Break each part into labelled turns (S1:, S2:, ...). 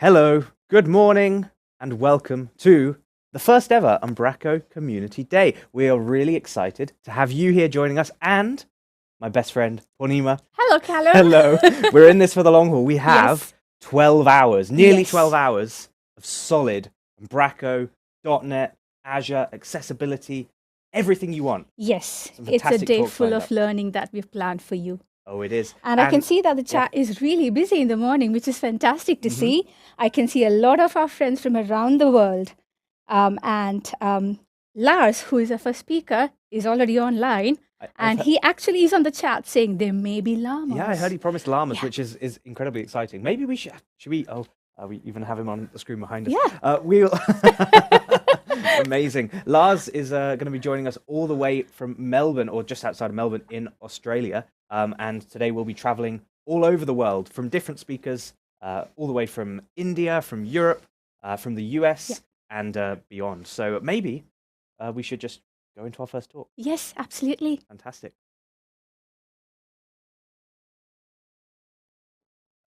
S1: Hello, good morning, and welcome to the first ever Umbraco Community Day. We are really excited to have you here joining us and my best friend, Purnima.
S2: Hello, Callum.
S1: Hello. We're in this for the long haul. We have
S2: Yes.
S1: 12 hours, nearly
S2: Yes.
S1: 12 hours of solid Umbraco, .NET, Azure, accessibility, everything you want.
S2: Yes,
S1: Some
S2: it's a
S1: fantastic
S2: day
S1: talks
S2: full
S1: lined
S2: of
S1: up.
S2: learning that we've planned for you.
S1: Oh, it is.
S2: And I can see that the chat is really busy in the morning, which is fantastic to see. I can see a lot of our friends from around the world. Lars, who is our first speaker, is already online. And he actually is on the chat saying there may be llamas.
S1: Yeah, I heard he promised llamas,
S2: Yeah.
S1: which is incredibly exciting. Maybe we should we? Oh, we even have him on the screen behind us.
S2: Yeah.
S1: We'll. Amazing. Lars is going to be joining us all the way from Melbourne, or just outside of Melbourne, in Australia. And today we'll be traveling all over the world from different speakers, all the way from India, from Europe, from the US, and beyond. So maybe we should just go into our first talk.
S2: Yes, absolutely.
S1: Fantastic.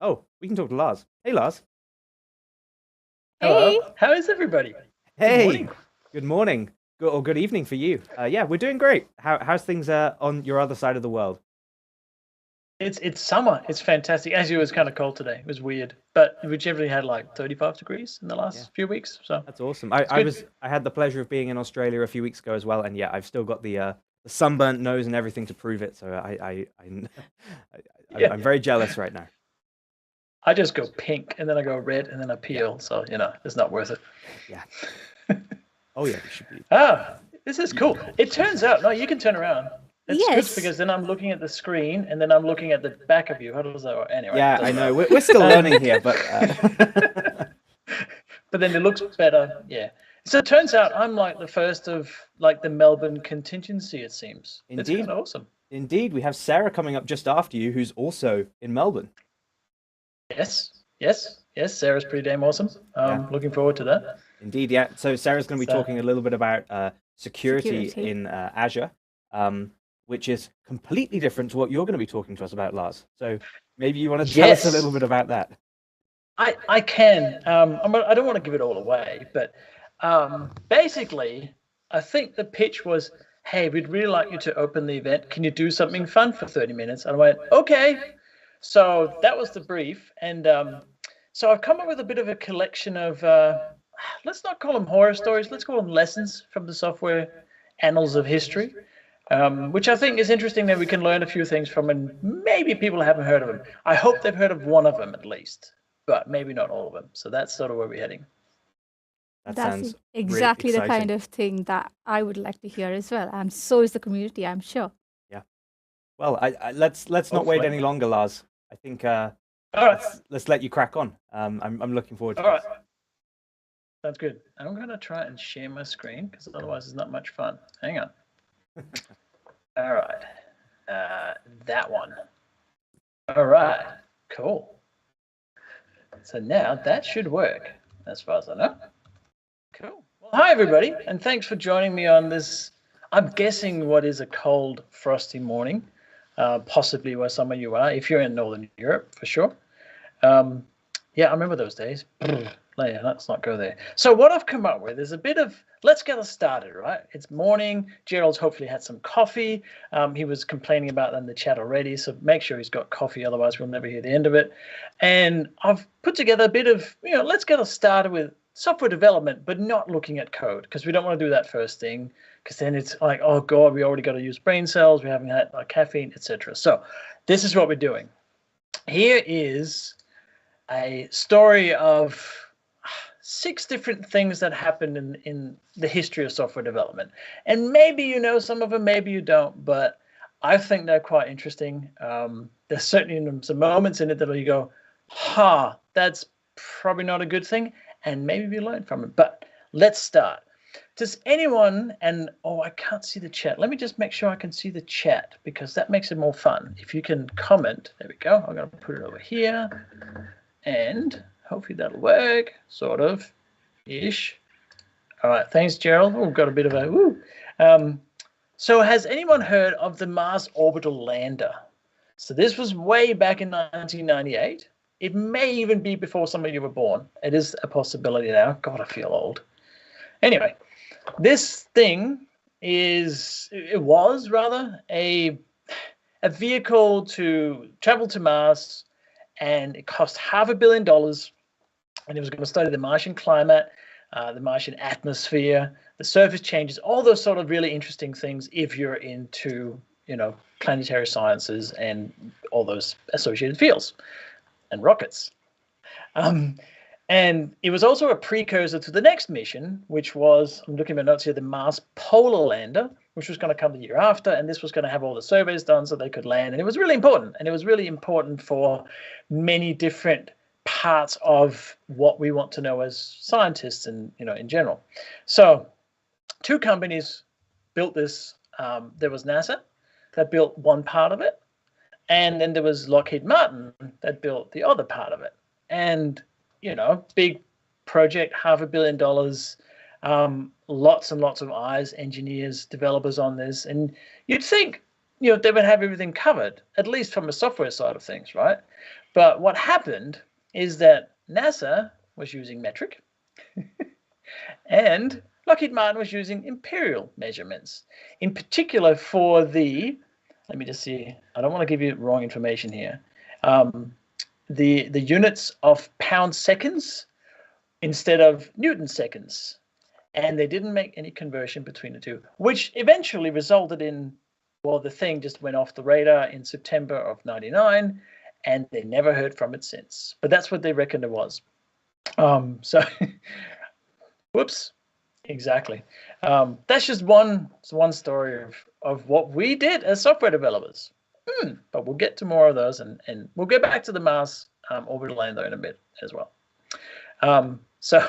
S1: Oh, we can talk to Lars. Hey, Lars.
S3: Hello.
S2: Hey.
S3: How is everybody?
S1: Hey.
S3: Good morning.
S1: Good morning. Good evening for you. Yeah, we're doing great. How's things on your other side of the world?
S3: It's summer. It's fantastic. As you, it was kind of cold today. It was weird, but we generally had like 35 degrees in the last few weeks. So
S1: that's awesome. I had the pleasure of being in Australia a few weeks ago as well, and yeah, I've still got the sunburnt nose and everything to prove it. So I'm very jealous right now.
S3: I just go pink and then I go red and then I peel. So it's not worth it.
S1: Yeah. Oh yeah, it should be.
S3: This is cool. It turns out you can turn around. It's
S2: Yes.
S3: good because then I'm looking at the screen and then I'm looking at the back of you. How does that work? Anyway.
S1: Yeah, I know. We're still learning here, but
S3: but then it looks better. Yeah. So it turns out I'm like the first of like the Melbourne contingency. It seems.
S1: Indeed.
S3: It's kind of awesome.
S1: Indeed, we have Sarah coming up just after you, who's also in Melbourne.
S3: Yes. Sarah's pretty damn awesome. Looking forward to that.
S1: Indeed, yeah. So Sarah's going to be talking a little bit about security in Azure, which is completely different to what you're going to be talking to us about, Lars. So maybe you want to tell us a little bit about that.
S3: I can. I don't want to give it all away, but basically, I think the pitch was, hey, we'd really like you to open the event. Can you do something fun for 30 minutes? And I went, okay. So that was the brief. And so I've come up with a bit of a collection of, let's not call them horror stories. Let's call them lessons from the software annals of history, which I think is interesting that we can learn a few things from, and maybe people haven't heard of them. I hope they've heard of one of them at least, but maybe not all of them. So that's sort of where we're heading.
S1: That
S2: That's
S1: sounds
S2: exactly
S1: really
S2: the kind of thing that I would like to hear as well. And so is the community, I'm sure.
S1: Yeah. Well, let's not wait any longer, Lars. I think
S3: all right.
S1: let's let you crack on. I'm looking forward to
S3: All right.
S1: this.
S3: Sounds good. I'm going to try and share my screen because otherwise it's not much fun. Hang on. All right. That one. All right. Cool. So now that should work as far as I know. Cool. Well, hi, everybody. And thanks for joining me on this, I'm guessing what is a cold, frosty morning, possibly where some of you are, if you're in Northern Europe, for sure. Yeah, I remember those days. Let's not go there. So what I've come up with is a bit of, let's get us started, right? It's morning. Gerald's hopefully had some coffee. He was complaining about that in the chat already, so make sure he's got coffee, otherwise we'll never hear the end of it. And I've put together a bit of, let's get us started with software development, but not looking at code, because we don't want to do that first thing, because then it's like, oh God, we already got to use brain cells, we haven't had caffeine, etc. So this is what we're doing. Here is a story of 6 different things that happened in the history of software development. And maybe you know some of them, maybe you don't, but I think they're quite interesting. There's certainly some moments in it that you go, that's probably not a good thing, and maybe we learn from it. But let's start. Does anyone, and I can't see the chat. Let me just make sure I can see the chat, because that makes it more fun. If you can comment, there we go. I'm going to put it over here, and hopefully that'll work, sort of, ish. All right, thanks, Gerald. We've got a bit of a woo. So has anyone heard of the Mars Orbital Lander? So this was way back in 1998. It may even be before some of you were born. It is a possibility now. God, I feel old. Anyway, this thing was rather a vehicle to travel to Mars, and it cost $500 million, and it was going to study the Martian climate, the Martian atmosphere, the surface changes, all those sort of really interesting things if you're into, planetary sciences and all those associated fields and rockets. And it was also a precursor to the next mission, which was, I'm looking at my notes here, the Mars Polar Lander, which was going to come the year after, and this was going to have all the surveys done so they could land. And it was really important, and it was really important for many different parts of what we want to know as scientists and, in general. So 2 companies built this. There was NASA that built one part of it, and then there was Lockheed Martin that built the other part of it. And big project, $500 million, lots and lots of eyes, engineers, developers on this. And you'd think, they would have everything covered, at least from a software side of things, right? But what happened is that NASA was using metric and Lockheed Martin was using imperial measurements, in particular for let me just see, I don't want to give you wrong information here. The units of pound seconds instead of Newton seconds. And they didn't make any conversion between the two, which eventually resulted in, the thing just went off the radar in September of 99, and they never heard from it since. But that's what they reckoned it was. So, whoops, exactly. That's just one story of what we did as software developers. But we'll get to more of those, and we'll get back to the Mars orbital lander in a bit as well. So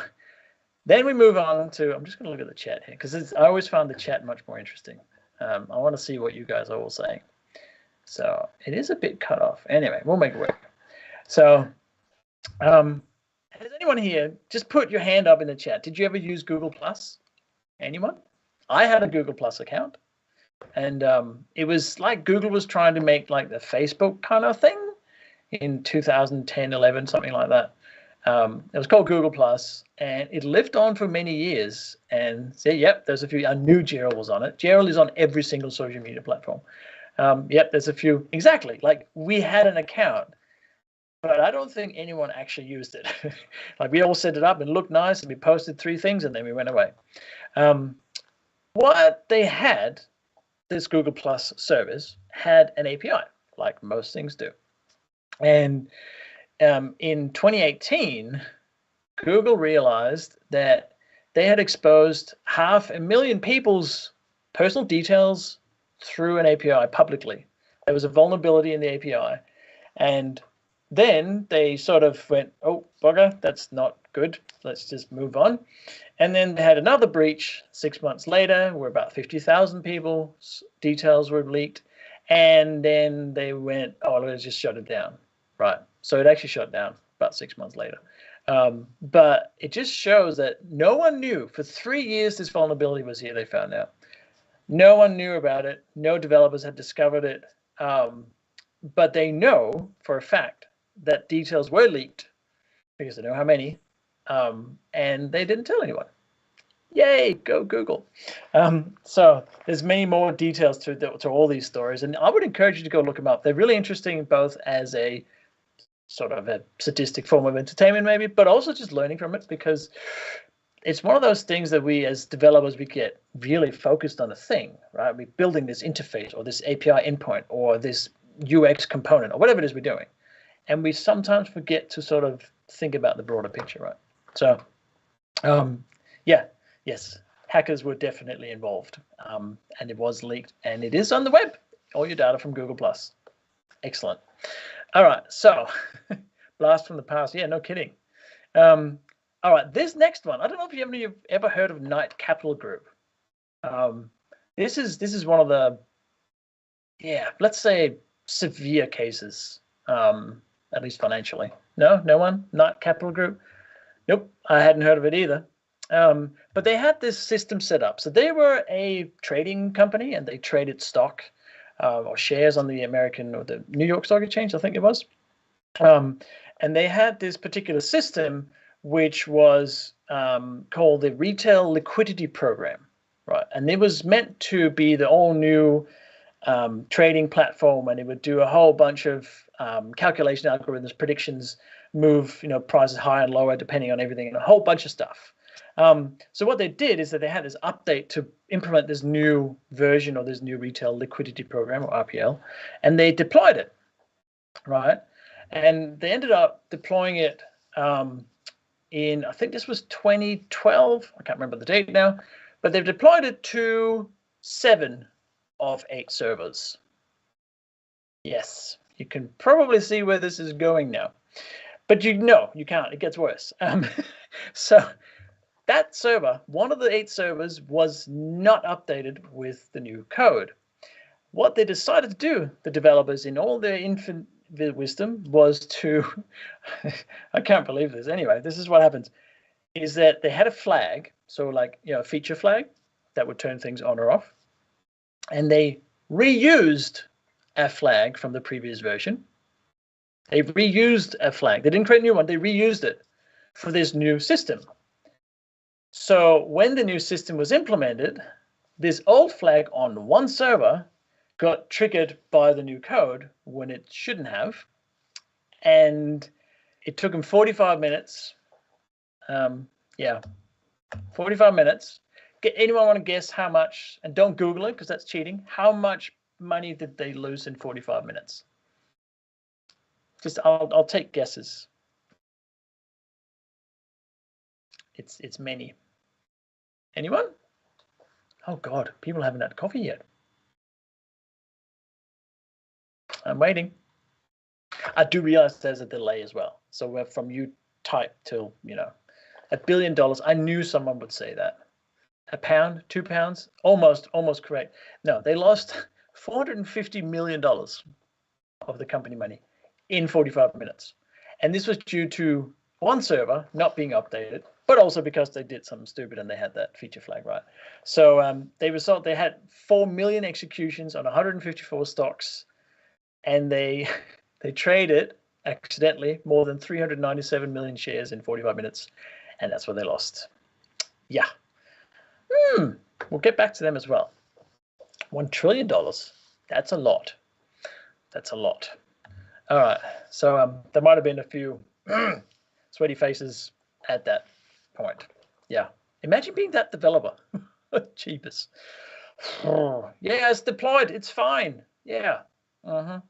S3: then we move on to, I'm just going to look at the chat here, because I always found the chat much more interesting. I want to see what you guys are all saying. So it is a bit cut off. Anyway, we'll make it work. So has anyone here, just put your hand up in the chat. Did you ever use Google+? Anyone? I had a Google+ account. And it was like Google was trying to make like the Facebook kind of thing in 2010, 11, something like that. It was called Google+, and it lived on for many years. And yep, there's a few. I knew Gerald was on it. Gerald is on every single social media platform. Yep, there's a few. Exactly. Like we had an account, but I don't think anyone actually used it. Like we all set it up and looked nice, and we posted 3 things, and then we went away. What they had, this Google Plus service had an API, like most things do. And in 2018, Google realized that they had exposed 500,000 people's personal details through an API publicly. There was a vulnerability in the API. And then they sort of went, oh, bugger, that's not good. Let's just move on. And then they had another breach 6 months later where about 50,000 people's details were leaked. And then they went, oh, let's just shut it down. Right. So it actually shut down about 6 months later. But it just shows that no one knew. For 3 years, this vulnerability was here, they found out. No one knew about it. No developers had discovered it. But they know for a fact that details were leaked because they know how many. And they didn't tell anyone. Yay, go Google. So there's many more details to all these stories. And I would encourage you to go look them up. They're really interesting, both as a sort of a sadistic form of entertainment maybe, but also just learning from it, because it's one of those things that we as developers, we get really focused on a thing, right? We're building this interface or this API endpoint or this UX component or whatever it is we're doing. And we sometimes forget to sort of think about the broader picture, right? So, yes, hackers were definitely involved, and it was leaked, and it is on the web. All your data from Google+. Excellent. All right, so blast from the past. Yeah, no kidding. All right, this next one. I don't know if you've ever heard of Knight Capital Group. This is one of the, let's say severe cases, at least financially. No one? Knight Capital Group? Nope, I hadn't heard of it either. But they had this system set up. So they were a trading company, and they traded stock or shares on the American or the New York Stock Exchange, I think it was. And and they had this particular system which was called the Retail Liquidity Program, right? And it was meant to be the all new trading platform, and it would do a whole bunch of calculation algorithms, predictions, move prices higher and lower depending on everything, and a whole bunch of stuff. So what they did is that they had this update to implement this new version of this new Retail Liquidity Program, or RPL, and they deployed it, right? And they ended up deploying it in, I think this was 2012. I can't remember the date now, but they've deployed it to 7 of 8 servers. Yes, you can probably see where this is going now, but you can't. It gets worse. So that server, one of the 8 servers, was not updated with the new code. What they decided to do, the developers, in all their infinite wisdom, was to, I can't believe this. Anyway, this is what happens, is that they had a flag, so like, a feature flag that would turn things on or off. And they reused a flag from the previous version. They reused a flag. They didn't create a new one. They reused it for this new system. So when the new system was implemented, this old flag on one server got triggered by the new code when it shouldn't have. And it took them 45 minutes. 45 minutes. Anyone want to guess how much? And don't Google it because that's cheating. How much money did they lose in 45 minutes? Just I'll take guesses. It's many. Anyone? Oh God, people haven't had coffee yet. I'm waiting. I do realize there's a delay as well. So we're from you type till $1 billion. I knew someone would say that. A pound, 2 pounds, almost correct. No, they lost $450 million of the company money in 45 minutes. And this was due to one server not being updated, but also because they did something stupid and they had that feature flag, right? So they had 4 million executions on 154 stocks, and they traded accidentally more than 397 million shares in 45 minutes, and that's what they lost. Yeah. We'll get back to them as well. $1 trillion. That's a lot. That's a lot. All right. So there might have been a few sweaty faces at that point. Yeah. Imagine being that developer. Jeepers. Yeah, it's deployed. It's fine. Yeah. All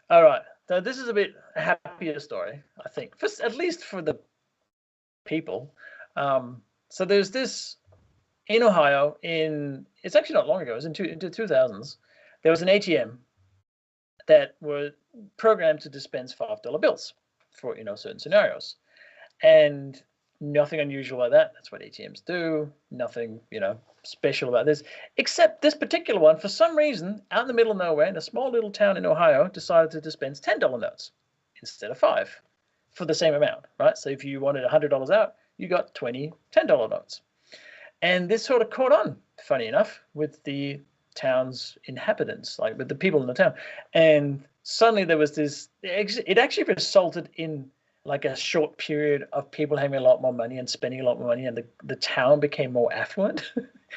S3: right. So this is a happier story, I think, at least for the people. So there's this in Ohio, it's actually not long ago, it was into the 2000s, there was an ATM that was programmed to dispense $5 bills for certain scenarios. And nothing unusual about that. That's what ATMs do. Nothing, special about this, except this particular one, for some reason, out in the middle of nowhere, in a small little town in Ohio, decided to dispense $10 notes instead of 5 for the same amount, right? So if you wanted $100 out, you got 20 $10 notes. And this sort of caught on, funny enough, with the town's inhabitants, like with the people in the town. And suddenly there was this, it actually resulted in like a short period of people having a lot more money and spending a lot more money, and the town became more affluent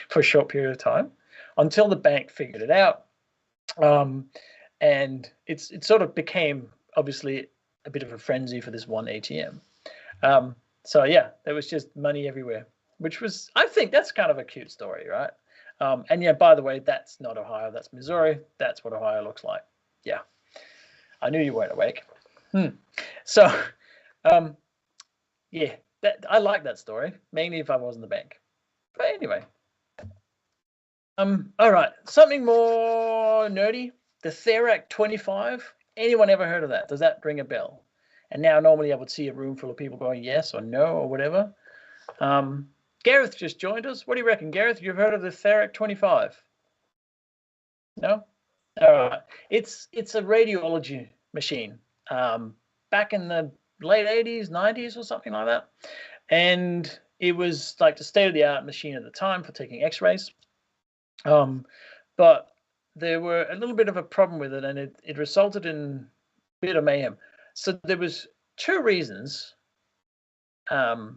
S3: for a short period of time until the bank figured it out. And it sort of became, obviously, a bit of a frenzy for this one ATM. So yeah, there was just money everywhere, which was, I think that's kind of a cute story, right? And yeah, by the way, that's not Ohio, that's Missouri. That's what Ohio looks like. Yeah, I knew you weren't awake. So, yeah, I like that story, mainly if I was in the bank. But anyway, all right, something more nerdy. The Therac 25. Anyone ever heard of that? Does that ring a bell? And now normally I would see a room full of people going yes or no or whatever. Gareth just joined us. What do you reckon, Gareth? You've heard of the Therac 25? No? All right. It's a radiology machine. Back in the late 80s, 90s or something like that. And it was like the state-of-the-art machine at the time for taking x-rays. But there were a little bit of a problem with it, and it resulted in a bit of mayhem. So there was two reasons. There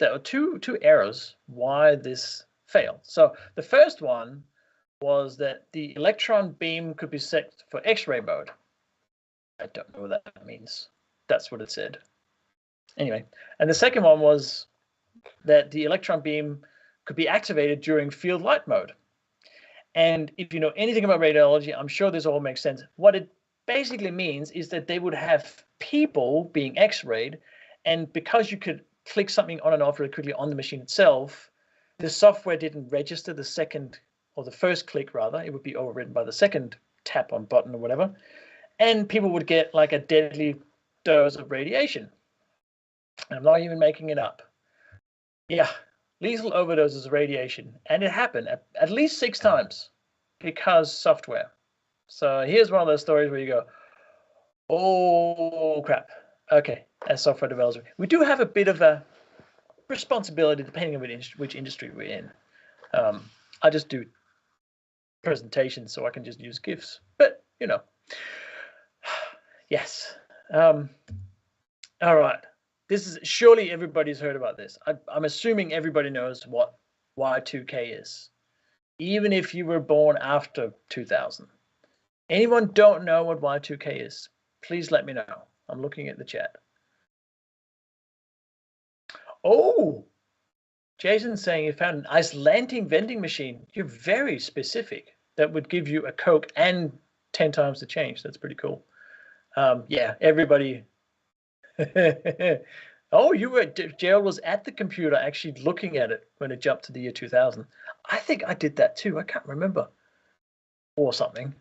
S3: were two errors why this failed. So the first one was that the electron beam could be set for X-ray mode. I don't know what that means. That's what it said. Anyway, and the second one was that the electron beam could be activated during field light mode. And if you know anything about radiology, I'm sure this all makes sense. What it basically means is that they would have people being X-rayed, and because you could click something on and off really quickly on the machine itself, the software didn't register the second, or the first click rather. It would be overridden by the second tap on button or whatever, and people would get like a deadly dose of radiation. I'm not even making it up. Yeah, lethal overdoses of radiation, and it happened at least 6 times because software. So here's one of those stories where you go, oh crap. Okay, as software developers, we do have a bit of a responsibility depending on which industry we're in. I just do presentations, so I can just use GIFs. But you know, yes. All right. This is surely everybody's heard about this. I'm assuming everybody knows what Y2K is, even if you were born after 2000. Anyone don't know what Y2K is? Please let me know. I'm looking at the chat. Oh, Jason's saying you found an Icelandic vending machine. You're very specific. That would give you a Coke and 10 times the change. That's pretty cool. Yeah, everybody. Oh, Gerald was at the computer actually looking at it when it jumped to the year 2000. I think I did that too. I can't remember. Or something.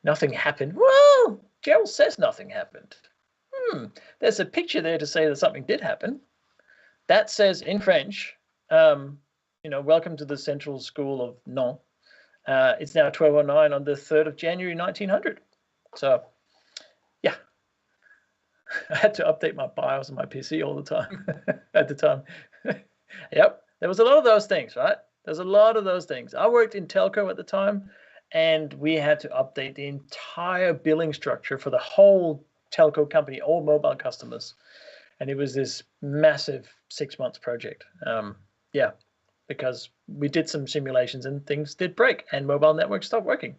S3: Nothing happened. Well, Gerald says nothing happened. There's a picture there to say that something did happen. That says in French, you know, welcome to the Central School of Nantes. It's now 12:09 on the 3rd of January, 1900. So, yeah. I had to update my BIOS on my PC all the time at the time. Yep, there was a lot of those things, right? There's a lot of those things. I worked in telco at the time, and we had to update the entire billing structure for the whole telco company, all mobile customers. And it was this massive 6 months project. Yeah, because we did some simulations and things did break and mobile networks stopped working.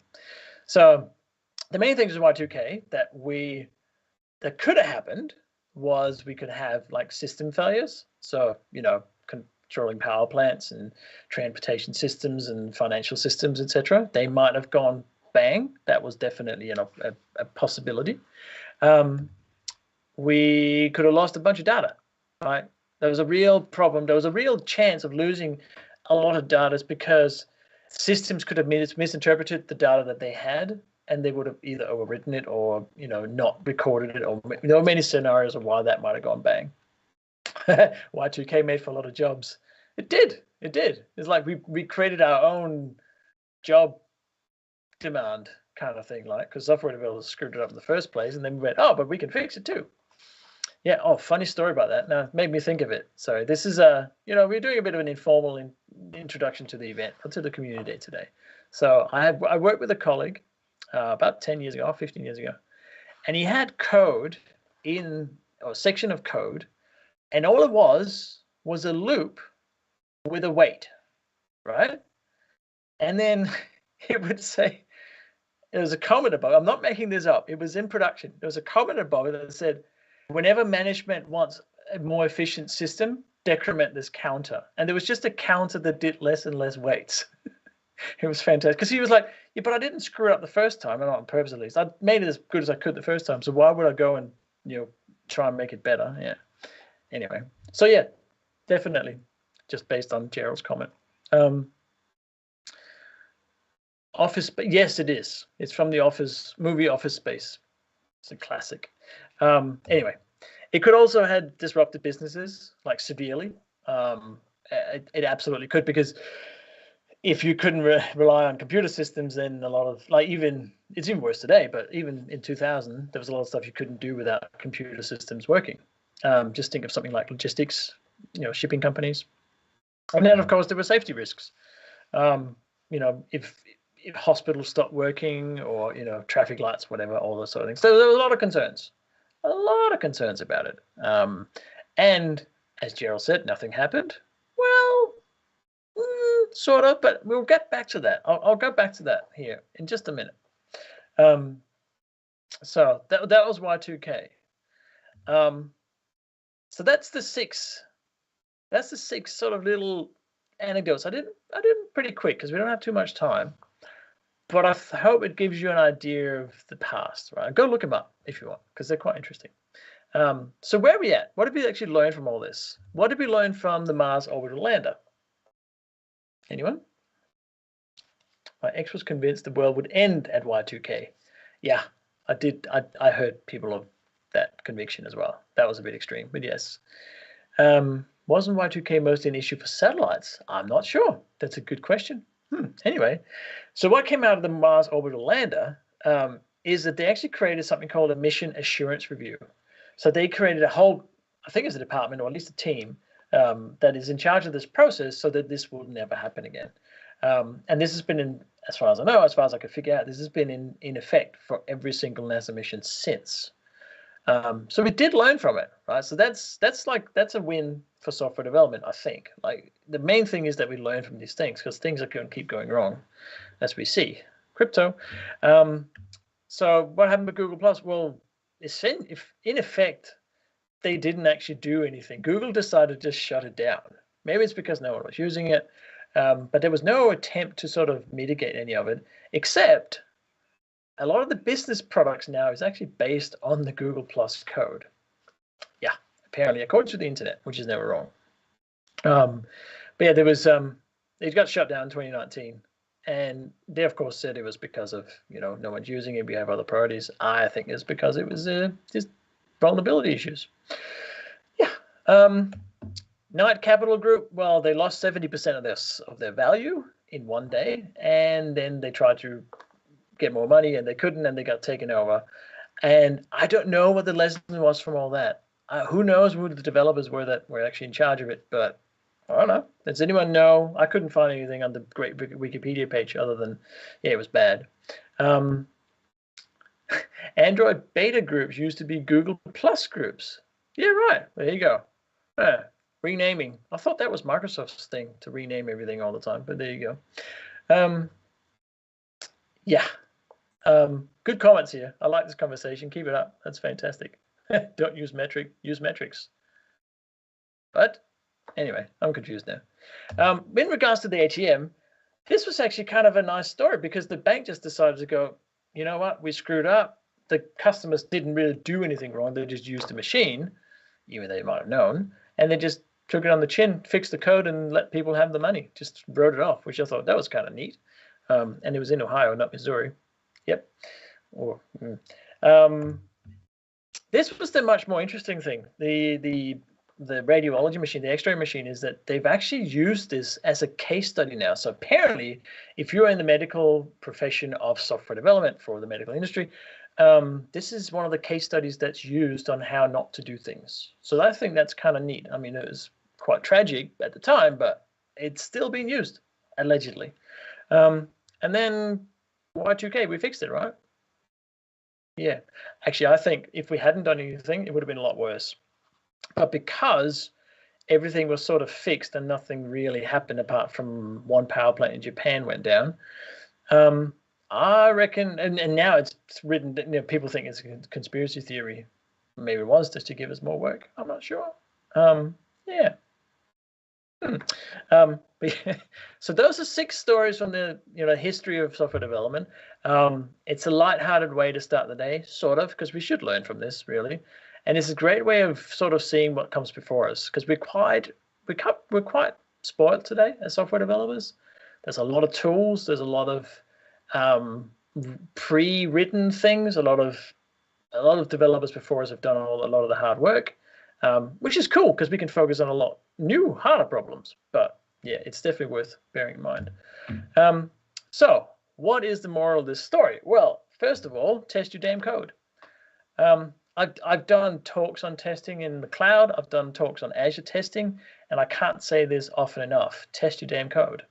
S3: So the main things with Y2K that could have happened was we could have like system failures. So, you know, controlling power plants and transportation systems and financial systems, etc. They might have gone bang. That was definitely a possibility. We could have lost a bunch of data, right? There was a real problem. There was a real chance of losing a lot of data because systems could have misinterpreted the data that they had, and they would have either overwritten it or, you know, not recorded it. Or there were many scenarios of why that might have gone bang. Y2K made for a lot of jobs. It did. It did. It's like we created our own job demand kind of thing, like, because software developers screwed it up in the first place, and then we went, oh, but we can fix it too. Yeah. Oh, funny story about that. Now, it made me think of it. So this is you know, we're doing a bit of an informal introduction to the event, or to the community day today. So I worked with a colleague about 10 years ago, 15 years ago, and he had code or a section of code, and all it was a loop with a weight, right? And then it would say, there was a comment above, I'm not making this up, it was in production. There was a comment above it that said, whenever management wants a more efficient system, decrement this counter. And there was just a counter that did less and less weights. It was fantastic. Because he was like, yeah, but I didn't screw it up the first time, and not on purpose at least. I made it as good as I could the first time. So why would I go and, you know, try and make it better? Yeah. Anyway. So yeah, definitely. Just based on Gerald's comment. Office, yes, it is. It's from the movie Office Space. It's a classic. Anyway, it could also have disrupted businesses, like severely. It absolutely could, because if you couldn't rely on computer systems, then a lot of, like, it's even worse today, but even in 2000, there was a lot of stuff you couldn't do without computer systems working. Just think of something like logistics, you know, shipping companies. And then, of course, there were safety risks. You know, if hospitals stopped working, or, you know, traffic lights, whatever, all those sort of things. So there were a lot of concerns. a lot of concerns about it. And as Gerald said, nothing happened. Well, sort of, but we'll get back to that. I'll go back to that here in just a minute. So that was Y2K. So that's the six sort of little anecdotes. I did pretty quick because we don't have too much time. But I hope it gives you an idea of the past, right? Go look them up if you want, because they're quite interesting. So where are we at? What did we actually learn from all this? What did we learn from the Mars orbital lander? Anyone? My ex was convinced the world would end at Y2K. Yeah, I did. I heard people of that conviction as well. That was a bit extreme, but yes. Wasn't Y2K mostly an issue for satellites? I'm not sure. That's a good question. Anyway, so what came out of the Mars orbital lander is that they actually created something called a mission assurance review. So they created a whole, I think it's a department or at least a team that is in charge of this process so that this will never happen again. And this has been in, as far as I know, as far as I could figure out, this has been in effect for every single NASA mission since. So we did learn from it, right? So that's a win for software development, I think. Like the main thing is that we learn from these things because things are going to keep going wrong, as we see. Crypto. So what happened with Google Plus? Well, if in effect they didn't actually do anything. Google decided to just shut it down. Maybe it's because no one was using it, but there was no attempt to sort of mitigate any of it, except a lot of the business products now is actually based on the Google Plus code. Yeah, apparently, according to the internet, which is never wrong. But yeah, there was it got shut down in 2019, and they of course said it was because of no one's using it. We have other priorities. I think it's because it was just vulnerability issues. Yeah. Knight Capital Group. Well, they lost 70% of their value in one day, and then they tried to get more money and they couldn't, and they got taken over. And I don't know what the lesson was from all that. Who knows who the developers were that were actually in charge of it, but I don't know. Does anyone know? I couldn't find anything on the great Wikipedia page other than, yeah, it was bad. Android beta groups used to be Google Plus groups. Yeah, right. There you go. Renaming. I thought that was Microsoft's thing to rename everything all the time, but there you go. Yeah. Good comments here. I like this conversation. Keep it up. That's fantastic. Don't use use metrics. But anyway, I'm confused now. In regards to the ATM, this was actually kind of a nice story because the bank just decided to go, you know what, we screwed up. The customers didn't really do anything wrong. They just used the machine, even though they might have known, and they just took it on the chin, fixed the code, and let people have the money. Just wrote it off, which I thought that was kind of neat. And it was in Ohio, not Missouri. Yep. This was the much more interesting thing. The radiology machine, the X-ray machine, is that they've actually used this as a case study now. So apparently, if you're in the medical profession of software development for the medical industry, this is one of the case studies that's used on how not to do things. So I think that's kind of neat. I mean, it was quite tragic at the time, but it's still being used, allegedly. And then Y2K, we fixed it, right? Yeah. Actually, I think if we hadn't done anything, it would have been a lot worse. But because everything was sort of fixed and nothing really happened apart from one power plant in Japan went down, I reckon, and now it's written, people think it's a conspiracy theory. Maybe it was just to give us more work. I'm not sure. Yeah. So those are 6 stories from the history of software development. It's a light-hearted way to start the day, sort of, because we should learn from this, really. And it's a great way of sort of seeing what comes before us, because we're quite spoiled today as software developers. There's a lot of tools. There's a lot of pre-written things. A lot of developers before us have done a lot of the hard work, which is cool because we can focus on a lot new, harder problems. But yeah, it's definitely worth bearing in mind. So what is the moral of this story? Well, first of all, test your damn code. I've done talks on testing in the cloud. I've done talks on Azure testing, and I can't say this often enough. Test your damn code.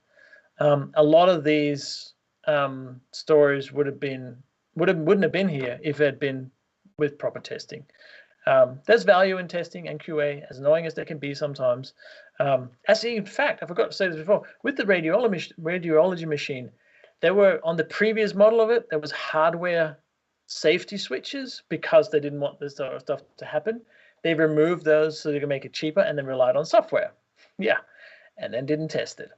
S3: A lot of these stories wouldn't have been here if it had been with proper testing. There's value in testing and QA, as annoying as they can be sometimes. Actually, in fact, I forgot to say this before, with the radiology machine, there were, on the previous model of it, there was hardware safety switches because they didn't want this sort of stuff to happen. They removed those so they could make it cheaper and then relied on software. Yeah, and then didn't test it.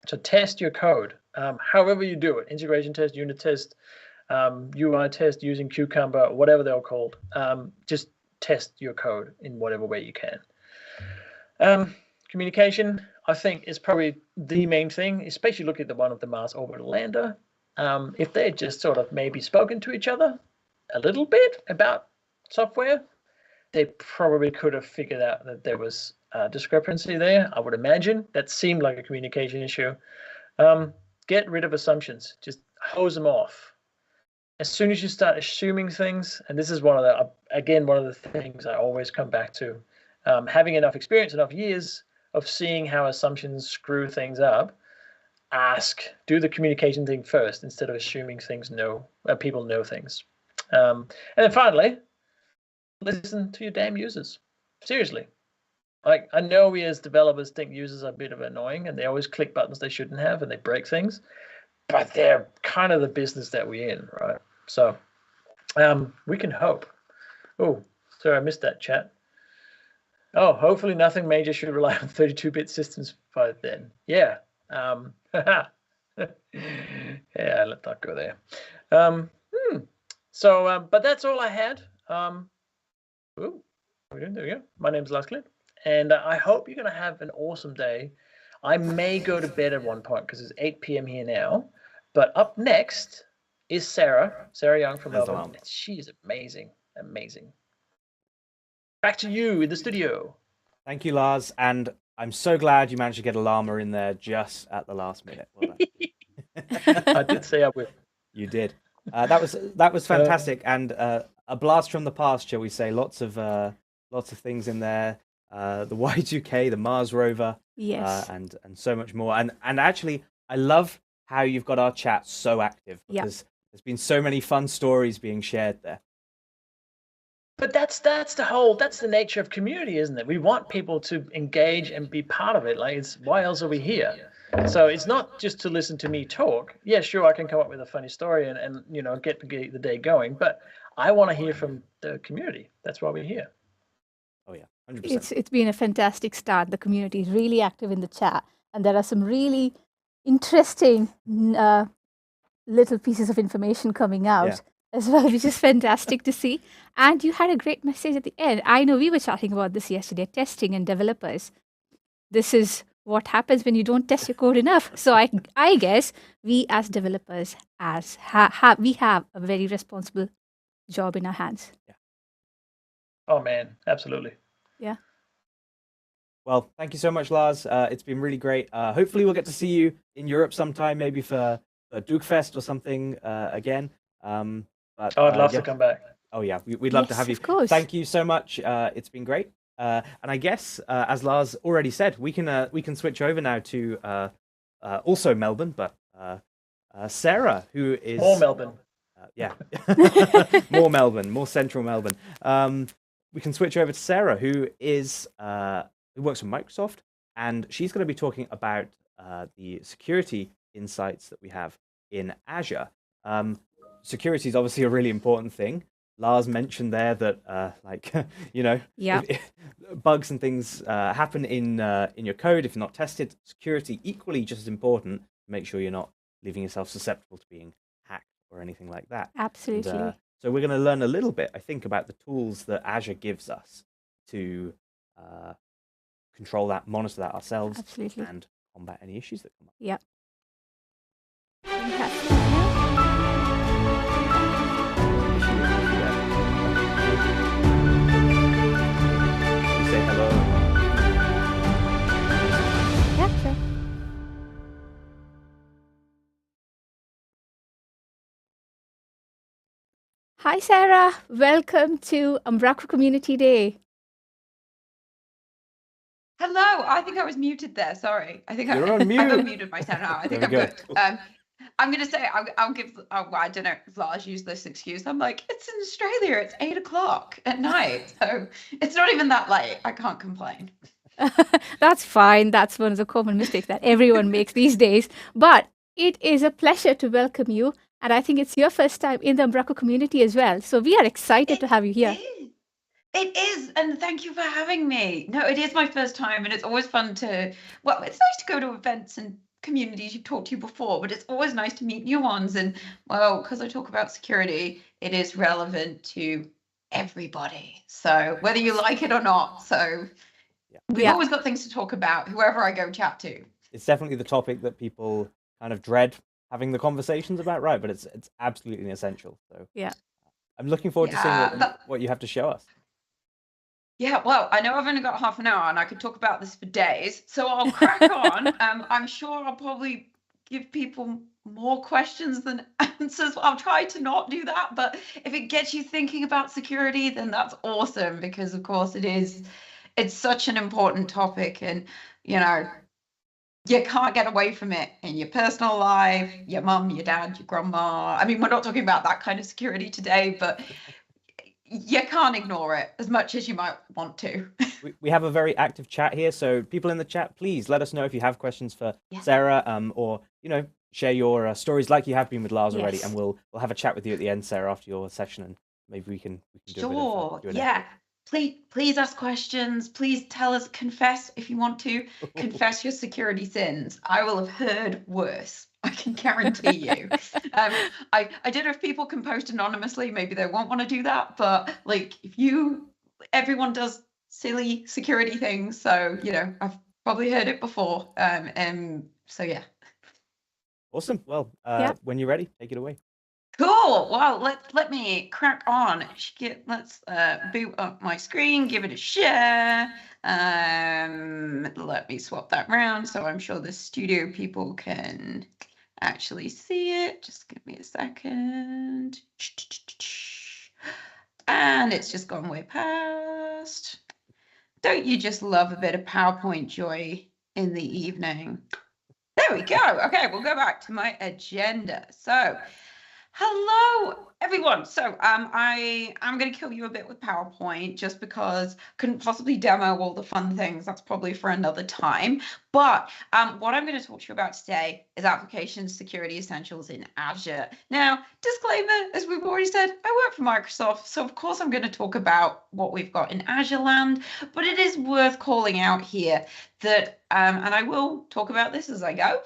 S3: So test your code, however you do it, integration test, unit test, UI test using Cucumber, whatever they're called. Just test your code in whatever way you can. Communication, I think, is probably the main thing, especially looking at the one of the Mars orbital lander. If they had just sort of maybe spoken to each other a little bit about software, they probably could have figured out that there was a discrepancy there, I would imagine. That seemed like a communication issue. Get rid of assumptions. Just hose them off. As soon as you start assuming things, and this is one of the things I always come back to, having enough experience, enough years of seeing how assumptions screw things up, do the communication thing first instead of assuming people know things. And then finally, listen to your damn users. Seriously. Like, I know we as developers think users are a bit of annoying and they always click buttons they shouldn't have and they break things, but they're kind of the business that we're in, right? So we can hope. Oh, sorry, I missed that chat. Oh, hopefully nothing major should rely on 32-bit systems by then. Yeah. Yeah, let's not go there. But that's all I had. There we go. My name's Lars Clint, and I hope you're going to have an awesome day. I may go to bed at one point because it's 8 p.m. here now. But up next is Sarah Young from Melbourne. She's amazing. Back to you in the studio.
S1: Thank you, Lars. And I'm so glad you managed to get a llama in there just at the last minute. Well done.
S3: I did say I would.
S1: You did. That was fantastic, and a blast from the past, shall we say? Lots of things in there. The Y2K, the Mars rover,
S2: yes,
S1: and so much more. And actually, I love how you've got our chat so active, because there's been so many fun stories being shared there.
S3: But that's the nature of community, isn't it? We want people to engage and be part of it. Like, why else are we here? So it's not just to listen to me talk. Yeah, sure, I can come up with a funny story and get the day going, but I want to hear from the community. That's why we're here.
S1: Oh yeah, 100%.
S2: It's been a fantastic start. The community is really active in the chat, and there are some really interesting little pieces of information coming out as well, which is fantastic to see. And you had a great message at the end. I know we were chatting about this yesterday, testing and developers. This is what happens when you don't test your code enough. So I guess we as developers we have a very responsible job in our hands.
S1: Yeah.
S3: Oh man, absolutely.
S2: Yeah.
S1: Well, thank you so much, Lars. It's been really great. Hopefully we'll get to see you in Europe sometime, maybe for a Dugfest or something again.
S3: I'd love to come back.
S1: Oh yeah, we'd love to have you.
S2: Of course.
S1: Thank you so much. It's been great. And I guess, as Lars already said, we can switch over now to also Melbourne, but Sarah, who is
S3: more Melbourne.
S1: More Melbourne, more central Melbourne. We can switch over to Sarah, who works for Microsoft, and she's going to be talking about the security insights that we have in Azure. Security is obviously a really important thing. Lars mentioned there that bugs and things happen in your code if you're not tested. Security equally just as important. Make sure you're not leaving yourself susceptible to being hacked or anything like that.
S2: Absolutely.
S1: And, so we're going to learn a little bit, I think, about the tools that Azure gives us to control that, monitor that ourselves,
S2: Absolutely.
S1: and combat any issues that come up.
S2: Yep.
S1: Say hello.
S2: Yeah, sure. Hi, Sarah. Welcome to Umbraco Community Day.
S4: Hello. I think I was muted there. Sorry. I think
S1: You're on mute.
S4: I've unmuted myself now. I think I'm good. I'm going to say, I'll give, well, I don't know if Lars used this excuse. I'm like, it's in Australia. It's 8 o'clock at night. So it's not even that late. I can't complain.
S2: That's fine. That's one of the common mistakes that everyone makes these days. But it is a pleasure to welcome you. And I think it's your first time in the Umbraco community as well. So we are excited to have you here.
S4: It is, and thank you for having me. No, it is my first time, and it's always fun to, well, it's nice to go to events and communities you've talked to before, but it's always nice to meet new ones. And well, because I talk about security, it is relevant to everybody. So whether you like it or not, so we've always got things to talk about, whoever I go chat to.
S1: It's definitely the topic that people kind of dread having the conversations about, right? But it's absolutely essential. So
S2: yeah,
S1: I'm looking forward to seeing what you have to show us.
S4: Yeah, well, I know I've only got half an hour and I could talk about this for days, so I'll crack on. I'm sure I'll probably give people more questions than answers. I'll try to not do that, but if it gets you thinking about security, then that's awesome, because of course it's such an important topic, and you know, you can't get away from it in your personal life, your mum, your dad, your grandma. I mean, we're not talking about that kind of security today, but you can't ignore it as much as you might want to.
S1: We have a very active chat here, so people in the chat, please let us know if you have questions for Sarah, or share your stories like you have been with Lars already, and we'll have a chat with you at the end, Sarah, after your session, and maybe we can do a bit of Q&A.
S4: Yeah. Please ask questions. Please tell us, confess if you want to. Confess your security sins. I will have heard worse. I can guarantee you. I don't know if people can post anonymously. Maybe they won't want to do that. But like, everyone does silly security things. So, I've probably heard it before. So yeah.
S1: Awesome. Well, when you're ready, take it away.
S4: Cool. Well, let me crack on. Let's boot up my screen, give it a share. Let me swap that around so I'm sure the studio people can actually see it. Just give me a second. And it's just gone way past. Don't you just love a bit of PowerPoint joy in the evening? There we go. Okay, we'll go back to my agenda. So, hello, everyone. So I'm going to kill you a bit with PowerPoint just because I couldn't possibly demo all the fun things. That's probably for another time. But what I'm going to talk to you about today is application security essentials in Azure. Now, disclaimer, as we've already said, I work for Microsoft, so of course I'm going to talk about what we've got in Azure land, but it is worth calling out here that, and I will talk about this as I go,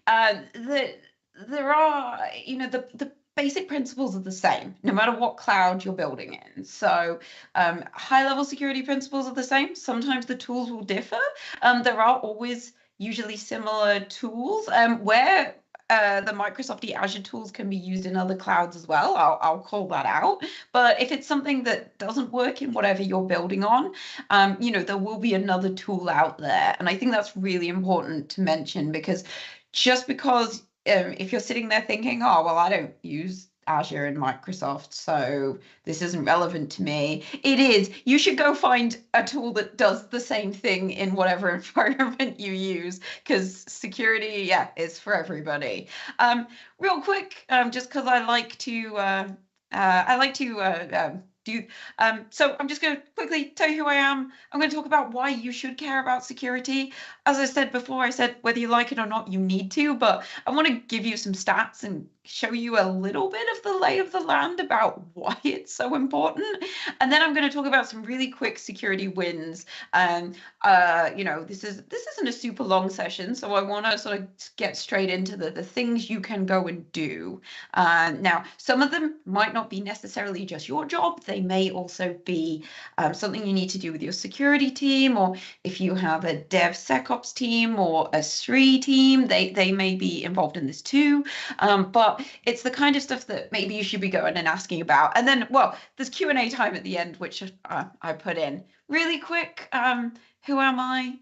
S4: that there are, the basic principles are the same, no matter what cloud you're building in. So high-level security principles are the same. Sometimes the tools will differ. There are always usually similar tools where the Microsoft Azure tools can be used in other clouds as well. I'll call that out. But if it's something that doesn't work in whatever you're building on, there will be another tool out there. And I think that's really important to mention, because just because if you're sitting there thinking, oh, well, I don't use Azure and Microsoft, so this isn't relevant to me. It is. You should go find a tool that does the same thing in whatever environment you use, because security, is for everybody. Real quick, just because I like to do. So I'm just going to quickly tell you who I am. I'm going to talk about why you should care about security. As I said before, I said whether you like it or not, you need to, but I want to give you some stats and show you a little bit of the lay of the land about why it's so important. And then I'm going to talk about some really quick security wins. This isn't a super long session, so I want to sort of get straight into the things you can go and do. Now, some of them might not be necessarily just your job. They may also be something you need to do with your security team, or if you have a DevSecOps team or a SRE team, they may be involved in this too. But it's the kind of stuff that maybe you should be going and asking about. And then, well, there's Q&A time at the end, which I put in. Really quick, who am I?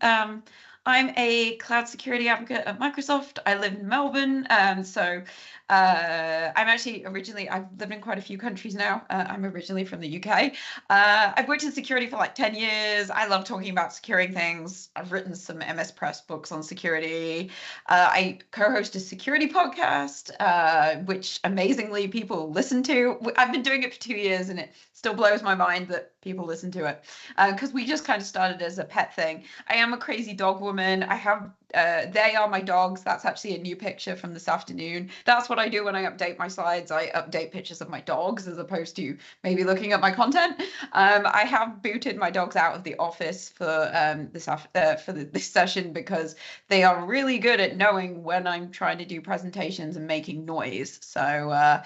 S4: I'm a cloud security advocate at Microsoft. I live in Melbourne, so I'm actually originally, I've lived in quite a few countries now. I'm originally from the UK. I've worked in security for like 10 years. I love talking about securing things. I've written some MS Press books on security. I co-host a security podcast, which amazingly people listen to. I've been doing it for 2 years and it still blows my mind that people listen to it, because we just kind of started as a pet thing. I am a crazy dog woman. I have they are my dogs. That's actually a new picture from this afternoon. That's what I do when I update my slides. I update pictures of my dogs as opposed to maybe looking at my content. I have booted my dogs out of the office for this session because they are really good at knowing when I'm trying to do presentations and making noise. So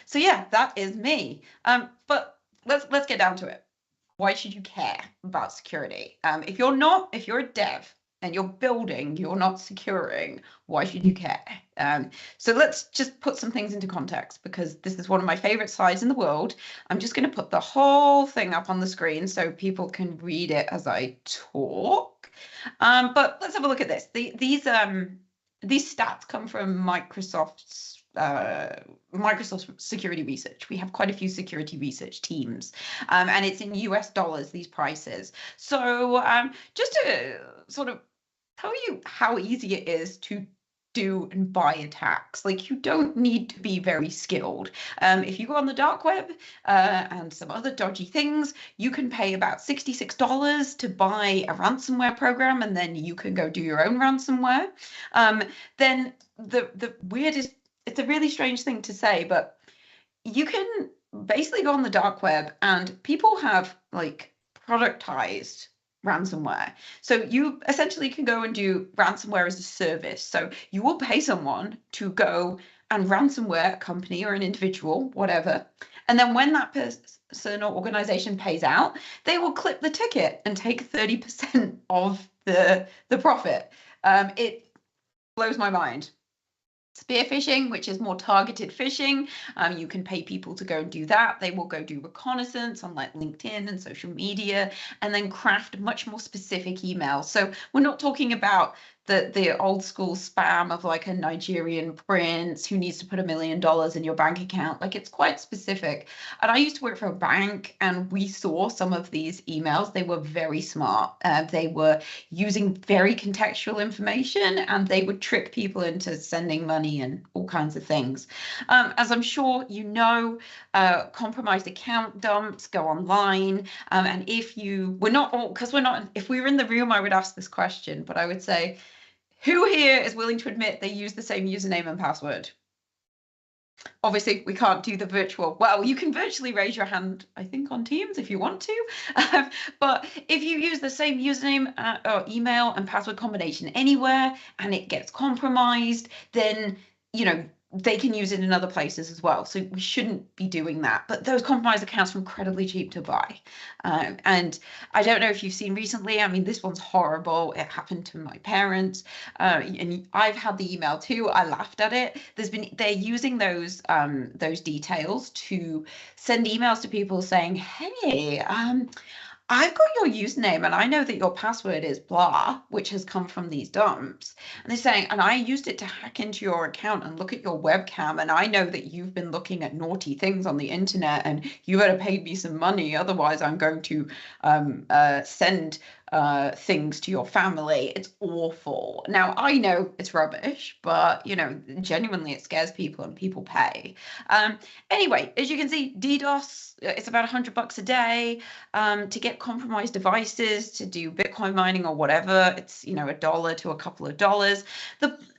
S4: so yeah, that is me. But let's get down to it. Why should you care about security? If you're a dev and you're building, you're not securing, why should you care? So let's just put some things into context, because this is one of my favorite slides in the world. I'm just going to put the whole thing up on the screen so people can read it as I talk. But let's have a look at this. These stats come from Microsoft security research. We have quite a few security research teams, and it's in US dollars, these prices. So just to sort of tell you how easy it is to do and buy attacks. Like, you don't need to be very skilled. If you go on the dark web and some other dodgy things, you can pay about $66 to buy a ransomware program, and then you can go do your own ransomware. Then the weirdest, it's a really strange thing to say, but you can basically go on the dark web and people have like productized ransomware. So you essentially can go and do ransomware as a service. So you will pay someone to go and ransomware a company or an individual, whatever. And then when that person or organization pays out, they will clip the ticket and take 30% of the profit. It blows my mind. Spear phishing, which is more targeted phishing, you can pay people to go and do that. They will go do reconnaissance on like LinkedIn and social media, and then craft much more specific emails. So we're not talking about the old school spam of like a Nigerian prince who needs to put $1 million in your bank account. Like, it's quite specific. And I used to work for a bank, and we saw some of these emails. They were very smart. They were using very contextual information, and they would trick people into sending money and all kinds of things. As I'm sure you know, compromised account dumps go online. And if you, we're not all, because we're not, if we were in the room, I would ask this question, but I would say, who here is willing to admit they use the same username and password? Obviously, we can't do the virtual. Well, you can virtually raise your hand, I think, on Teams if you want to. But if you use the same username or email and password combination anywhere and it gets compromised, then, you know, they can use it in other places as well. So we shouldn't be doing that. But those compromised accounts are incredibly cheap to buy. And I don't know if you've seen recently, I mean, this one's horrible. It happened to my parents. And I've had the email too. I laughed at it. They're using those details to send emails to people saying, hey, I've got your username and I know that your password is blah, which has come from these dumps. And they're saying, and I used it to hack into your account and look at your webcam. And I know that you've been looking at naughty things on the internet and you better pay me some money. Otherwise, I'm going to send things to your family. It's awful. Now, I know it's rubbish, but, you know, genuinely it scares people and people pay. Anyway, as you can see, DDoS, it's about $100 a day to get compromised devices, to do Bitcoin mining or whatever. It's, you know, $1 to a couple of dollars.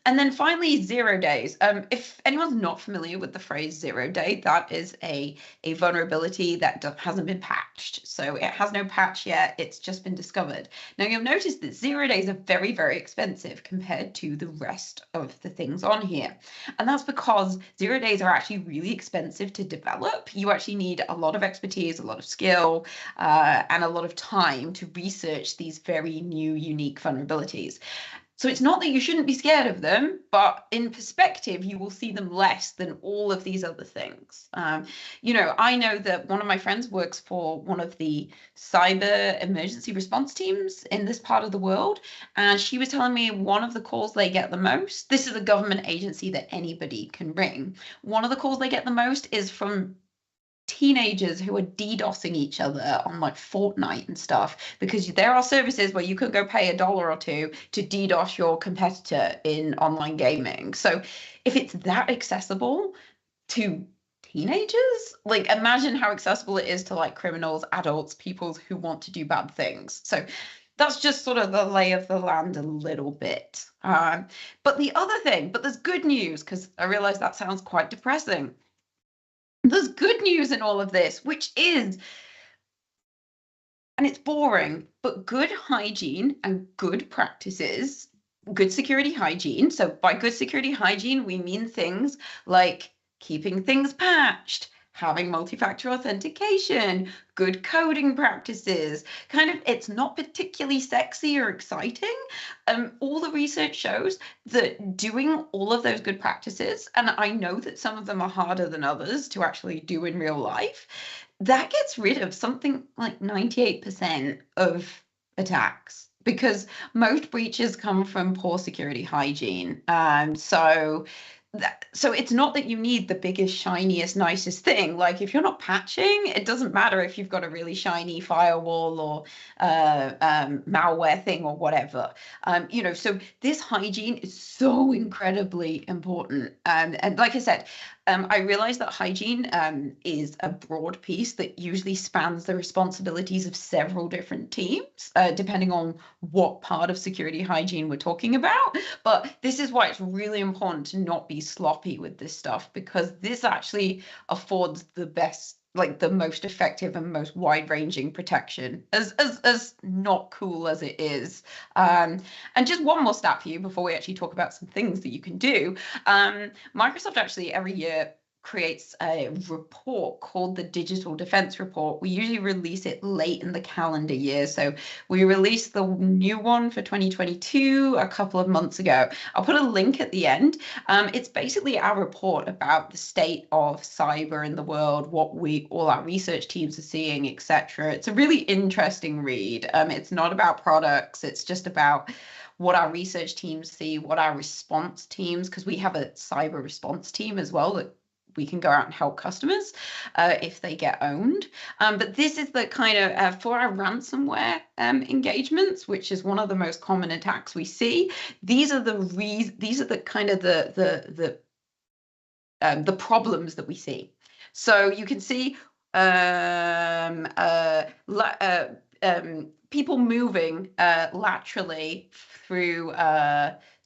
S4: And then finally, 0 days. If anyone's not familiar with the phrase 0 day, that is a vulnerability that hasn't been patched. So it has no patch yet. It's just been discovered. Now, you'll notice that 0 days are very, very expensive compared to the rest of the things on here. And that's because 0 days are actually really expensive to develop. You actually need a lot of expertise, a lot of skill, and a lot of time to research these very new, unique vulnerabilities. So it's not that you shouldn't be scared of them, but in perspective, you will see them less than all of these other things. I know that one of my friends works for one of the cyber emergency response teams in this part of the world. And she was telling me one of the calls they get the most, this is a government agency that anybody can ring. One of the calls they get the most is from teenagers who are DDoSing each other on like Fortnite and stuff, because there are services where you can go pay $1 or $2 to DDoS your competitor in online gaming. So if it's that accessible to teenagers, like imagine how accessible it is to like criminals, adults, people who want to do bad things. So that's just sort of the lay of the land a little bit. But there's good news, because I realize that sounds quite depressing. There's good news in all of this, which is, and it's boring, but good hygiene and good practices, good security hygiene. So by good security hygiene, we mean things like keeping things patched, having multi-factor authentication, good coding practices. It's not particularly sexy or exciting. All the research shows that doing all of those good practices, and I know that some of them are harder than others to actually do in real life, that gets rid of something like 98% of attacks, because most breaches come from poor security hygiene. So it's not that you need the biggest, shiniest, nicest thing. Like if you're not patching, it doesn't matter if you've got a really shiny firewall or malware thing or whatever. So this hygiene is so incredibly important. And like I said, I realize that hygiene is a broad piece that usually spans the responsibilities of several different teams, depending on what part of security hygiene we're talking about. But this is why it's really important to not be sloppy with this stuff, because this actually affords the best, like the most effective and most wide-ranging protection, as not cool as it is. And just one more stat for you before we actually talk about some things that you can do. Microsoft actually every year creates a report called the Digital Defense Report. We usually release it late in the calendar year. So we released the new one for 2022 a couple of months ago. I'll put a link at the end. It's basically our report about the state of cyber in the world, what all our research teams are seeing, etc. It's a really interesting read. It's not about products. It's just about what our research teams see, what our response teams, because we have a cyber response team as well that we can go out and help customers if they get owned. But this is the kind of for our ransomware engagements, which is one of the most common attacks we see. These are the kind of the problems that we see. So you can see people moving laterally through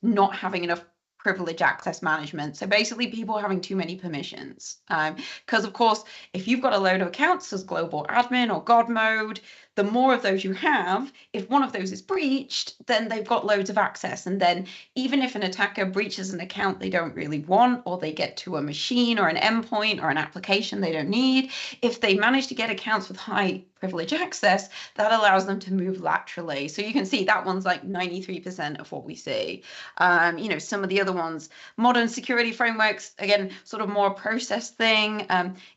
S4: not having enough privilege access management. So basically people having too many permissions. Because of course, if you've got a load of accounts as global admin or God mode, the more of those you have, if one of those is breached, then they've got loads of access. And then even if an attacker breaches an account they don't really want, or they get to a machine or an endpoint or an application they don't need, if they manage to get accounts with high privilege access, that allows them to move laterally. So you can see that one's like 93% of what we see. Some of the other ones, modern security frameworks, again, sort of more process thing,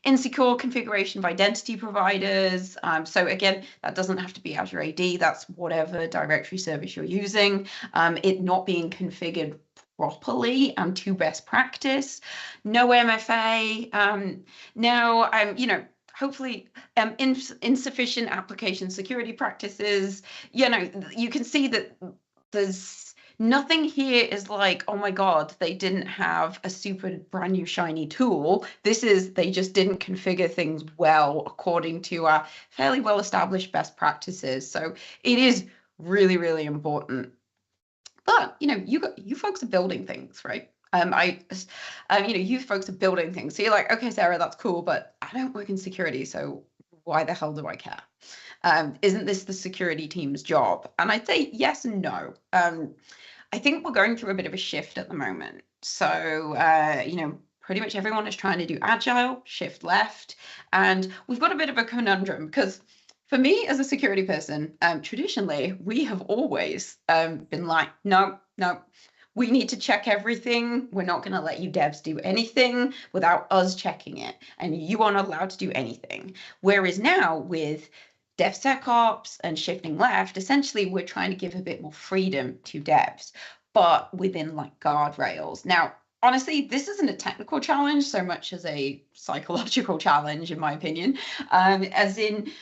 S4: insecure configuration of identity providers. So again, that doesn't have to be Azure AD, that's whatever directory service you're using. It not being configured properly and to best practice. No MFA. Hopefully insufficient application security practices. You can see that there's nothing here is like, oh my God, they didn't have a super brand new shiny tool. This is, they just didn't configure things well according to our fairly well established best practices. So it is really, really important. But you folks are building things, right? You folks are building things. So you're like, okay, Sarah, that's cool, but I don't work in security, so why the hell do I care? Isn't this the security team's job? And I'd say yes and no. I think we're going through a bit of a shift at the moment. So, pretty much everyone is trying to do agile, shift left, and we've got a bit of a conundrum because for me as a security person, traditionally, we have always been like, no, we need to check everything. We're not going to let you devs do anything without us checking it. And you aren't allowed to do anything. Whereas now with DevSecOps and shifting left, essentially, we're trying to give a bit more freedom to devs, but within like guardrails. Now, honestly, this isn't a technical challenge so much as a psychological challenge, in my opinion, as in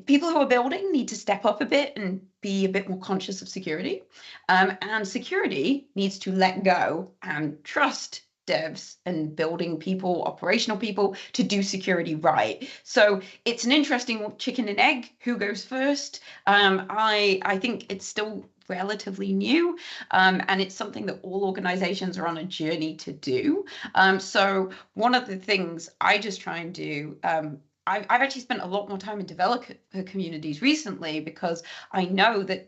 S4: people who are building need to step up a bit and be a bit more conscious of security. And security needs to let go and trust devs and building people, operational people, to do security right. So it's an interesting chicken and egg. Who goes first? I think it's still relatively new, and it's something that all organizations are on a journey to do. So one of the things I just try and do, I've actually spent a lot more time in developer communities recently because I know that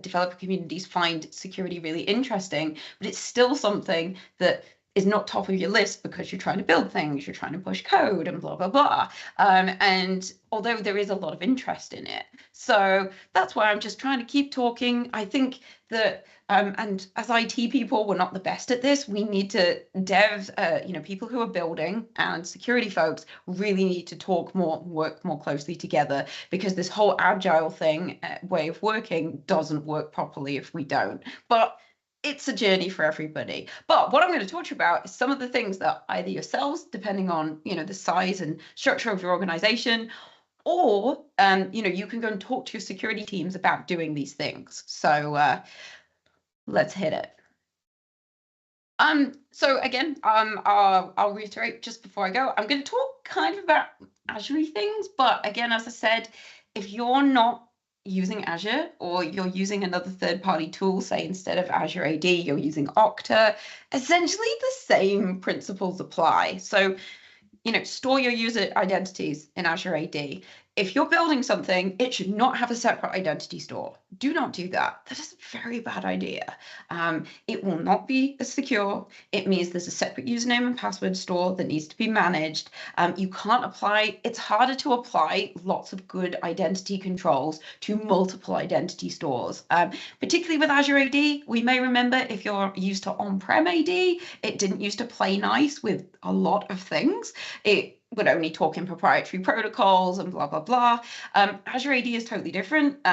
S4: developer communities find security really interesting, but it's still something that is not top of your list because you're trying to build things, you're trying to push code and blah, blah, blah. And although there is a lot of interest in it. So that's why I'm just trying to keep talking. I think that, and as IT people, we're not the best at this. We need to people who are building and security folks really need to talk more, work more closely together, because this whole agile thing, way of working, doesn't work properly if we don't. But it's a journey for everybody. But what I'm going to talk to you about is some of the things that either yourselves, depending on the size and structure of your organization, or you can go and talk to your security teams about doing these things. So let's hit it. So again, I'll reiterate just before I go, I'm going to talk kind of about Azure things, but again, as I said, if you're not using Azure or you're using another third-party tool, say instead of Azure AD, you're using Okta, essentially the same principles apply. So, store your user identities in Azure AD. If you're building something, it should not have a separate identity store. Do not do that. That is a very bad idea. It will not be as secure. It means there's a separate username and password store that needs to be managed. You can't apply, it's harder to apply lots of good identity controls to multiple identity stores. Particularly with Azure AD, we may remember if you're used to on-prem AD, it didn't used to play nice with a lot of things. It would only talk in proprietary protocols and blah, blah, blah. Azure AD is totally different.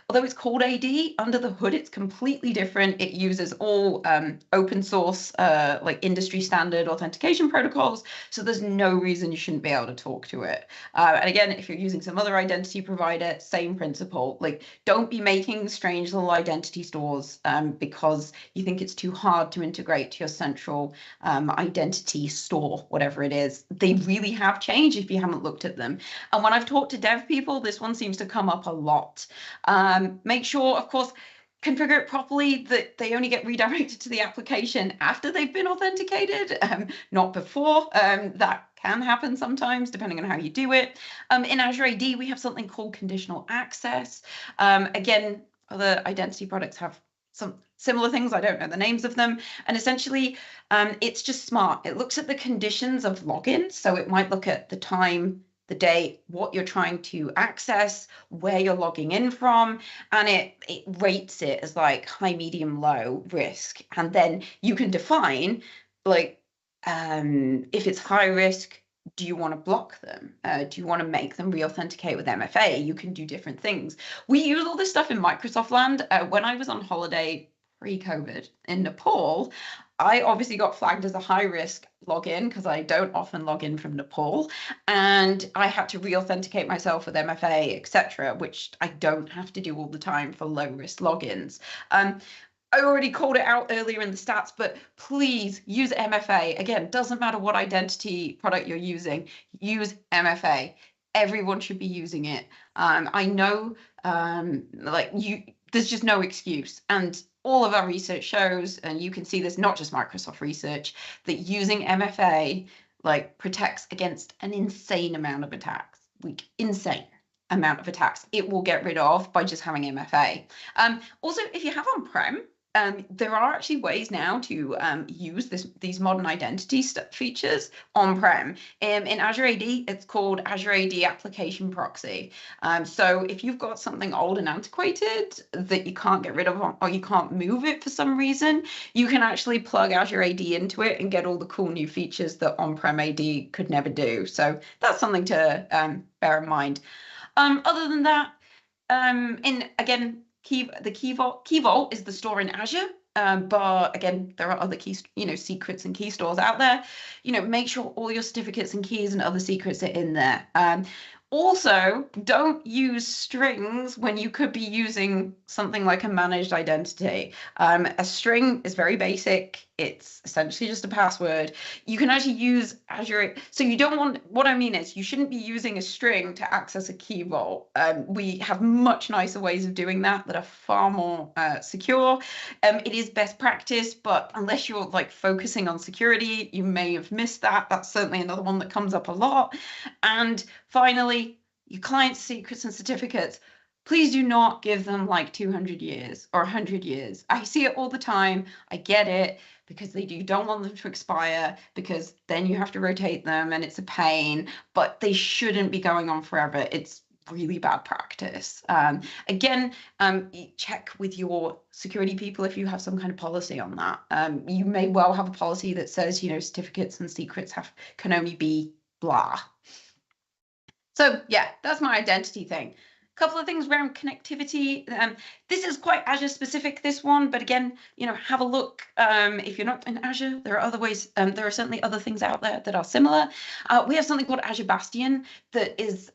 S4: Although it's called AD, under the hood, it's completely different. It uses all open source, like industry standard authentication protocols. So there's no reason you shouldn't be able to talk to it. And again, if you're using some other identity provider, same principle. Like, don't be making strange little identity stores because you think it's too hard to integrate to your central identity store, whatever it is. They really have changed if you haven't looked at them. And when I've talked to dev people, this one seems to come up a lot. Make sure, of course, configure it properly that they only get redirected to the application after they've been authenticated, not before. That can happen sometimes, depending on how you do it. In Azure AD, we have something called conditional access. Again, other identity products have some similar things. I don't know the names of them. And essentially, it's just smart. It looks at the conditions of login. So it might look at the time, the date, what you're trying to access, where you're logging in from, and it rates it as like high, medium, low risk. And then you can define, like, if it's high risk, do you want to block them? Do you want to make them re-authenticate with MFA? You can do different things. We use all this stuff in Microsoft land. When I was on holiday pre-COVID in Nepal, I obviously got flagged as a high-risk login because I don't often log in from Nepal, and I had to re-authenticate myself with MFA, etc., which I don't have to do all the time for low-risk logins. I already called it out earlier in the stats, but please use MFA. Again, doesn't matter what identity product you're using, use MFA. Everyone should be using it. I know, there's just no excuse. And all of our research shows, and you can see this, not just Microsoft research, that using MFA protects against an insane amount of attacks. Insane amount of attacks it will get rid of by just having MFA. Also, if you have on-prem, there are actually ways now to use these modern identity features on-prem. In Azure AD, it's called Azure AD Application Proxy. So if you've got something old and antiquated that you can't get rid of or you can't move it for some reason, you can actually plug Azure AD into it and get all the cool new features that on-prem AD could never do. So that's something to bear in mind. Other than that, the Key Vault is the store in Azure. But again, there are other secrets and key stores out there. Make sure all your certificates and keys and other secrets are in there. Also, don't use strings when you could be using something like a managed identity. A string is very basic. It's essentially just a password. You can actually use Azure. So you don't want, what I mean is you shouldn't be using a string to access a key vault. We have much nicer ways of doing that are far more secure. It is best practice, but unless you're like focusing on security, you may have missed that. That's certainly another one that comes up a lot. And finally, your client's secrets and certificates, please do not give them like 200 years or 100 years. I see it all the time. I get it, because you don't want them to expire, because then you have to rotate them and it's a pain, but they shouldn't be going on forever. It's really bad practice. Again, check with your security people if you have some kind of policy on that. You may well have a policy that says, certificates and secrets can only be blah. So yeah, that's my identity thing. A couple of things around connectivity. This is quite Azure specific, this one, but again, have a look. If you're not in Azure, there are other ways. There are certainly other things out there that are similar. We have something called Azure Bastion that is,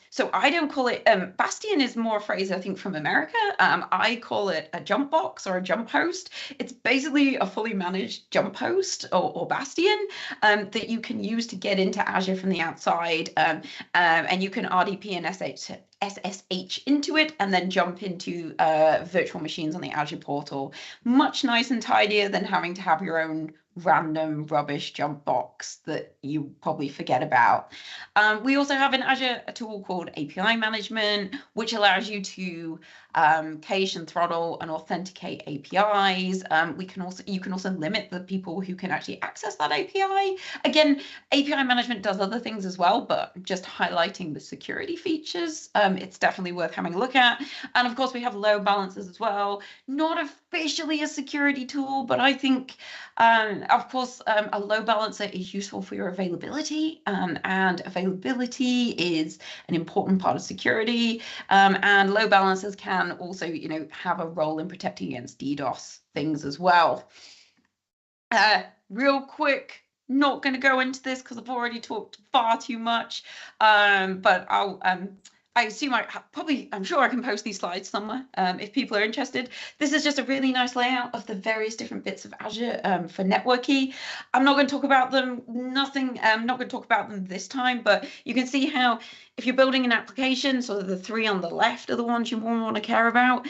S4: so I don't call it, Bastion is more a phrase, I think, from America. I call it a jump box or a jump host. It's basically a fully managed jump host or Bastion that you can use to get into Azure from the outside. And you can RDP and SSH into it and then jump into virtual machines on the Azure portal. Much nicer and tidier than having to have your own random rubbish jump box that you probably forget about. We also have in Azure a tool called API management, which allows you to cache and throttle and authenticate APIs. You can also limit the people who can actually access that API. Again, API management does other things as well, but just highlighting the security features, it's definitely worth having a look at. And of course, we have load balancers as well. Not officially a security tool, but I think, of course, a load balancer is useful for your availability, and availability is an important part of security. And load balancers can also, have a role in protecting against DDoS things as well. Real quick, not going to go into this because I've already talked far too much, but I assume I'm sure I can post these slides somewhere if people are interested. This is just a really nice layout of the various different bits of Azure for networking. I'm not going to talk about them. I'm not going to talk about them this time, but you can see how if you're building an application, so the three on the left are the ones you want to care about,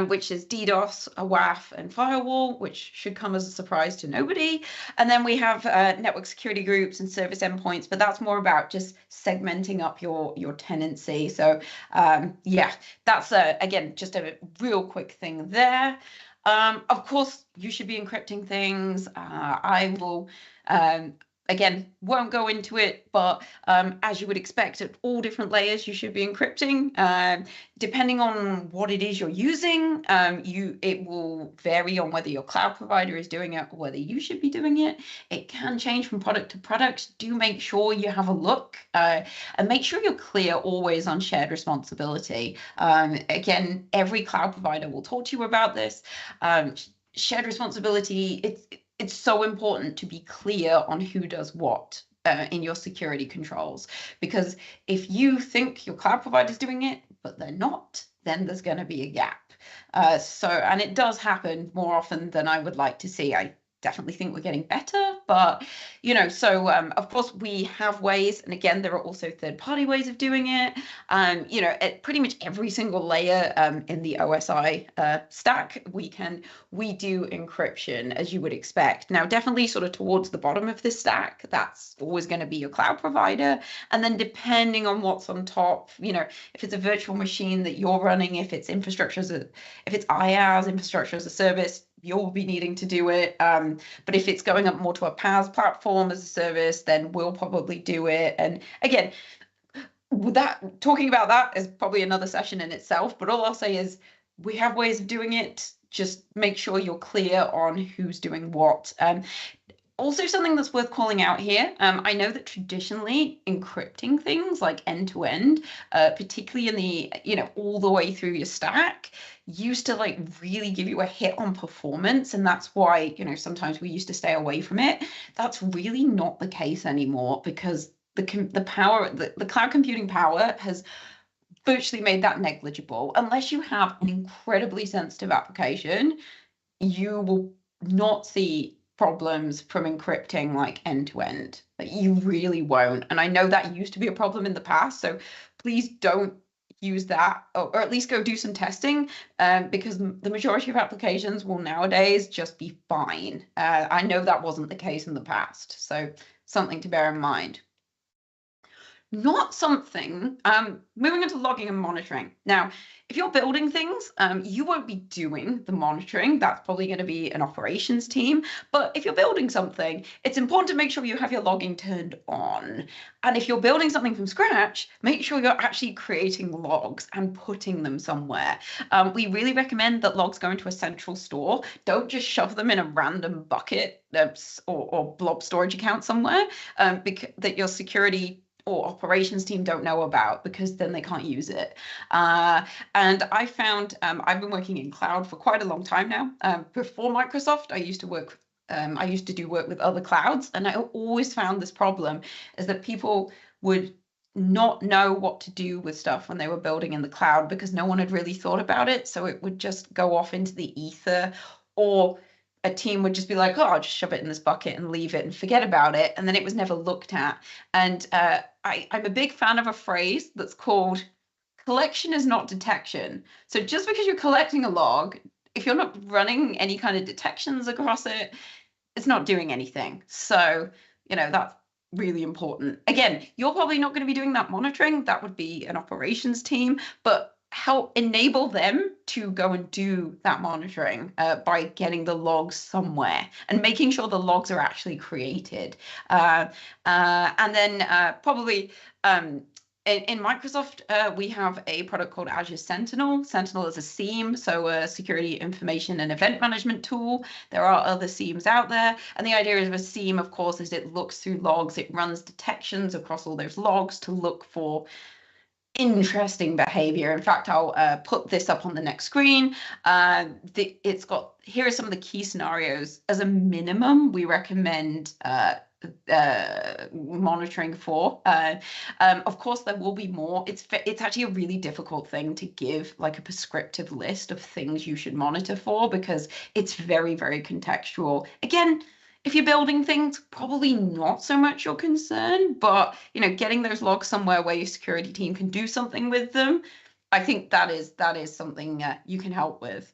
S4: which is DDoS, a WAF, and firewall, which should come as a surprise to nobody. And then we have network security groups and service endpoints, but that's more about just segmenting up your tenancy. So yeah, that's again just a real quick thing there. Of course, you should be encrypting things. I will again, won't go into it, but as you would expect at all different layers, you should be encrypting. Depending on what it is you're using, it will vary on whether your cloud provider is doing it or whether you should be doing it. It can change from product to product. Do make sure you have a look and make sure you're clear always on shared responsibility. Again, every cloud provider will talk to you about this. Shared responsibility, it's so important to be clear on who does what in your security controls, because if you think your cloud provider is doing it, but they're not, then there's going to be a gap. And it does happen more often than I would like to see. I definitely think we're getting better, but so of course we have ways, and again there are also third-party ways of doing it. At pretty much every single layer in the OSI stack, we do encryption, as you would expect. Now, definitely sort of towards the bottom of this stack, that's always going to be your cloud provider, and then depending on what's on top, if it's a virtual machine that you're running, if it's IaaS, infrastructure as a service, you'll be needing to do it. But if it's going up more to a PaaS platform as a service, then we'll probably do it. And again, talking about that is probably another session in itself. But all I'll say is we have ways of doing it. Just make sure you're clear on who's doing what. Also, something that's worth calling out here, I know that traditionally encrypting things like end-to-end, particularly in the, all the way through your stack, used to like really give you a hit on performance. And that's why, sometimes we used to stay away from it. That's really not the case anymore, because the cloud computing power has virtually made that negligible. Unless you have an incredibly sensitive application, you will not see problems from encrypting like end to end. You really won't. And I know that used to be a problem in the past, so please don't use that, or at least go do some testing, because the majority of applications will nowadays just be fine. I know that wasn't the case in the past, so something to bear in mind. Not something, moving into logging and monitoring. Now, if you're building things, you won't be doing the monitoring. That's probably going to be an operations team. But if you're building something, it's important to make sure you have your logging turned on. And if you're building something from scratch, make sure you're actually creating logs and putting them somewhere. We really recommend that logs go into a central store. Don't just shove them in a random bucket or blob storage account somewhere, because that your security or operations team don't know about, because then they can't use it. And I found, I've been working in cloud for quite a long time now. Before Microsoft, I used to do work with other clouds, and I always found this problem is that people would not know what to do with stuff when they were building in the cloud, because no one had really thought about it. So it would just go off into the ether, or a team would just be like, oh, I'll just shove it in this bucket and leave it and forget about it. And then it was never looked at. And I'm a big fan of a phrase that's called collection is not detection. So just because you're collecting a log, if you're not running any kind of detections across it, it's not doing anything. So, that's really important. Again, you're probably not going to be doing that monitoring. That would be an operations team, but help enable them to go and do that monitoring by getting the logs somewhere and making sure the logs are actually created. And then probably in Microsoft, we have a product called Azure Sentinel. Sentinel is a SIEM, so a security information and event management tool. There are other SIEMs out there. And the idea of a SIEM, of course, is it looks through logs. It runs detections across all those logs to look for interesting behavior. In fact, I'll put this up on the next screen. Here are some of the key scenarios. As a minimum, we recommend monitoring for. Of course, there will be more. It's actually a really difficult thing to give like a prescriptive list of things you should monitor for, because it's very, very contextual. Again, if you're building things, probably not so much your concern, but getting those logs somewhere where your security team can do something with them, I think that is something you can help with.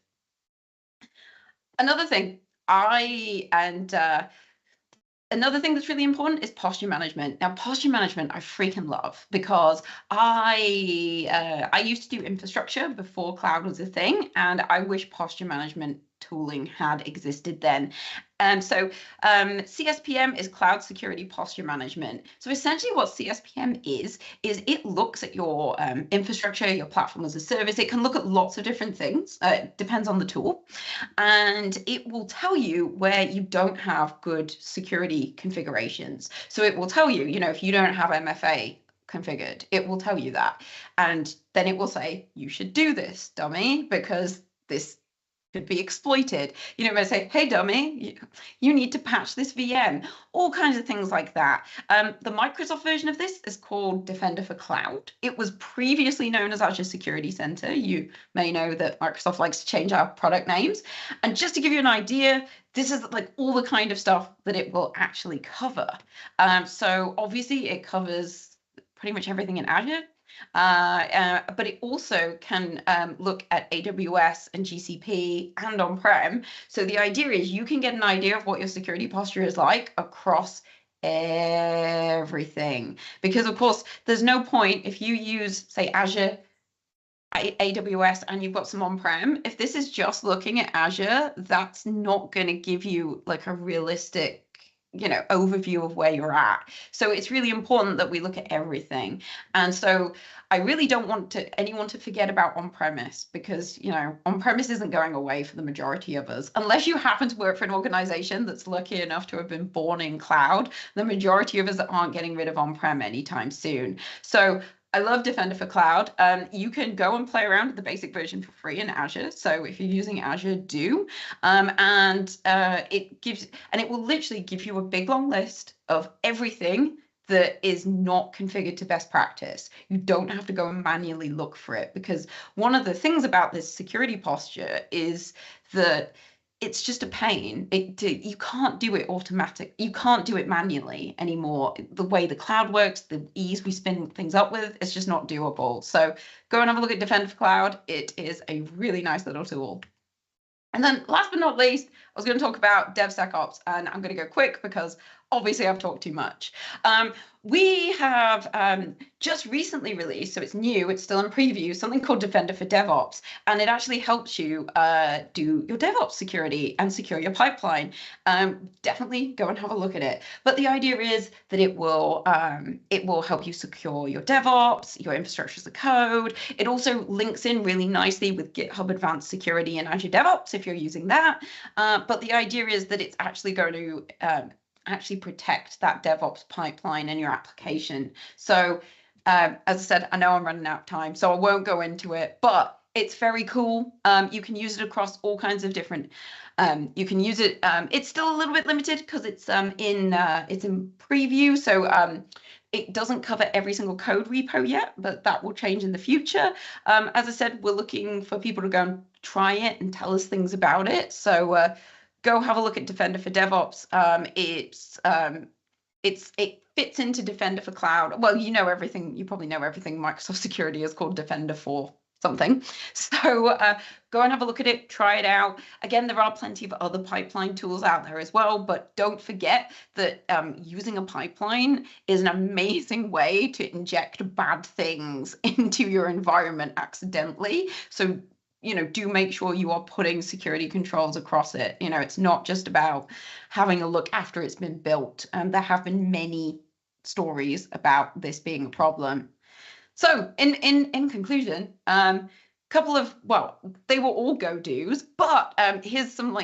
S4: Another thing, another thing that's really important is posture management. Now, posture management I freaking love, because I used to do infrastructure before cloud was a thing, and I wish posture management tooling had existed then. So CSPM is Cloud Security Posture Management. So essentially what CSPM is it looks at your infrastructure, your platform as a service. It can look at lots of different things. It depends on the tool. And it will tell you where you don't have good security configurations. So it will tell you, if you don't have MFA configured, it will tell you that. And then it will say, you should do this, dummy, because this could be exploited. You know, they say, hey, dummy, you need to patch this VM, all kinds of things like that. The Microsoft version of this is called Defender for Cloud. It was previously known as Azure Security Center. You may know that Microsoft likes to change our product names. And just to give you an idea, this is like all the kind of stuff that it will actually cover. So obviously it covers pretty much everything in Azure. But it also can look at AWS and GCP and on-prem. So the idea is you can get an idea of what your security posture is like across everything. Because of course, there's no point if you use, say, Azure, AWS, and you've got some on-prem. If this is just looking at Azure, that's not going to give you like a realistic overview of where you're at. So it's really important that we look at everything. And so I really don't want anyone to forget about on-premise, because on-premise isn't going away for the majority of us. Unless you happen to work for an organization that's lucky enough to have been born in cloud, the majority of us aren't getting rid of on-prem anytime soon. So I love Defender for Cloud. You can go and play around with the basic version for free in Azure. So if you're using Azure, do. It will literally give you a big long list of everything that is not configured to best practice. You don't have to go and manually look for it, because one of the things about this security posture is that it's just a pain. You can't do it automatic. You can't do it manually anymore. The way the cloud works, the ease we spin things up with, it's just not doable. So go and have a look at Defender for Cloud. It is a really nice little tool. And then last but not least, I was going to talk about DevSecOps, and I'm going to go quick because obviously I've talked too much. We have just recently released, so it's new, it's still in preview, something called Defender for DevOps, and it actually helps you do your DevOps security and secure your pipeline. Definitely go and have a look at it. But the idea is that it will help you secure your DevOps, your infrastructure as a code. It also links in really nicely with GitHub Advanced Security and Azure DevOps if you're using that. But the idea is that it's actually going to actually protect that DevOps pipeline in your application. So as I said, I know I'm running out of time, so I won't go into it, but it's very cool. You can use it across all kinds of different, you can use it, it's still a little bit limited because it's in preview, so it doesn't cover every single code repo yet, but that will change in the future. As I said, we're looking for people to go and try it and tell us things about it. So go have a look at Defender for DevOps. It fits into Defender for Cloud. Well, everything. You probably know everything Microsoft Security is called Defender for something. So go and have a look at it, try it out. Again, there are plenty of other pipeline tools out there as well, but don't forget that using a pipeline is an amazing way to inject bad things into your environment accidentally. So do make sure you are putting security controls across it. It's not just about having a look after it's been built. There have been many stories about this being a problem. So in conclusion, couple of, they were all go-dos, but here's some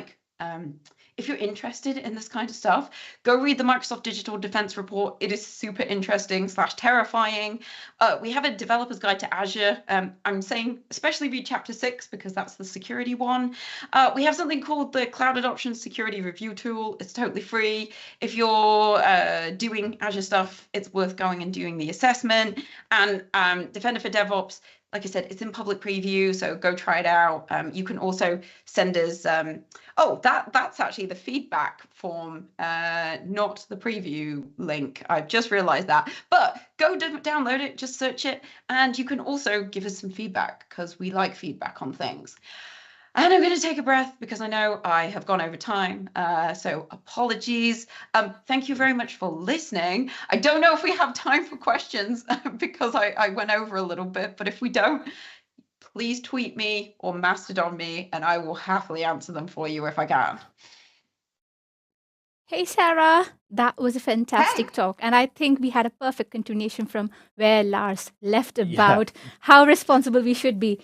S4: if you're interested in this kind of stuff, go read the Microsoft Digital Defense Report. It is super interesting / terrifying. We have a developer's guide to Azure. I'm saying especially read chapter 6 because that's the security one. We have something called the Cloud Adoption Security Review Tool. It's totally free. If you're doing Azure stuff, it's worth going and doing the assessment. And Defender for DevOps, like I said, it's in public preview, so go try it out. You can also send us, that's actually the feedback form, not the preview link. I've just realized that, but go download it, just search it, and you can also give us some feedback because we like feedback on things. And I'm going to take a breath because I know I have gone over time. So apologies. Thank you very much for listening. I don't know if we have time for questions because I went over a little bit, but if we don't, please tweet me or Mastodon me and I will happily answer them for you if I can.
S2: Hey, Sarah, that was a fantastic talk. And I think we had a perfect continuation from where Lars left about how responsible we should be.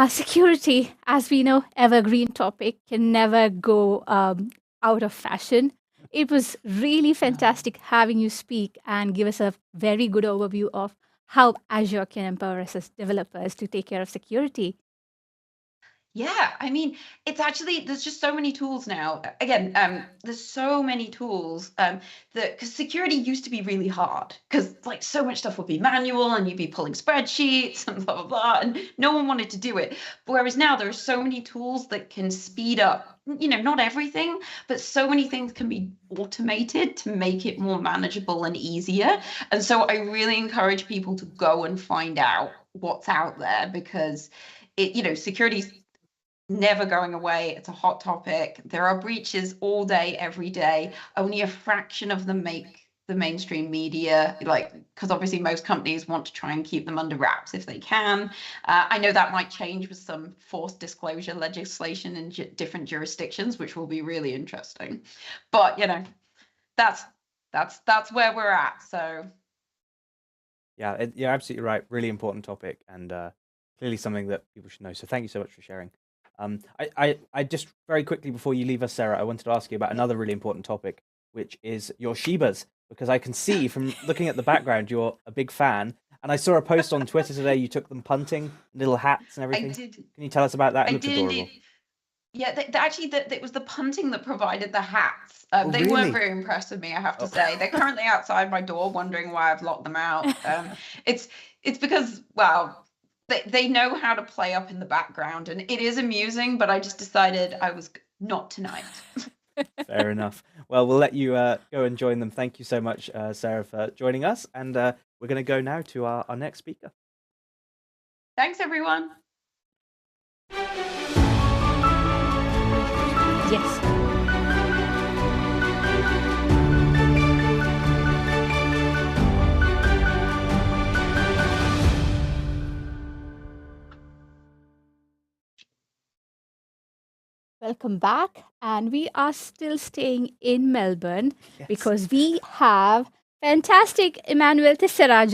S2: Security, as we know, evergreen topic, can never go out of fashion. It was really fantastic having you speak and give us a very good overview of how Azure can empower us as developers to take care of security.
S4: Yeah, I mean, it's actually, there's just so many tools now. Again, there's so many tools that, because security used to be really hard, because like so much stuff would be manual and you'd be pulling spreadsheets and blah, blah, blah, and no one wanted to do it. Whereas now there are so many tools that can speed up, not everything, but so many things can be automated to make it more manageable and easier. And so I really encourage people to go and find out what's out there, because security's never going away. It's a hot topic. There are breaches all day, every day. Only a fraction of them make the mainstream media, because obviously most companies want to try and keep them under wraps if they can. I know that might change with some forced disclosure legislation in different jurisdictions, which will be really interesting. But that's where we're at. So
S1: Yeah, you're absolutely right. Really important topic, and clearly something that people should know. So thank you so much for sharing. I just very quickly before you leave us, Sarah, I wanted to ask you about another really important topic, which is your Shibas, because I can see from looking at the background you're a big fan, and I saw a post on Twitter today. You took them punting, little hats and everything.
S4: I did.
S1: Can you tell us about that? It
S4: I
S1: looks
S4: did
S1: adorable.
S4: indeed. Yeah, it was the punting that provided the hats. They
S1: really?
S4: weren't very impressed with me, I have to say. They're currently outside my door, wondering why I've locked them out. It's because, well, they know how to play up in the background, and it is amusing. But I just decided I was not tonight.
S1: Fair enough. Well, we'll let you go and join them. Thank you so much, Sarah, for joining us. And we're going to go now to our next speaker.
S4: Thanks, everyone.
S2: Yes. Welcome back, and we are still staying in Melbourne because we have fantastic Emmanuel Tissera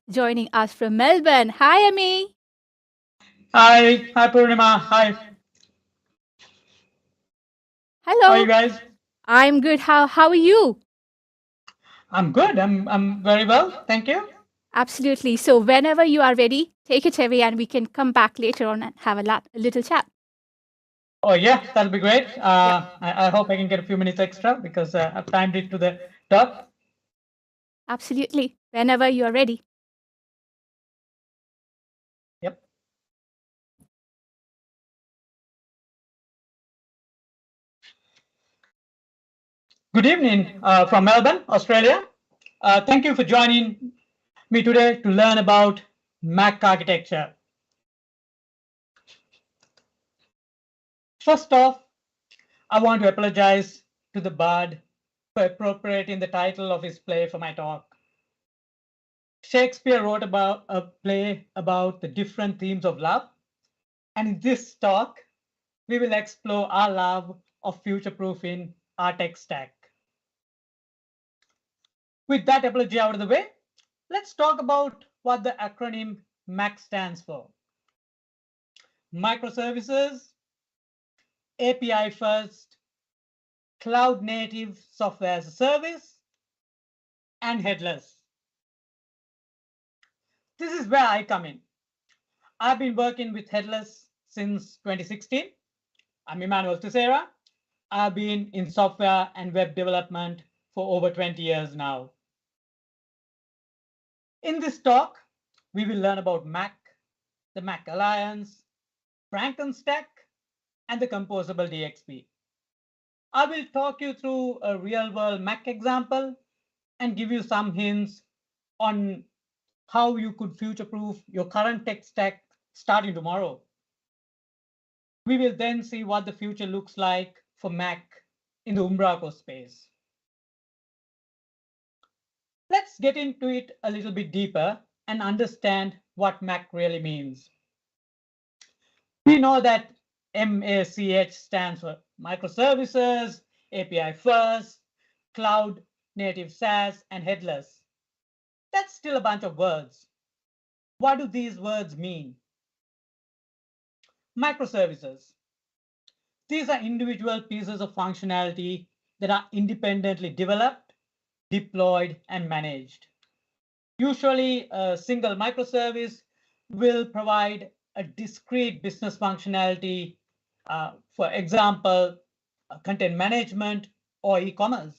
S2: joining us from Melbourne. Hi, Amy.
S5: Hi Purnima. Hi.
S2: Hello.
S5: How are you guys?
S2: I'm good. How are you?
S5: I'm good. I'm very well. Thank you.
S2: Absolutely. So whenever you are ready, take it away, and we can come back later on and have a little chat.
S5: Oh yeah, that'll be great. I hope I can get a few minutes extra because I've timed it to the dot.
S2: Absolutely. Whenever you are ready.
S5: Yep. Good evening from Melbourne, Australia. Thank you for joining me today to learn about Mac architecture. First off, I want to apologize to the bard for appropriating the title of his play for my talk. Shakespeare wrote about a play about the different themes of love. And in this talk, we will explore our love of future-proofing our tech stack. With that apology out of the way, let's talk about what the acronym MAC stands for. Microservices, API first, cloud native software as a service, and headless. This is where I come in. I've been working with headless since 2016. I'm Emmanuel Tissera. I've been in software and web development for over 20 years now. In this talk, we will learn about Mac, the Mac Alliance, Frankenstack, and the composable DXP. I will talk you through a real-world Mac example and give you some hints on how you could future-proof your current tech stack starting tomorrow. We will then see what the future looks like for Mac in the Umbraco space. Let's get into it a little bit deeper and understand what Mac really means. We know that MACH stands for microservices, API first, cloud native SaaS, and headless. That's still a bunch of words. What do these words mean? Microservices. These are individual pieces of functionality that are independently developed, deployed, and managed. Usually, a single microservice will provide a discrete business functionality For example, content management or e-commerce.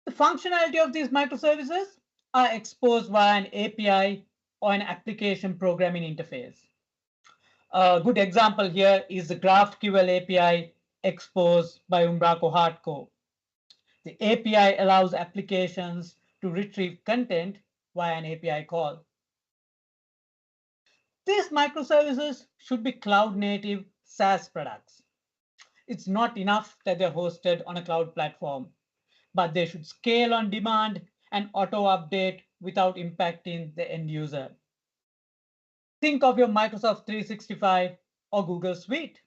S5: The functionality of these microservices are exposed via an API or an application programming interface. A good example here is the GraphQL API exposed by Umbraco Hardcore. The API allows applications to retrieve content via an API call. These microservices should be cloud-native SaaS products. It's not enough that they're hosted on a cloud platform, but they should scale on demand and auto-update without impacting the end user. Think of your Microsoft 365 or Google Suite.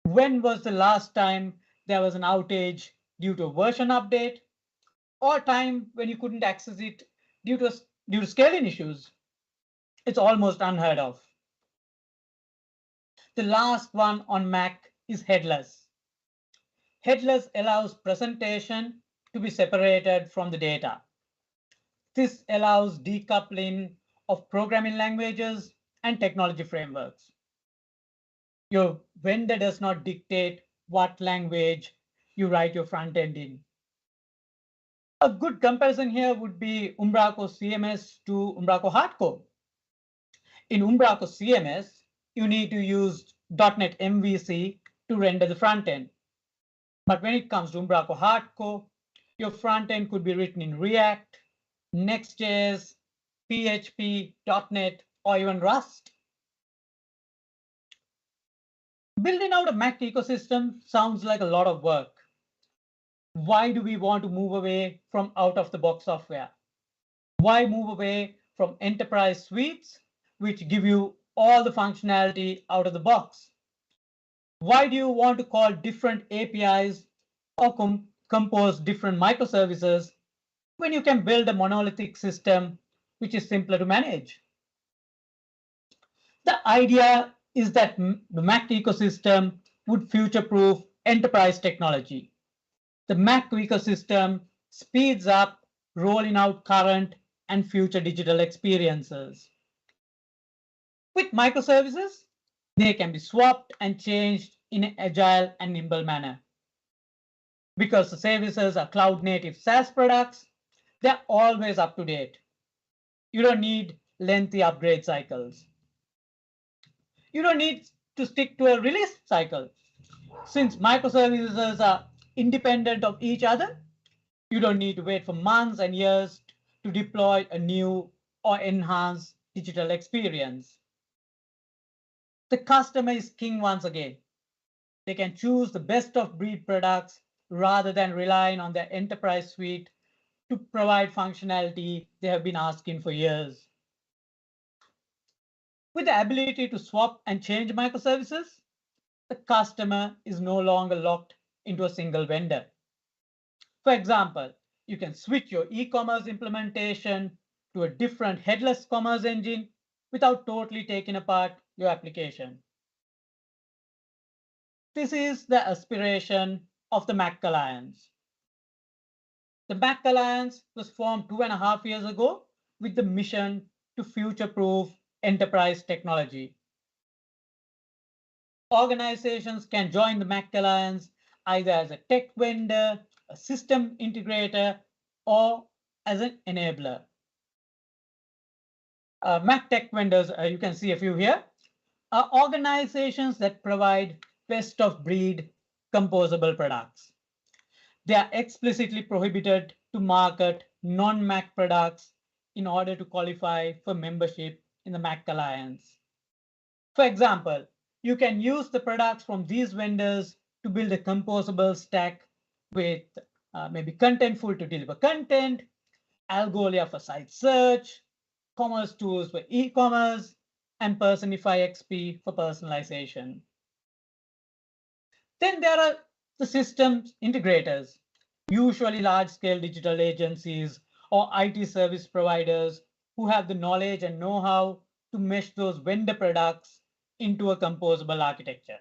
S5: When was the last time there was an outage due to a version update, or time when you couldn't access it due to scaling issues? It's almost unheard of. The last one on Mac is headless. Headless allows presentation to be separated from the data. This allows decoupling of programming languages and technology frameworks. Your vendor does not dictate what language you write your front end in. A good comparison here would be Umbraco CMS to Umbraco Hardcore. In Umbraco CMS, you need to use .NET MVC to render the front end. But when it comes to Umbraco Hardcore, your front end could be written in React, Next.js, PHP, .NET, or even Rust. Building out a Mac ecosystem sounds like a lot of work. Why do we want to move away from out-of-the-box software? Why move away from enterprise suites, which give you all the functionality out of the box? Why do you want to call different APIs or compose different microservices when you can build a monolithic system which is simpler to manage? The idea is that the Mac ecosystem would future-proof enterprise technology. The Mac ecosystem speeds up rolling out current and future digital experiences. With microservices, they can be swapped and changed in an agile and nimble manner. Because the services are cloud-native SaaS products, they're always up to date. You don't need lengthy upgrade cycles. You don't need to stick to a release cycle. Since microservices are independent of each other, you don't need to wait for months and years to deploy a new or enhanced digital experience. The customer is king once again. They can choose the best of breed products rather than relying on their enterprise suite to provide functionality they have been asking for years. With the ability to swap and change microservices, the customer is no longer locked into a single vendor. For example, you can switch your e-commerce implementation to a different headless commerce engine without totally taking apart your application. This is the aspiration of the Mac Alliance. The Mac Alliance was formed 2.5 years ago with the mission to future-proof enterprise technology. Organizations can join the Mac Alliance either as a tech vendor, a system integrator, or as an enabler. Mac tech vendors, you can see a few here, are organizations that provide best of breed composable products. They are explicitly prohibited to market non-Mac products in order to qualify for membership in the Mac Alliance. For example, you can use the products from these vendors to build a composable stack with maybe Contentful to deliver content, Algolia for site search, commerce tools for e-commerce, and Personify XP for personalization. Then there are the systems integrators, usually large-scale digital agencies or IT service providers who have the knowledge and know-how to mesh those vendor products into a composable architecture.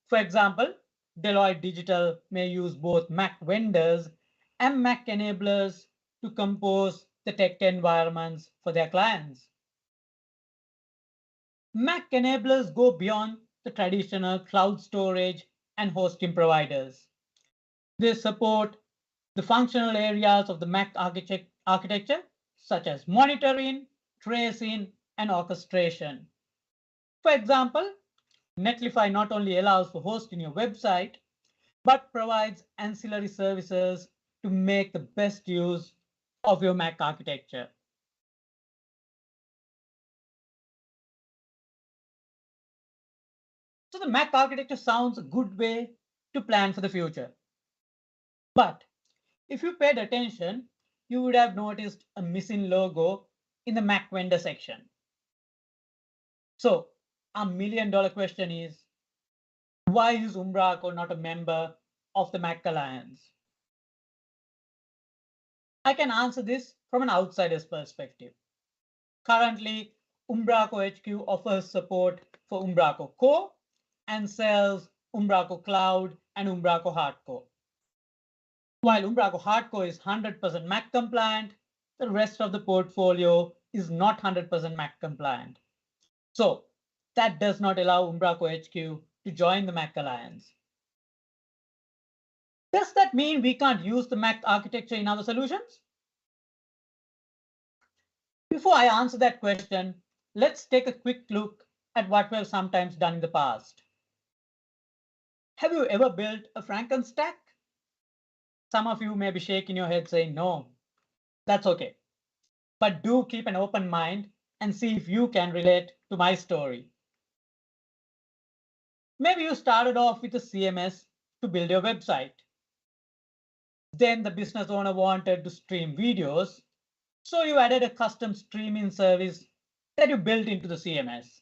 S5: For example, Deloitte Digital may use both Mac vendors and Mac enablers to compose the tech environments for their clients. Mac enablers go beyond the traditional cloud storage and hosting providers. They support the functional areas of the Mac architecture, such as monitoring, tracing, and orchestration. For example, Netlify not only allows for hosting your website, but provides ancillary services to make the best use of your Mac architecture. So the Mac architecture sounds a good way to plan for the future. But if you paid attention, you would have noticed a missing logo in the Mac vendor section. So a $1 million question is, why is Umbraco not a member of the Mac Alliance? I can answer this from an outsider's perspective. Currently, Umbraco HQ offers support for Umbraco Core and sells Umbraco Cloud and Umbraco Hardcore. While Umbraco Hardcore is 100% Mac compliant, the rest of the portfolio is not 100% Mac compliant. So that does not allow Umbraco HQ to join the Mac Alliance. Does that mean we can't use the Mac architecture in our solutions? Before I answer that question, let's take a quick look at what we have sometimes done in the past. Have you ever built a Frankenstack? Some of you may be shaking your head saying no. That's okay. But do keep an open mind and see if you can relate to my story. Maybe you started off with a CMS to build your website. Then the business owner wanted to stream videos, so you added a custom streaming service that you built into the CMS.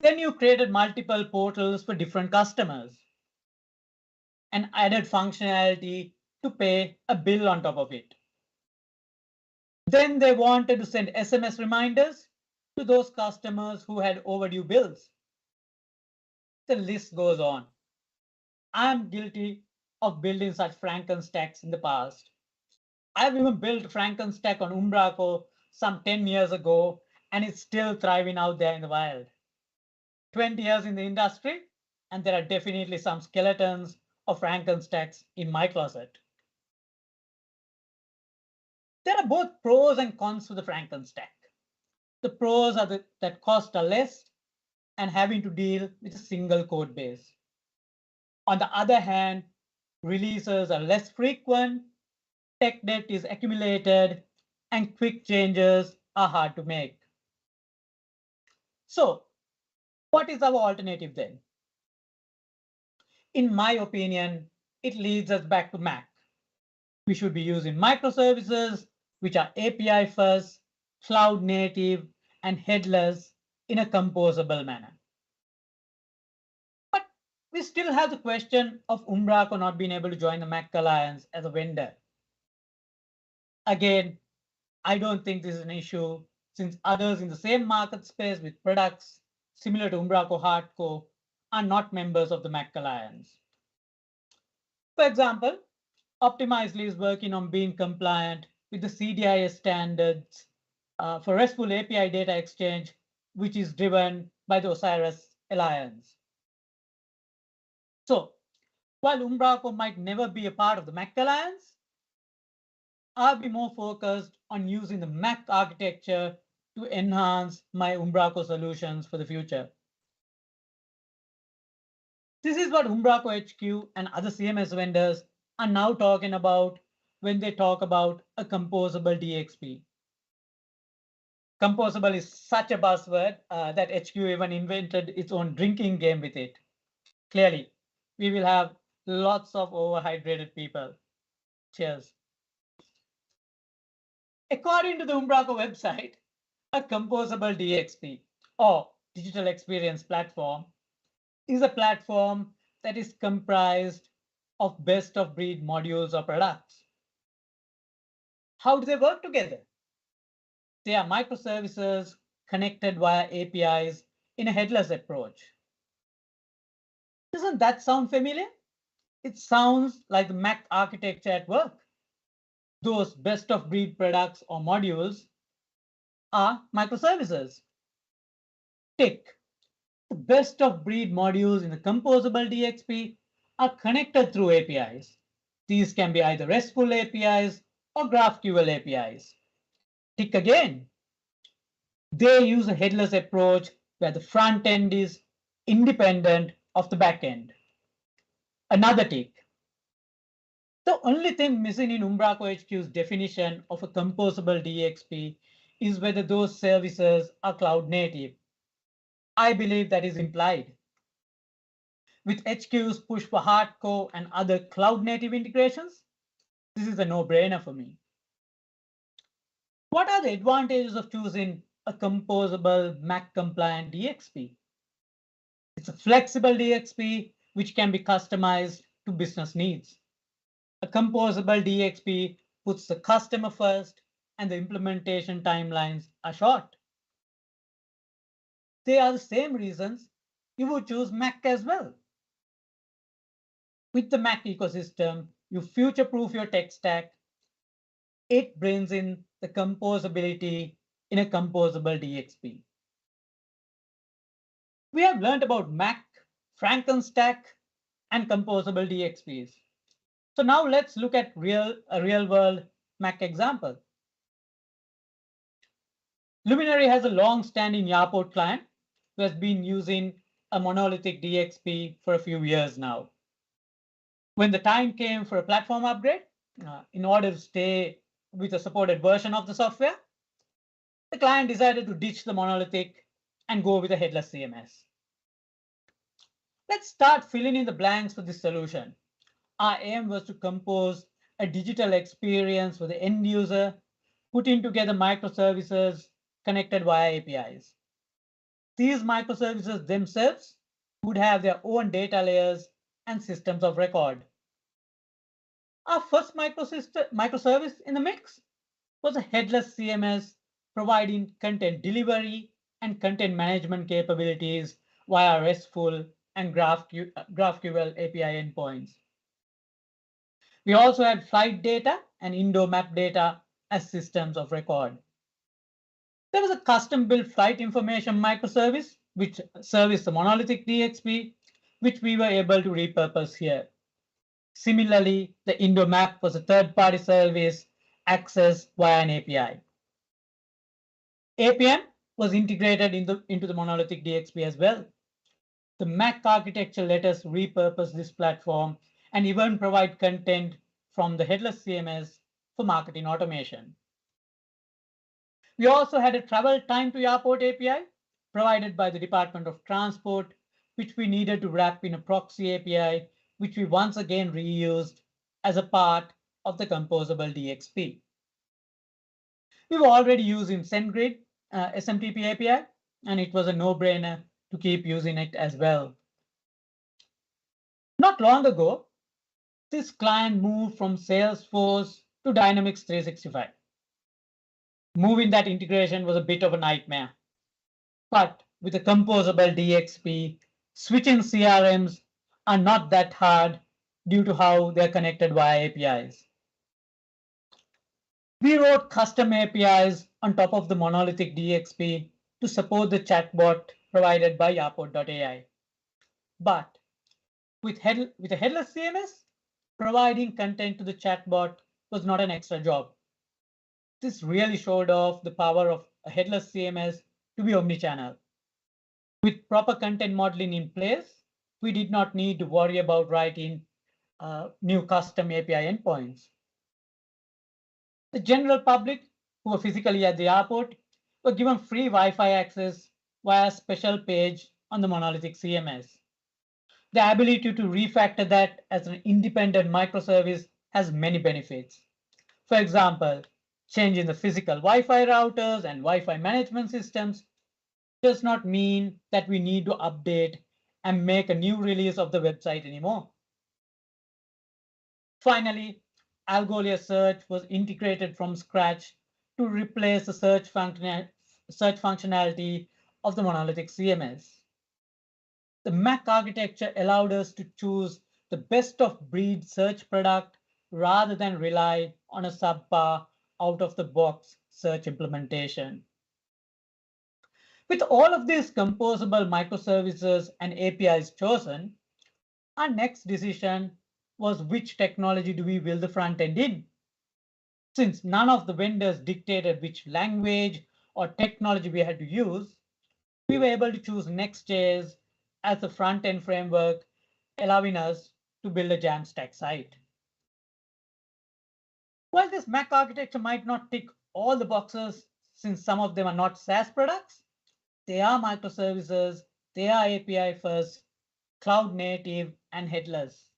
S5: Then you created multiple portals for different customers and added functionality to pay a bill on top of it. Then they wanted to send SMS reminders to those customers who had overdue bills. The list goes on. I'm guilty of building such Frankenstacks in the past. I've even built Frankenstack on Umbraco some 10 years ago, and it's still thriving out there in the wild. 20 years in the industry, and there are definitely some skeletons of Frankenstacks in my closet. There are both pros and cons to the Frankenstack. The pros are that costs are less and having to deal with a single code base. On the other hand, releases are less frequent, tech debt is accumulated, and quick changes are hard to make. So, what is our alternative then? In my opinion, it leads us back to Mac. We should be using microservices, which are API first, cloud native, and headless in a composable manner. But we still have the question of Umbraco not being able to join the Mac Alliance as a vendor. Again, I don't think this is an issue since others in the same market space with products similar to Umbraco Hardcore are not members of the Mac Alliance. For example, Optimizely is working on being compliant with the CDIS standards for RESTful API data exchange, which is driven by the Osiris Alliance. So while Umbraco might never be a part of the Mac Alliance, I'll be more focused on using the Mac architecture to enhance my Umbraco solutions for the future. This is what Umbraco HQ and other CMS vendors are now talking about when they talk about a composable DXP. Composable is such a buzzword that HQ even invented its own drinking game with it. Clearly, we will have lots of overhydrated people. Cheers. According to the Umbraco website, a composable DXP or digital experience platform is a platform that is comprised of best of breed modules or products. How do they work together? They are microservices connected via APIs in a headless approach. Doesn't that sound familiar? It sounds like the Mac architecture at work. Those best of breed products or modules are microservices. Tick. The best of breed modules in the composable DXP are connected through APIs. These can be either RESTful APIs or GraphQL APIs. Tick again. They use a headless approach where the front end is independent of the back end. Another tick. The only thing missing in Umbraco HQ's definition of a composable DXP is whether those services are cloud native. I believe that is implied. With HQ's push for hardcore and other cloud native integrations, this is a no-brainer for me. What are the advantages of choosing a composable Mac compliant DXP? It's a flexible DXP which can be customized to business needs. A composable DXP puts the customer first and the implementation timelines are short. They are the same reasons you would choose Mac as well. With the Mac ecosystem, you future-proof your tech stack. It brings in the composability in a composable DXP. We have learned about Mac, Frankenstack, and composable DXPs. So now let's look at a real-world Mac example. Luminary has a long-standing Yaport client who has been using a monolithic DXP for a few years now. When the time came for a platform upgrade, in order to stay with a supported version of the software, the client decided to ditch the monolithic and go with a headless CMS. Let's start filling in the blanks for this solution. Our aim was to compose a digital experience for the end user, putting together microservices connected via APIs. These microservices themselves would have their own data layers and systems of record. Our first microservice in the mix was a headless CMS providing content delivery and content management capabilities via RESTful and GraphQL API endpoints. We also had flight data and indoor map data as systems of record. There was a custom-built flight information microservice which serviced the monolithic DXP, which we were able to repurpose here. Similarly, the indoor map was a third-party service accessed via an API. APM was integrated into the monolithic DXP as well. The Mac architecture let us repurpose this platform and even provide content from the headless CMS for marketing automation. We also had a travel time to airport API provided by the Department of Transport, which we needed to wrap in a proxy API, which we once again reused as a part of the composable DXP. We were already using SendGrid SMTP API, and it was a no-brainer to keep using it as well. Not long ago, this client moved from Salesforce to Dynamics 365. Moving that integration was a bit of a nightmare. But with a composable DXP, switching CRMs are not that hard due to how they're connected via APIs. We wrote custom APIs on top of the monolithic DXP to support the chatbot provided by Yaport.ai. But with a headless CMS, providing content to the chatbot was not an extra job. This really showed off the power of a headless CMS to be omnichannel. With proper content modeling in place, we did not need to worry about writing new custom API endpoints. The general public who were physically at the airport were given free Wi-Fi access via a special page on the monolithic CMS. The ability to refactor that as an independent microservice has many benefits. For example, changing the physical Wi-Fi routers and Wi-Fi management systems does not mean that we need to update and make a new release of the website anymore. Finally, Algolia Search was integrated from scratch to replace the search functionality of the monolithic CMS. The Mac architecture allowed us to choose the best of breed search product rather than rely on a subpar out-of-the-box search implementation. With all of these composable microservices and APIs chosen, our next decision was which technology do we build the front end in? Since none of the vendors dictated which language or technology we had to use, we were able to choose Next.js as the front end framework, allowing us to build a Jamstack site. While this Mac architecture might not tick all the boxes, since some of them are not SaaS products, they are microservices, they are API first, cloud native, and headless.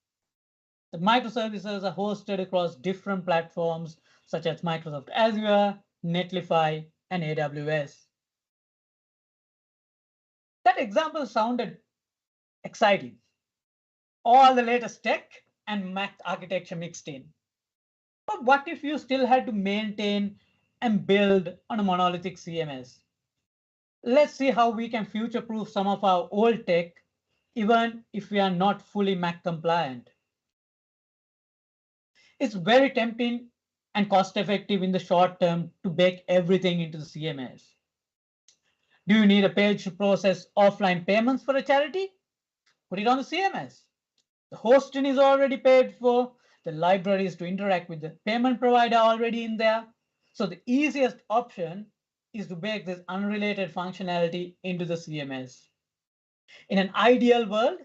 S5: The microservices are hosted across different platforms such as Microsoft Azure, Netlify, and AWS. That example sounded exciting. All the latest tech and Mac architecture mixed in. But what if you still had to maintain and build on a monolithic CMS? Let's see how we can future-proof some of our old tech, even if we are not fully Mac compliant. It's very tempting and cost-effective in the short term to bake everything into the CMS. Do you need a page to process offline payments for a charity? Put it on the CMS. The hosting is already paid for. The libraries to interact with the payment provider already in there. So the easiest option is to bake this unrelated functionality into the CMS. In an ideal world,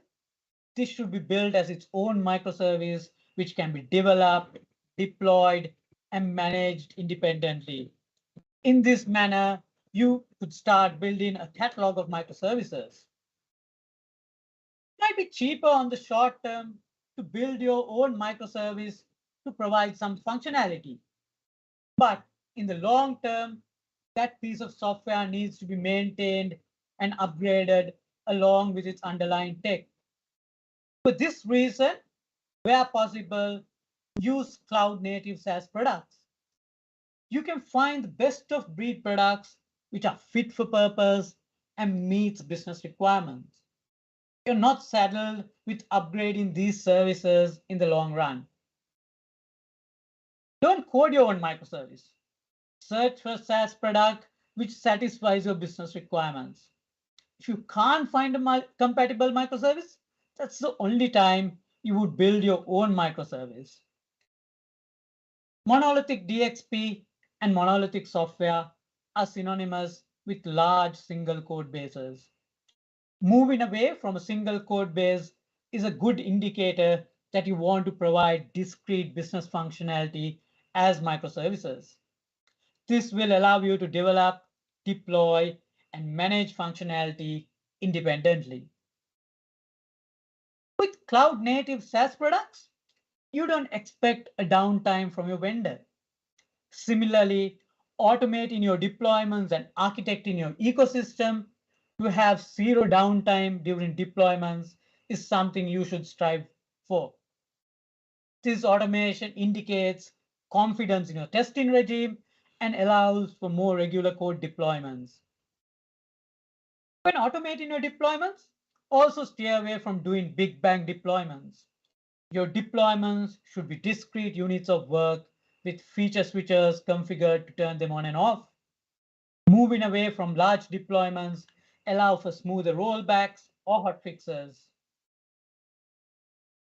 S5: this should be built as its own microservice, which can be developed, deployed, and managed independently. In this manner, you could start building a catalog of microservices. It might be cheaper on the short term to build your own microservice to provide some functionality. But in the long term, that piece of software needs to be maintained and upgraded along with its underlying tech. For this reason, where possible, use cloud native SaaS products. You can find the best of breed products which are fit for purpose and meets business requirements. You're not saddled with upgrading these services in the long run. Don't code your own microservice. Search for a SaaS product which satisfies your business requirements. If you can't find a compatible microservice, that's the only time you would build your own microservice. Monolithic DXP and monolithic software are synonymous with large single code bases. Moving away from a single code base is a good indicator that you want to provide discrete business functionality as microservices. This will allow you to develop, deploy, and manage functionality independently. With cloud native SaaS products, you don't expect a downtime from your vendor. Similarly, automating your deployments and architecting your ecosystem to have zero downtime during deployments is something you should strive for. This automation indicates confidence in your testing regime and allows for more regular code deployments. When automating your deployments, also steer away from doing big bang deployments. Your deployments should be discrete units of work with feature switchers configured to turn them on and off. Moving away from large deployments allow for smoother rollbacks or hotfixes.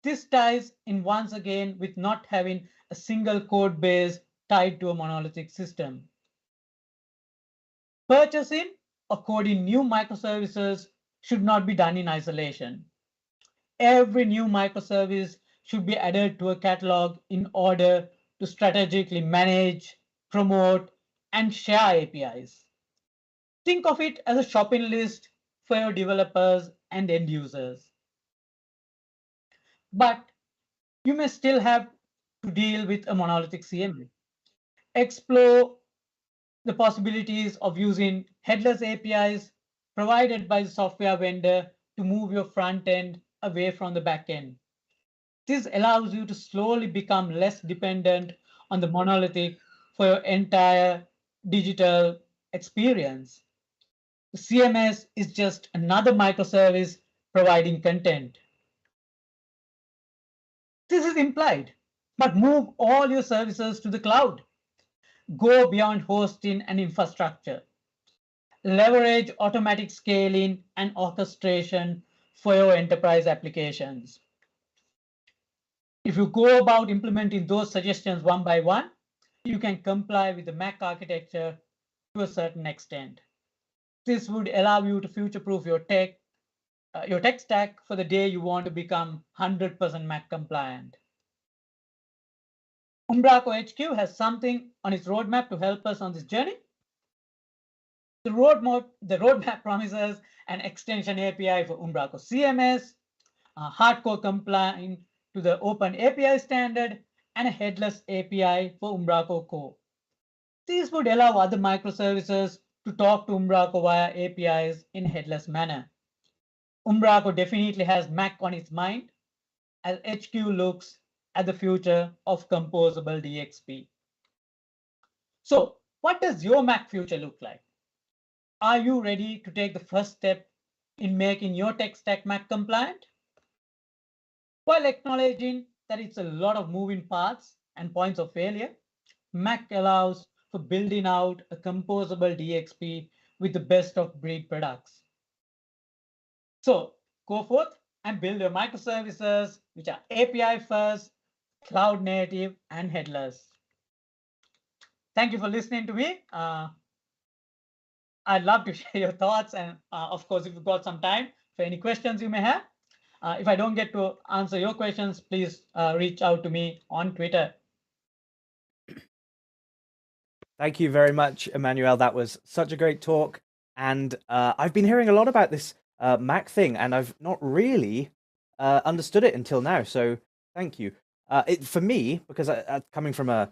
S5: This ties in once again with not having a single code base tied to a monolithic system. Purchasing or coding new microservices should not be done in isolation. Every new microservice should be added to a catalog in order to strategically manage, promote, and share APIs. Think of it as a shopping list for your developers and end users. But you may still have to deal with a monolithic CMS. Explore the possibilities of using headless APIs provided by the software vendor to move your front end away from the back end. This allows you to slowly become less dependent on the monolithic for your entire digital experience. The CMS is just another microservice providing content. This is implied, but move all your services to the cloud. Go beyond hosting and infrastructure. leverage automatic scaling and orchestration for your enterprise applications. If you go about implementing those suggestions one by one, you can comply with the Mac architecture to a certain extent. This would allow you to future-proof your tech stack for the day you want to become 100% Mac compliant. Umbraco HQ has something on its roadmap to help us on this journey. The roadmap promises an extension API for Umbraco CMS, hardcore compliant to the Open API standard, and a headless API for Umbraco Core. These would allow other microservices to talk to Umbraco via APIs in a headless manner. Umbraco definitely has Mac on its mind as HQ looks at the future of composable DXP. So, what does your Mac future look like? Are you ready to take the first step in making your tech stack Mac compliant? While acknowledging that it's a lot of moving parts and points of failure, Mac allows for building out a composable DXP with the best of breed products. So go forth and build your microservices, which are API first, cloud native, and headless. Thank you for listening to me. I'd love to share your thoughts. And of course, if you've got some time for any questions you may have. If I don't get to answer your questions, please reach out to me on Twitter.
S1: Thank you very much, Emmanuel. That was such a great talk. And I've been hearing a lot about this Mac thing, and I've not really understood it until now. So thank you. For me, because coming from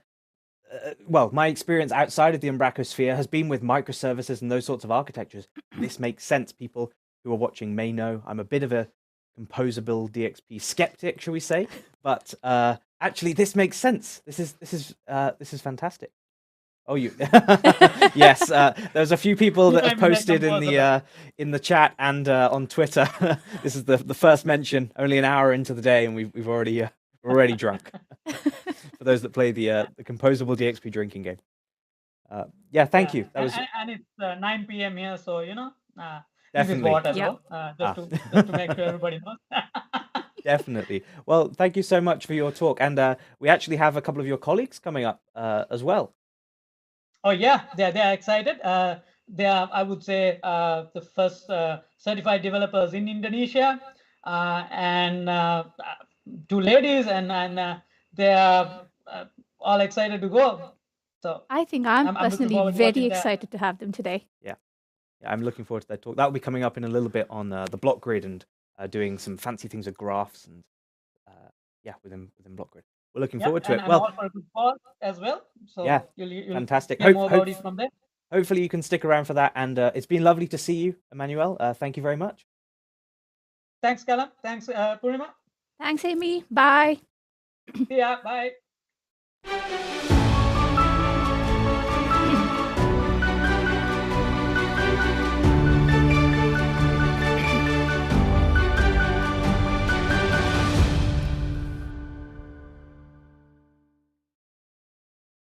S1: my experience outside of the Umbraco sphere has been with microservices and those sorts of architectures. This makes sense. People who are watching may know I'm a bit of a composable DXP skeptic, shall we say? But actually, this makes sense. This is fantastic. Oh, you yes. There's a few people that have posted in the chat and on Twitter. This is the first mention. Only an hour into the day, and we've already drunk. For those that play the composable DXP drinking game. Yeah, thank you. That was
S5: and it's 9 p.m. here, so
S1: definitely.
S5: This is what as well, just to make sure everybody knows.
S1: Definitely. Well, thank you so much for your talk, and we actually have a couple of your colleagues coming up as well.
S5: Oh yeah, they're excited. They are, I would say, the first certified developers in Indonesia, and two ladies, and they are all excited to go. So
S2: I think I'm personally very excited to have them today.
S1: Yeah, I'm looking forward to their talk. That will be coming up in a little bit on the block grid and doing some fancy things with graphs and within block grid. We're looking forward to it.
S5: Well, for a good call as well. So
S1: yeah,
S5: you'll
S1: fantastic.
S5: Hear more about it from there.
S1: Hopefully you can stick around for that. And it's been lovely to see you, Emmanuel. Thank you very much.
S5: Thanks, Callum. Thanks, Purnima.
S2: Thanks, Amy. Bye.
S5: See ya. Bye.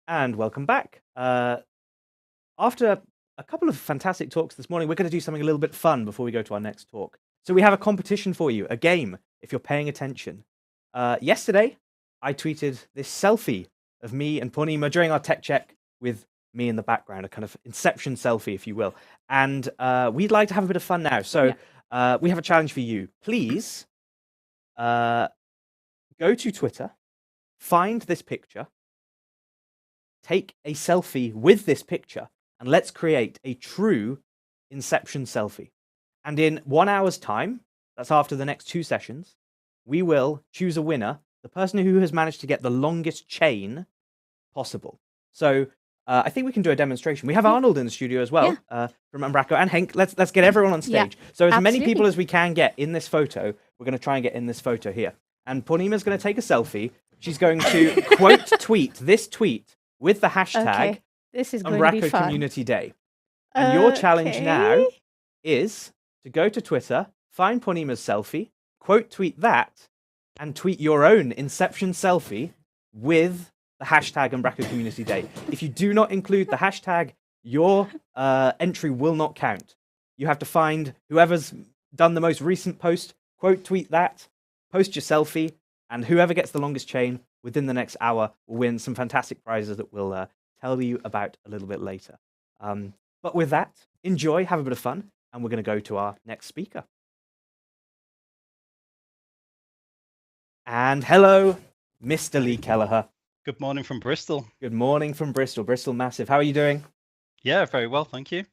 S1: And welcome back. After a couple of fantastic talks this morning, we're going to do something a little bit fun before we go to our next talk. So we have a competition for you, a game, if you're paying attention. Yesterday, I tweeted this selfie of me and Purnima during our tech check with me in the background, a kind of inception selfie, if you will. And we'd like to have a bit of fun now. So we have a challenge for you. Please go to Twitter, find this picture, take a selfie with this picture, and let's create a true inception selfie. And in 1 hour's time, that's after the next 2 sessions, we will choose a winner, the person who has managed to get the longest chain possible. So I think we can do a demonstration. We have Arnold in the studio as well, from Umbraco, and Henk. Let's get everyone on stage. So as many people as we can get in this photo, we're going to try and get in this photo here. And Purnima's going to take a selfie. She's going to quote tweet this tweet with the hashtag #UmbracoCommunity Day. And your challenge now is to go to Twitter, find Purnima's selfie, quote tweet that, and tweet your own inception selfie with the hashtag #UmbracoCommunity Day. If you do not include the hashtag your entry will not count. You have to find whoever's done the most recent post, quote tweet that, post your selfie, and whoever gets the longest chain within the next hour will win some fantastic prizes that we'll tell you about a little bit later. But with that, enjoy, have a bit of fun, and we're going to go to our next speaker. And hello, Mr. Lee Kelleher.
S6: Good morning from Bristol.
S1: Good morning from Bristol. Bristol Massive. How are you doing?
S6: Yeah, very well, thank you.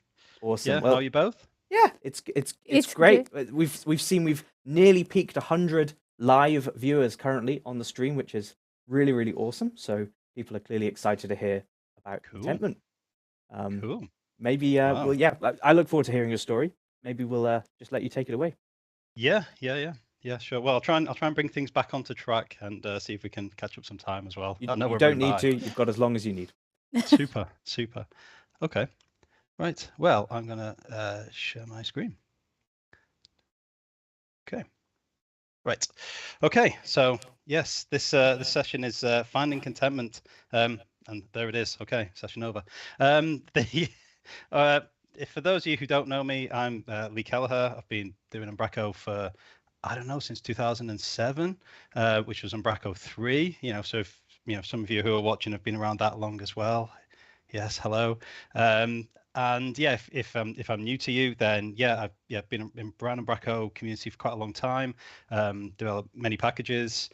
S1: Awesome.
S6: Yeah,
S1: well,
S6: how are you both?
S1: Yeah, it's great. We've nearly peaked 100 live viewers currently on the stream, which is really, really awesome. So people are clearly excited to hear about contentment.
S6: Cool.
S1: Maybe
S6: Wow.
S1: well, yeah, I look forward to hearing your story. Maybe we'll just let you take it away.
S6: Yeah, sure. Well, I'll try and bring things back onto track and see if we can catch up some time as well.
S1: You
S6: I know we're
S1: don't need
S6: by.
S1: to. You've got as long as you need.
S6: Super. Okay. Right. Well, I'm gonna share my screen. Okay. Right. Okay. So yes, this session is finding contentment, and there it is. Okay, session over. For those of you who don't know me, I'm Lee Kelleher. I've been doing Umbraco for since 2007, which was Umbraco 3. So if some of you who are watching have been around that long as well, yes, hello. And yeah, if I'm new to you, then I've been in around Umbraco community for quite a long time. Developed many packages.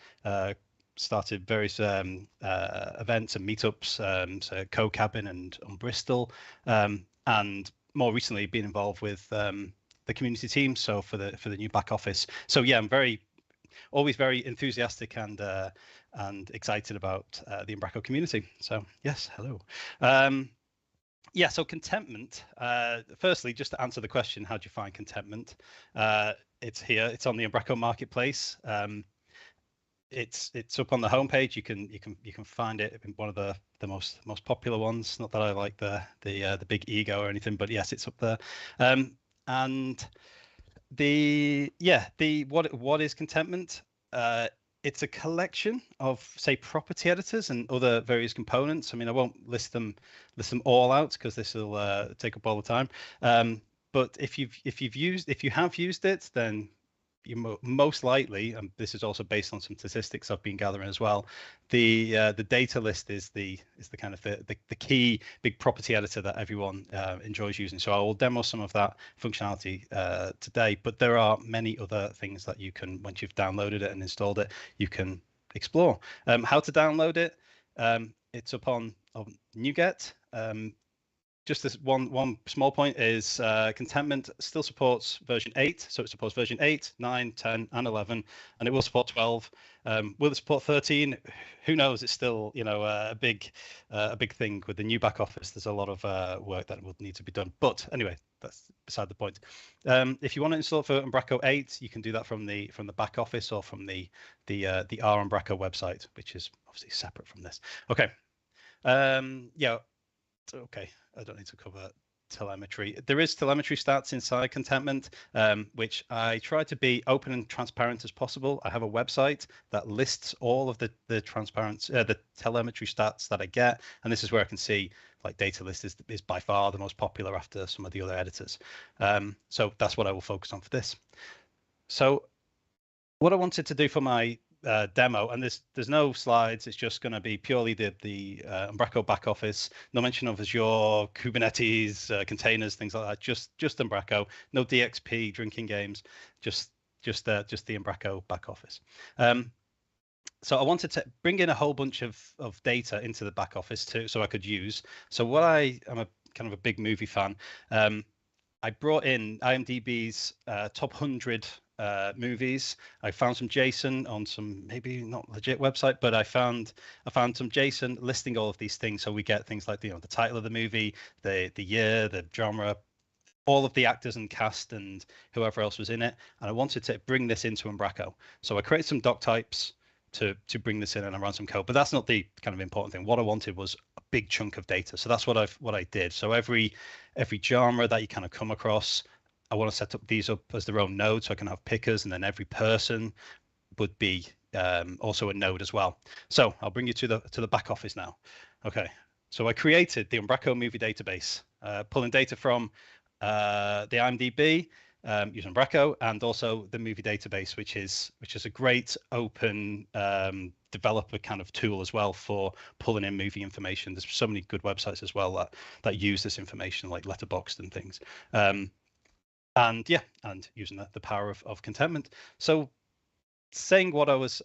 S6: Started various events and meetups, so Co-Cabin and on Bristol, and more recently been involved with the community team. So for the new back office. So yeah, I'm always very enthusiastic and excited about the Umbraco community. So yes, hello. So contentment. Firstly, just to answer the question, how do you find contentment? It's here. It's on the Umbraco marketplace. It's up on the homepage. You can find it in one of the most popular ones. Not that I like the big ego or anything, but yes, it's up there. And what is contentment? It's a collection of, say, property editors and other various components. I mean, I won't list them all out because this will take up all the time. But if you have used it, then you most likely, and this is also based on some statistics I've been gathering as well, the data list is the kind of the key big property editor that everyone enjoys using. So I will demo some of that functionality today, but there are many other things that you can, once you've downloaded it and installed it, you can explore. How to download it? It's up on NuGet. Just this one small point is contentment still supports version 8, so it supports version 8, 9, 10, and 11, and it will support 12. Will it support 13? Who knows? It's still a big thing with the new back office. There's a lot of work that will need to be done. But anyway, that's beside the point. If you want to install it for Umbraco 8, you can do that from the back office or from the R Umbraco website, which is obviously separate from this. Okay. Okay, I don't need to cover telemetry. There is telemetry stats inside contentment, which I try to be open and transparent as possible. I have a website that lists all of the telemetry stats that I get, and this is where I can see like data list is by far the most popular after some of the other editors. So that's what I will focus on for this. So what I wanted to do for my demo, and there's no slides, it's just going to be purely the Umbraco back office, no mention of Azure, Kubernetes, containers, things like that, just Umbraco, no DXP, drinking games, just the Umbraco back office. So I wanted to bring in a whole bunch of data into the back office too, so I could use. So what I'm a kind of a big movie fan. I brought in IMDb's top 100 movies. I found some JSON on some maybe not legit website, but I found some JSON listing all of these things. So we get things like the title of the movie, the year, the genre, all of the actors and cast and whoever else was in it. And I wanted to bring this into Umbraco. So I created some doc types to bring this in, and I ran some code. But that's not the kind of important thing. What I wanted was a big chunk of data. So that's what I did. So every genre that you kind of come across, I want to set up these up as their own node, so I can have pickers, and then every person would be also a node as well. So I'll bring you to the back office now. Okay, so I created the Umbraco movie database pulling data from the IMDb, using Umbraco, and also the movie database, which is a great open developer kind of tool as well for pulling in movie information. There's so many good websites as well that use this information, like Letterboxd and things. And yeah, and using the power of contentment. So saying what I was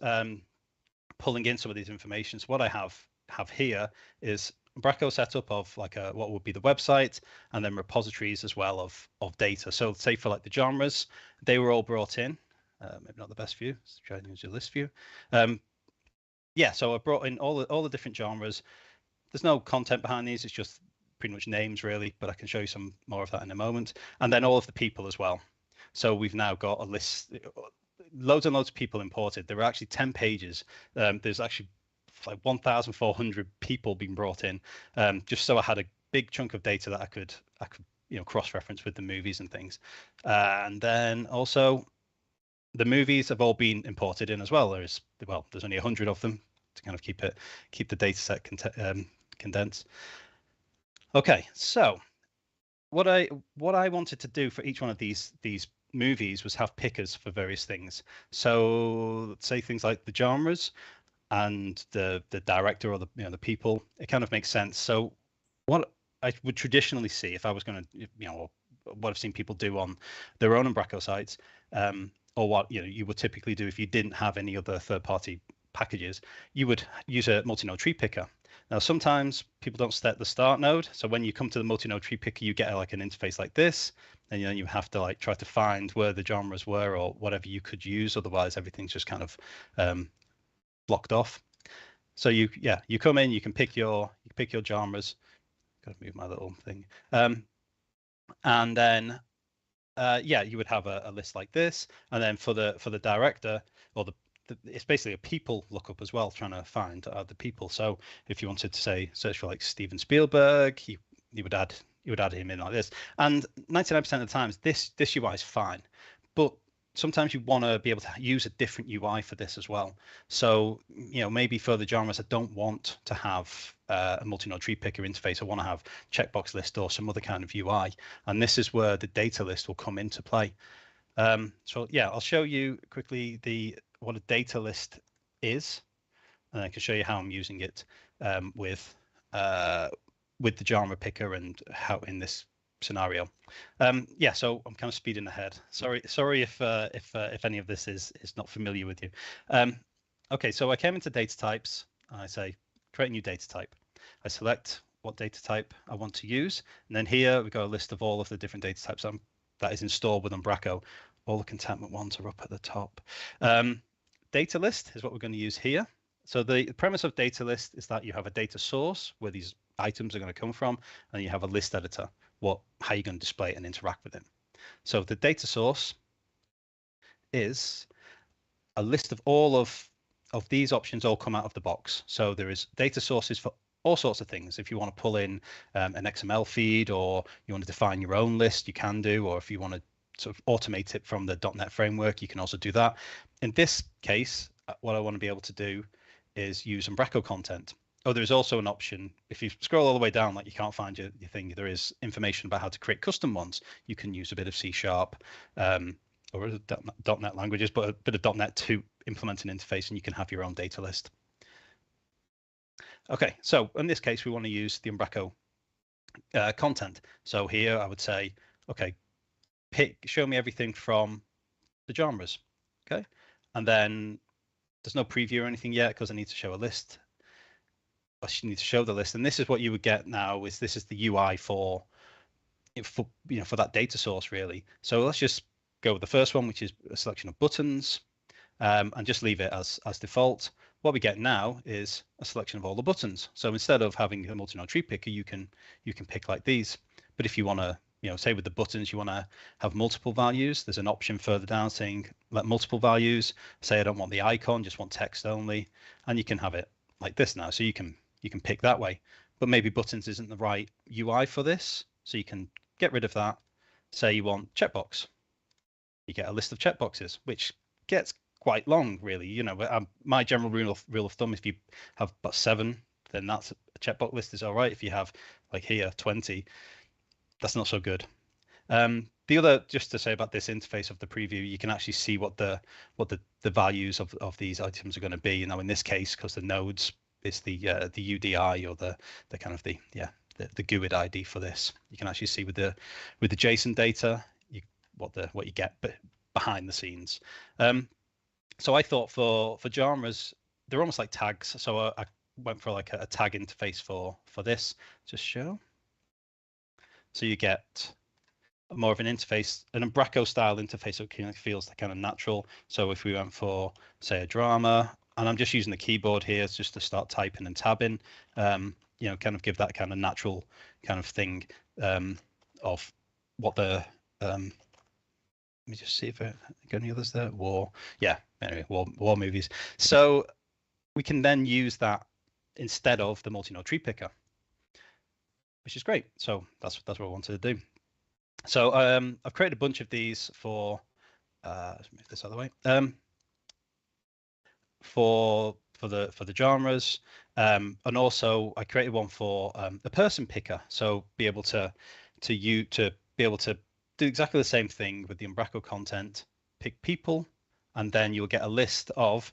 S6: pulling in some of these informations, what I have here is Umbraco setup of like what would be the website, and then repositories as well of data. So say for like the genres, they were all brought in. Maybe not the best view. Let's try and use your list view. Yeah, so I brought in all the different genres. There's no content behind these. It's just pretty much names really, but I can show you some more of that in a moment. And then all of the people as well. So we've now got a list, loads and loads of people imported. There are actually 10 pages. There's actually like 1,400 people being brought in, just so I had a big chunk of data that I could cross-reference with the movies and things. And then also the movies have all been imported in as well. There's only 100 of them to kind of keep the data set condensed. Okay, so what I wanted to do for each one of these movies was have pickers for various things. So let's say things like the genres and the director or the people. It kind of makes sense. So what I would traditionally see if I was going to, what I've seen people do on their own Umbraco sites, or what you would typically do if you didn't have any other third-party packages, you would use a multi-node tree picker. Now, sometimes people don't set the start node. So when you come to the multi-node tree picker, you get like an interface like this, and you have to like try to find where the genres were or whatever you could use. Otherwise, everything's just kind of blocked off. So you come in, you can pick your genres. Got to move my little thing. And then you would have a list like this, and then for the director, or it's basically a people lookup as well, trying to find the people. So if you wanted to say search for like Steven Spielberg, you would add him in like this. And 99% of the times this UI is fine, but sometimes you want to be able to use a different UI for this as well. So maybe for the genres, I don't want to have a multi-node tree picker interface. I want to have checkbox list or some other kind of UI, and this is where the data list will come into play. So yeah, I'll show you quickly what a data list is, and I can show you how I'm using it with the genre picker and how in this scenario. Yeah, so I'm kind of speeding ahead. Sorry if any of this is not familiar with you. Okay, so I came into data types. I say create a new data type. I select what data type I want to use, and then here we've got a list of all of the different data types that is installed with Umbraco. All the contentment ones are up at the top. Data list is what we're going to use here. So the premise of data list is that you have a data source where these items are going to come from, and you have a list editor, how you're going to display it and interact with it. So the data source is a list of all of these options all come out of the box. So there is data sources for all sorts of things. If you want to pull in an XML feed, or you want to define your own list, you can do, or if you want to sort of automate it from the .NET framework, you can also do that. In this case, what I want to be able to do is use Umbraco content. Oh, there's also an option. If you scroll all the way down, like you can't find your thing, there is information about how to create custom ones. You can use a bit of C# or .NET languages, but a bit of .NET to implement an interface, and you can have your own data list. Okay, so in this case, we want to use the Umbraco content. So here I would say, okay, show me everything from the genres. Okay, and then there's no preview or anything yet because I need to show a list. I need to show the list, and this is what you would get now. This is the UI for that data source really. So let's just go with the first one, which is a selection of buttons, and just leave it as default. What we get now is a selection of all the buttons. So instead of having a multi-node tree picker, you can pick like these. But if you want to, say with the buttons, you want to have multiple values, there's an option further down saying let multiple values. Say I don't want the icon, just want text only, and you can have it like this now. So you can pick that way. But maybe buttons isn't the right UI for this, so you can get rid of that. Say you want checkbox. You get a list of checkboxes, which gets quite long, really. My general rule of thumb, if you have about 7, then that's a checkbox list is all right. If you have like here 20, that's not so good. The other, just to say about this interface of the preview, you can actually see what the values of these items are going to be. Now in this case, because the nodes is the UDI, or the kind of the GUID ID for this, you can actually see with the JSON data what you get behind the scenes. So I thought for genres, they're almost like tags. So I went for like a tag interface for this. Just show. So you get more of an interface, an Umbraco style interface, so it kind of feels kind of natural. So if we went for, say, a drama, and I'm just using the keyboard here just to start typing and tabbing, you know, kind of give that kind of natural kind of thing of what the let me just see if I got any others there. War, yeah, anyway, war movies. So we can then use that instead of the multi-node tree picker, which is great. So that's what I wanted to do. So I've created a bunch of these for let's move this out of the way. For the genres, and also I created one for a person picker. So be able to be able to do exactly the same thing with the Umbraco content. Pick people, and then you'll get a list of,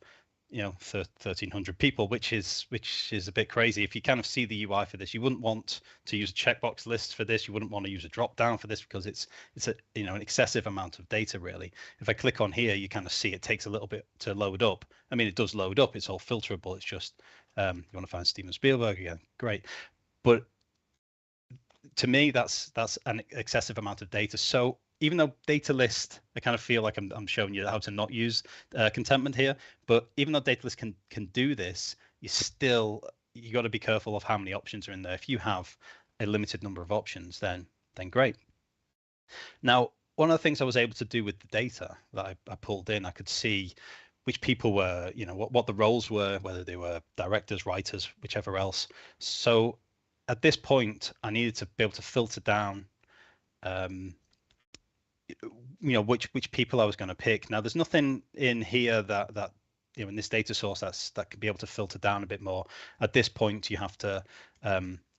S6: you know, 1,300 people, which is a bit crazy. If you kind of see the UI for this, you wouldn't want to use a checkbox list for this. You wouldn't want to use a drop down for this, because it's a, you know, an excessive amount of data really. If I click on here, you kind of see it takes a little bit to load up. I mean, it does load up. It's all filterable. It's just you want to find Steven Spielberg again, great. But to me, that's an excessive amount of data. So even though data list, I kind of feel like I'm showing you how to not use contentment here, but even though data list can do this, you got to be careful of how many options are in there. If you have a limited number of options, then great. Now, one of the things I was able to do with the data that I pulled in, I could see which people were, you know, what the roles were, whether they were directors, writers, whichever else. So at this point, I needed to be able to filter down you know, which people I was going to pick. Now, there's nothing in here that you know, in this data source that could be able to filter down a bit more. At this point, you have to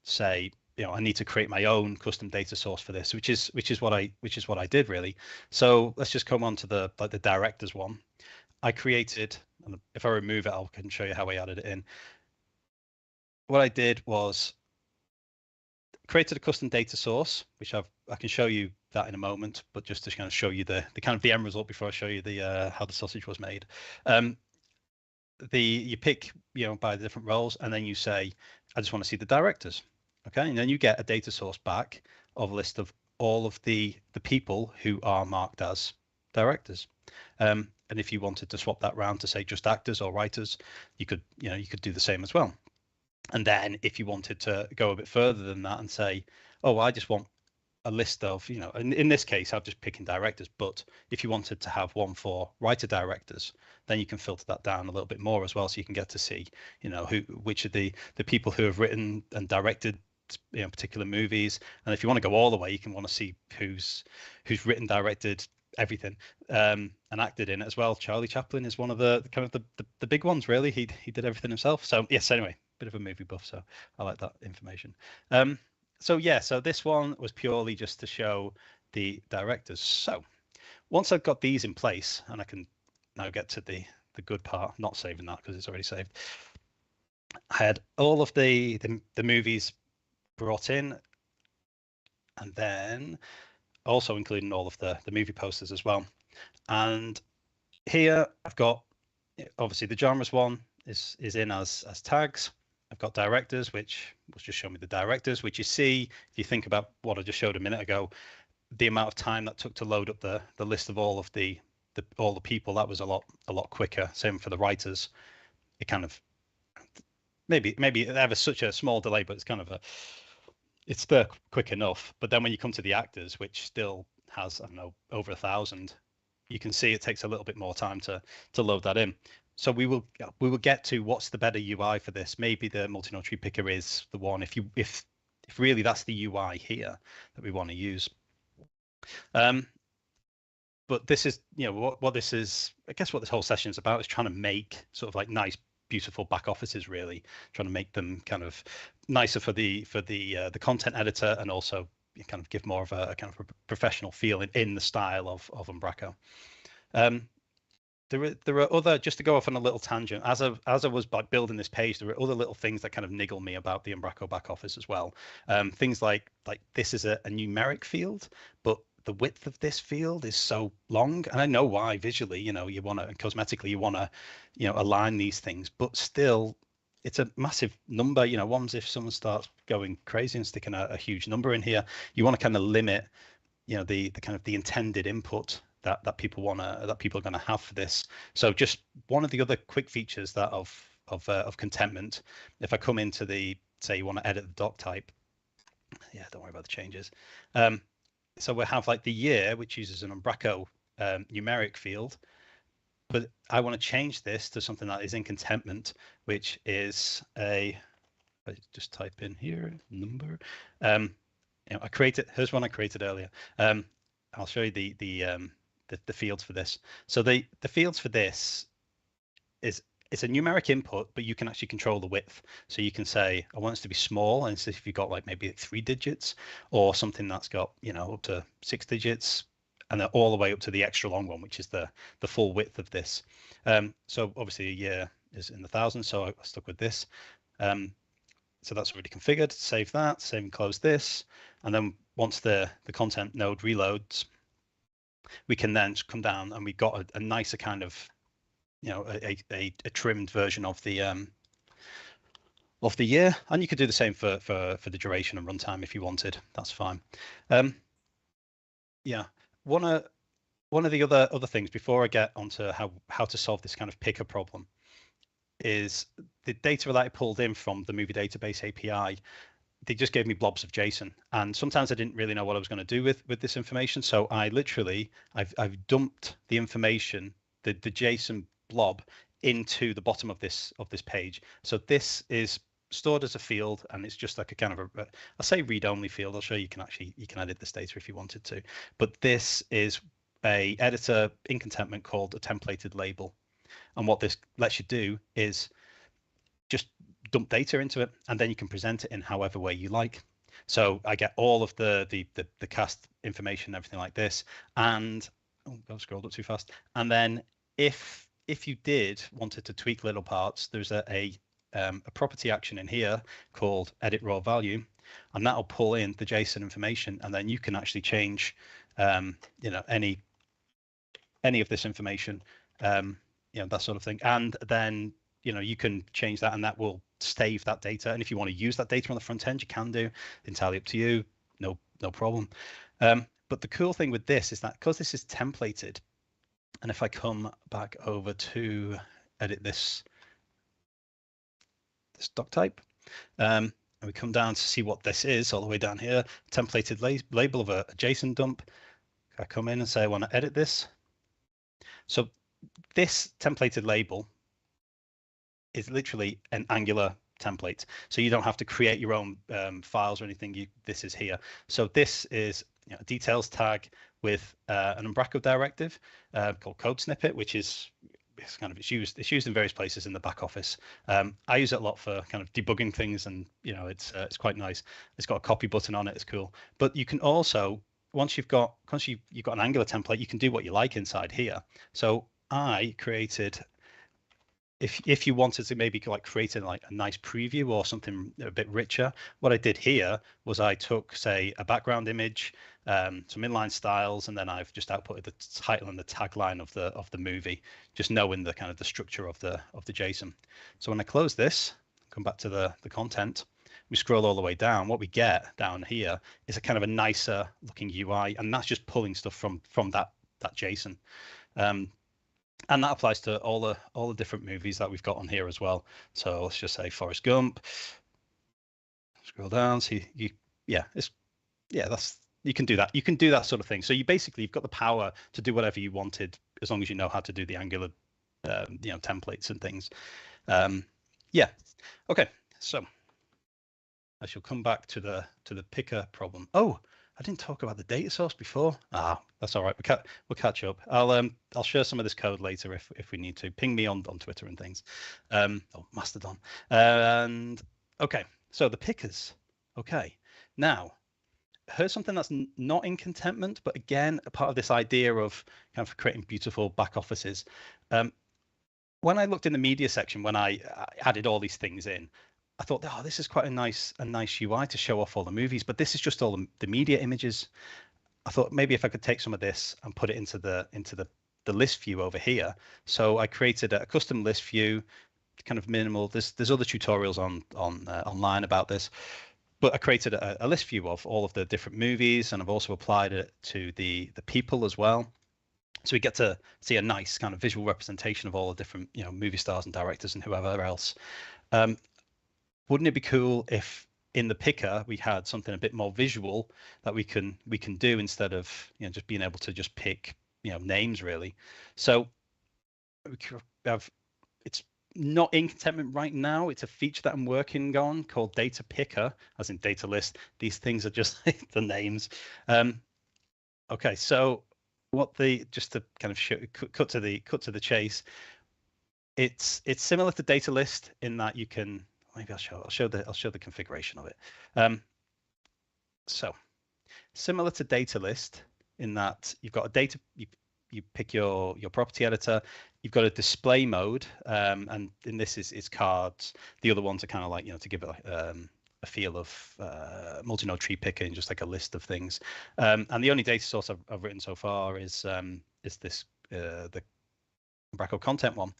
S6: say, you know, I need to create my own custom data source for this, which is what I did really. So let's just come on to the directors one. I created, and if I remove it, I can show you how I added it in. What I did was created a custom data source, which I can show you that in a moment, but just to kind of show you the kind of the end result before I show you the how the sausage was made. You pick, you know, by the different roles, and then you say, I just want to see the directors. Okay, and then you get a data source back of a list of all of the people who are marked as directors. And if you wanted to swap that round to say just actors or writers, you could do the same as well. And then if you wanted to go a bit further than that and say, oh, I just want a list of, you know, in this case, I'm just picking directors, but if you wanted to have one for writer directors, then you can filter that down a little bit more as well. So you can get to see, you know, which of the people who have written and directed, you know, particular movies. And if you want to go all the way, you can want to see who's written, directed, everything, and acted in it as well. Charlie Chaplin is one of the kind of the big ones, really. He did everything himself. So yes, anyway, bit of a movie buff, so I like that information. So yeah, so this one was purely just to show the directors. So once I've got these in place, and I can now get to the good part, not saving that because it's already saved. I had all of the movies brought in, and then also including all of the movie posters as well. And here I've got, obviously the genres one is in as tags. I've got directors, which was just showing me the directors, which you see, if you think about what I just showed a minute ago, the amount of time that took to load up the list of all of the people, that was a lot quicker. Same for the writers. It kind of, maybe ever such a small delay, but it's kind of it's there quick enough. But then when you come to the actors, which still has, I don't know, over 1,000, you can see it takes a little bit more time to load that in. So we will get to what's the better UI for this. Maybe the multi-node tree picker is the one, if really that's the UI here that we want to use. But this is, you know, what this is, I guess what this whole session is about, is trying to make sort of like nice, beautiful back offices, really trying to make them kind of nicer for the content editor, and also kind of give more of a kind of a professional feel in the style of Umbraco. There are other, just to go off on a little tangent, as I was like building this page, there were other little things that kind of niggle me about the Umbraco back office as well. Things like this is a numeric field, but the width of this field is so long, and I know why visually, you want to, and cosmetically, you want to, align these things, but still, it's a massive number. One's if someone starts going crazy and sticking a huge number in here, you want to kind of limit, the kind of the intended input that people are going to have for this. So just one of the other quick features that of contentment, if I come into the, say you want to edit the doc type, don't worry about the changes. So we'll have like the year, which uses an Umbraco numeric field, but I want to change this to something that is in contentment, which is I just type in here number. I created, here's one I created earlier. I'll show you the fields for this. So the fields for this it's a numeric input, but you can actually control the width. So you can say, I want this to be small, and so if you've got like maybe 3 digits, or something that's got up to 6 digits, and then all the way up to the extra long one, which is the full width of this. So obviously a year is in the thousands, so I stuck with this. So that's already configured. Save that, save and close this, and then once the content node reloads, we can then come down and we got a nicer kind of, a trimmed version of the year. And you could do the same for the duration and runtime if you wanted. That's fine. Yeah, one of the other things before I get onto how to solve this kind of picker problem is the data that I pulled in from the movie database API. They just gave me blobs of JSON, and sometimes I didn't really know what I was going to do with this information. So I literally I've dumped the information, the JSON blob, into the bottom of this page. So this is stored as a field, and it's just like a kind of I'll say read-only field. I'll show you you can edit this data if you wanted to, but this is a editor in contentment called a templated label, and what this lets you do is just dump data into it, and then you can present it in however way you like. So I get all of the cast information, everything like this, and I've scrolled up too fast. And then if you did wanted to tweak little parts, there's a property action in here called edit raw value, and that'll pull in the JSON information, and then you can actually change any of this information, that sort of thing. And then you can change that, and that will stave that data. And if you want to use that data on the front end, you can do. Entirely up to you. No problem. But the cool thing with this is that because this is templated, and if I come back over to edit this doc type, and we come down to see what this is all the way down here, templated label of a JSON dump. I come in and say I want to edit this. So this templated label is literally an Angular template, so you don't have to create your own files or anything. This is here. So this is a details tag with an Umbraco directive called code snippet, which is it's used in various places in the back office. I use it a lot for kind of debugging things, and it's quite nice. It's got a copy button on it. It's cool. But you can also, once you've got an Angular template, you can do what you like inside here. So I created, if you wanted to maybe like create a nice preview or something a bit richer, what I did here was I took, say, a background image, some inline styles, and then I've just outputted the title and the tagline of the movie, just knowing the kind of the structure of the JSON. So when I close this, come back to the content, we scroll all the way down, what we get down here is a kind of a nicer looking UI, and that's just pulling stuff from that JSON. And that applies to all the different movies that we've got on here as well. So let's just say Forrest Gump. Scroll down, see you can do that. You can do that sort of thing. So you've got the power to do whatever you wanted, as long as you know how to do the Angular templates and things. Okay, so I shall come back to the picker problem. Oh, I didn't talk about the data source before. That's all right. We'll catch up. I'll share some of this code later if we need to. Ping me on Twitter and things. Mastodon. And okay, so the pickers. Okay, now heard something that's not in contentment, but again, a part of this idea of kind of creating beautiful back offices. When I looked in the media section, when I added all these things in, I thought, oh, this is quite a nice UI to show off all the movies, but this is just all the media images. I thought maybe if I could take some of this and put it into the list view over here. So I created a custom list view, kind of minimal. There's other tutorials online about this, but I created a list view of all of the different movies, and I've also applied it to the people as well. So we get to see a nice kind of visual representation of all the different, movie stars and directors and whoever else. Wouldn't it be cool if in the picker we had something a bit more visual that we can do instead of just being able to just pick names really? So we have, it's not in contentment right now. It's a feature that I'm working on called data picker, as in data list. These things are just the names. Okay, so just to kind of cut to the chase, it's similar to data list in that you can, maybe I'll show the configuration of it. So similar to data list in that you've got a data, you pick your property editor, you've got a display mode, and in this is cards. The other ones are kind of like, to give it a feel of multi-node tree picker and just like a list of things. And the only data source I've written so far is this the Umbraco content one.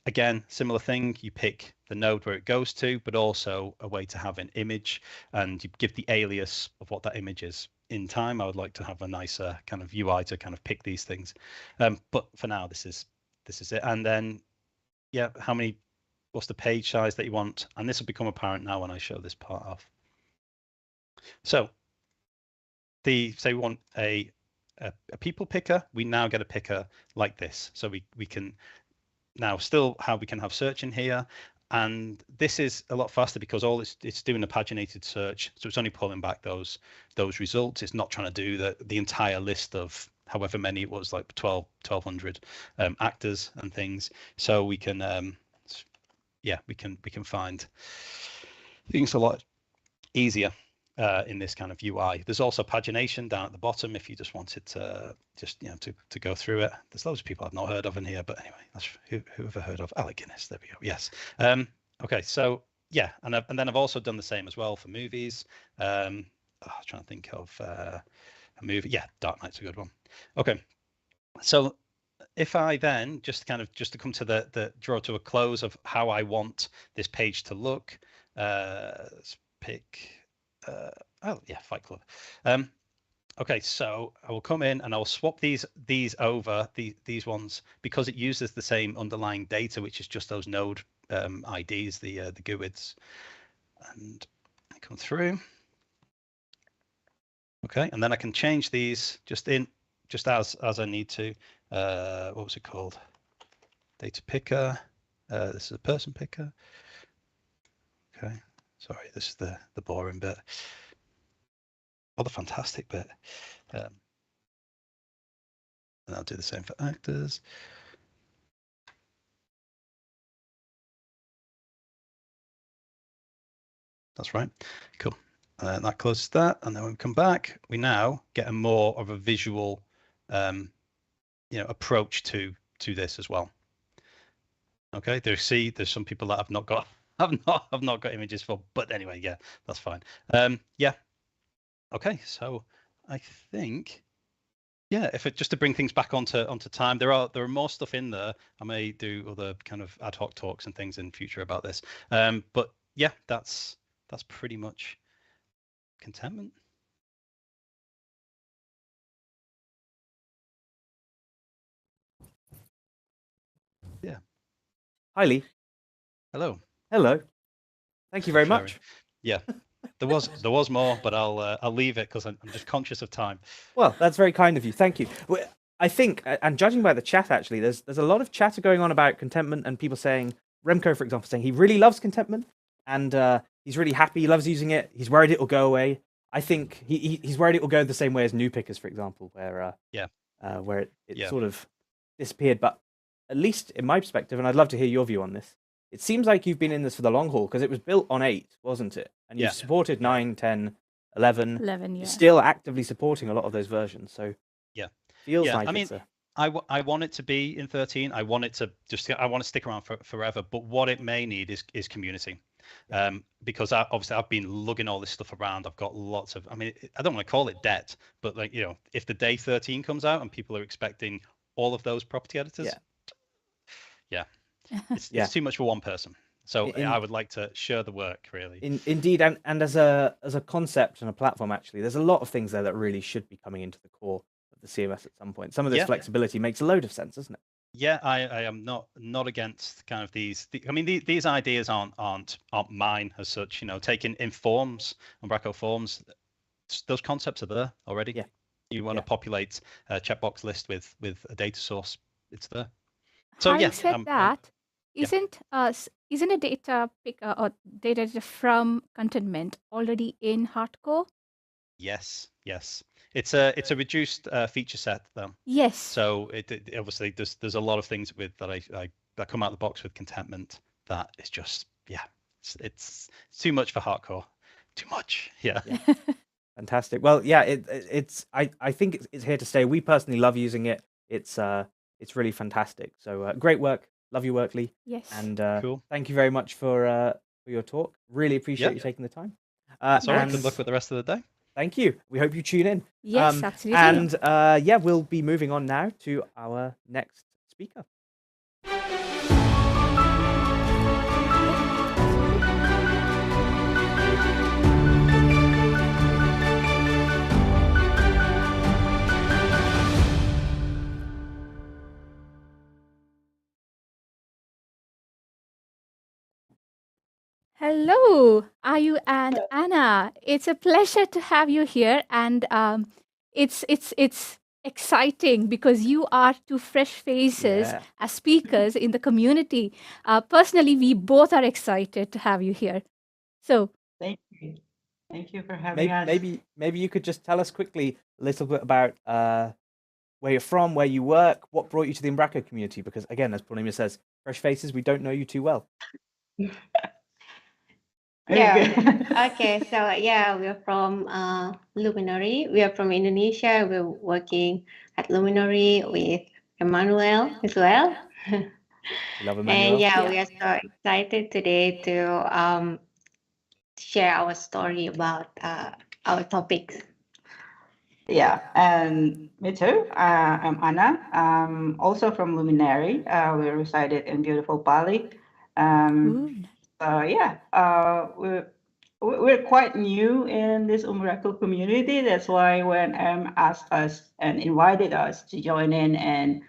S6: Again, similar thing. You pick the node where it goes to, but also a way to have an image, and you give the alias of what that image is. In time, I would like to have a nicer kind of UI to kind of pick these things. But for now, this is it. And then, yeah, what's the page size that you want? And this will become apparent now when I show this part off. So say we want a people picker, we now get a picker like this. So we can now still we can have search in here. And this is a lot faster because all it's doing a paginated search. So it's only pulling back those results. It's not trying to do the entire list of however many it was, like 1,200 actors and things. So we can we can find things a lot easier in this kind of UI. There's also pagination down at the bottom if you just wanted to to go through it. There's loads of people I've not heard of in here, but anyway, that's who have I heard of? Alec Guinness. There we go. Yes. Okay. So yeah, and then I've also done the same as well for movies. I'm trying to think of a movie. Yeah, Dark Knight's a good one. Okay. So if I then just to come to the draw to a close of how I want this page to look, let's pick Fight Club. Okay, so I will come in and I'll swap these over, these ones, because it uses the same underlying data, which is just those node IDs, the GUIDs, and I come through. Okay, and then I can change these just as I need to. What was it called? Data picker. This is a person picker. Okay, sorry, this is the boring bit. Or the fantastic bit. And I'll do the same for actors. That's right. Cool. And that closes that. And then when we come back, we now get a more of a visual approach to this as well. Okay, there's some people that I've not got images for, but anyway, yeah, that's fine. Yeah. Okay, so I think, yeah, just to bring things back onto time, there are more stuff in there. I may do other kind of ad hoc talks and things in future about this. But yeah, that's pretty much contentment. Yeah.
S1: Hi, Lee.
S6: Hello.
S1: Hello. Thank you very much.
S6: Yeah. There was more, but I'll leave it because I'm just conscious of time.
S1: Well, that's very kind of you. Thank you. I think, and judging by the chat, actually, there's a lot of chatter going on about contentment, and people saying, Remco, for example, saying he really loves contentment, and he's really happy, he loves using it. He's worried it will go away. I think he's worried it will go the same way as new pickers, for example, where it sort of disappeared. But at least in my perspective, and I'd love to hear your view on this, it seems like you've been in this for the long haul, because it was built on 8, wasn't it? And you've supported 9, 10, 11.
S2: 11,
S1: You're
S2: yeah.
S1: still actively supporting a lot of those versions. So
S6: Yeah.
S1: feels
S6: Yeah,
S1: like
S6: I mean,
S1: it's a...
S6: I want it to be in 13. I want it to I want to stick around forever. But what it may need is community, because obviously I've been lugging all this stuff around. I've got lots of. I mean, I don't want to call it debt, but like, you know, if the day 13 comes out and people are expecting all of those property editors, it's too much for one person. So I would like to share the work, really.
S1: Indeed, and as a concept and a platform, actually, there's a lot of things there that really should be coming into the core of the CMS at some point. Some of this flexibility makes a load of sense, doesn't it?
S6: Yeah, I am not against kind of these. I mean, these ideas aren't mine as such. You know, taking in forms, Umbraco forms, those concepts are there already.
S1: Yeah.
S6: You want to populate a checkbox list with a data source, it's there. So
S2: Having said that, isn't a data picker or data editor from Contentment already in hardcore?
S6: Yes. It's a reduced feature set though.
S2: Yes.
S6: So it obviously there's a lot of things with that come out of the box with Contentment that is just it's too much for hardcore. Too much. Yeah.
S1: Fantastic. Well, yeah, it's I think it's here to stay. We personally love using it. It's really fantastic. So great work. Love your work, Lee.
S2: Yes.
S1: And
S6: cool.
S1: Thank you very much for your talk. Really appreciate you taking the time.
S6: That's all right. Good luck with the rest of the day.
S1: Thank you. We hope you tune in.
S2: Yes, absolutely.
S1: And we'll be moving on now to our next speaker.
S2: Hello, Ayu and Anna. It's a pleasure to have you here, and it's exciting because you are two fresh faces as speakers in the community. Personally, we both are excited to have you here. So
S7: thank you for having us.
S1: Maybe you could just tell us quickly a little bit about where you're from, where you work, what brought you to the Umbraco community, because again, as Purnima says, fresh faces, we don't know you too well.
S8: Okay, so we're from Luminary. We are from Indonesia. We're working at Luminary with Emmanuel as well.
S1: We love Emmanuel.
S8: And we are so excited today to share our story about our topics.
S7: Yeah, and me too. I'm Anna. Also from Luminary. We resided in beautiful Bali. We're quite new in this Umbraco community. That's why when asked us and invited us to join in and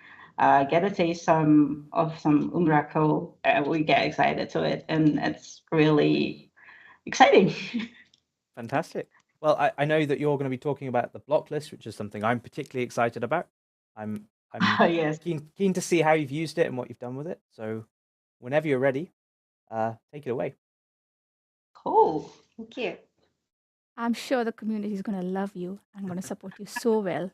S7: get a taste of some Umbraco, we get excited to it, and it's really exciting.
S1: Fantastic. Well, I know that you're going to be talking about the block list, which is something I'm particularly excited about. I'm
S7: yes.
S1: keen to see how you've used it and what you've done with it. So whenever you're ready, take it away.
S7: Cool.
S8: Thank you.
S2: I'm sure the community is going to love you and going to support you so well.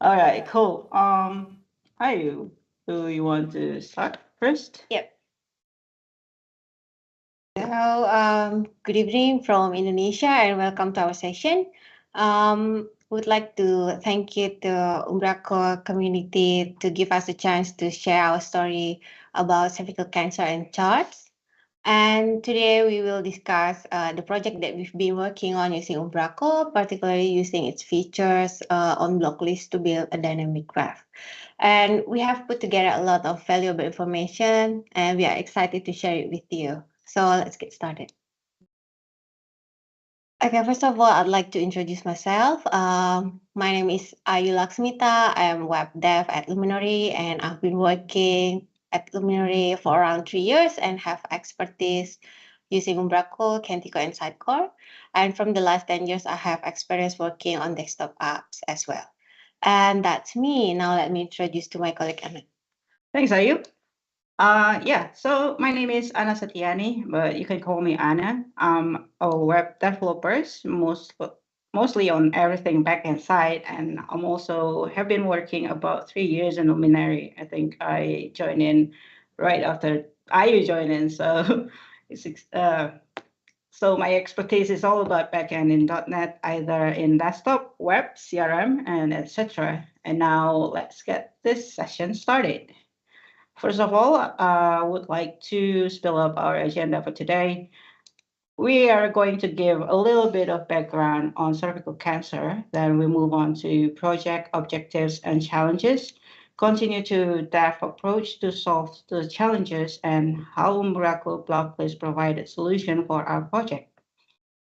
S7: All right, cool. Hi, do you want to start first?
S8: Yep. So, good evening from Indonesia and welcome to our session. Would like to thank you to Umbraco community to give us a chance to share our story about cervical cancer and charts. And today we will discuss the project that we've been working on using Umbraco, particularly using its features on block list to build a dynamic graph. And we have put together a lot of valuable information and we are excited to share it with you. So let's get started. Okay, first of all, I'd like to introduce myself. My name is Ayu Laksmita. I am web dev at Luminary, and I've been working at Luminary for around 3 years and have expertise using Umbraco, Kentico, and Sitecore. And from the last 10 years, I have experience working on desktop apps as well. And that's me. Now let me introduce to my colleague, Anna.
S7: Thanks, Ayu. So my name is Anna Satyani, but you can call me Anna. I'm a web developer, mostly on everything backend side, and I'm also have been working about 3 years in Luminary. I think I joined in right after Ayu joined in, so it's So my expertise is all about backend in .NET, either in desktop, web, CRM, and etc. And now let's get this session started. First of all, I would like to spill up our agenda for today. We are going to give a little bit of background on cervical cancer. Then we move on to project objectives and challenges, continue to dev approach to solve the challenges, and how Umbraco blog post provided solution for our project.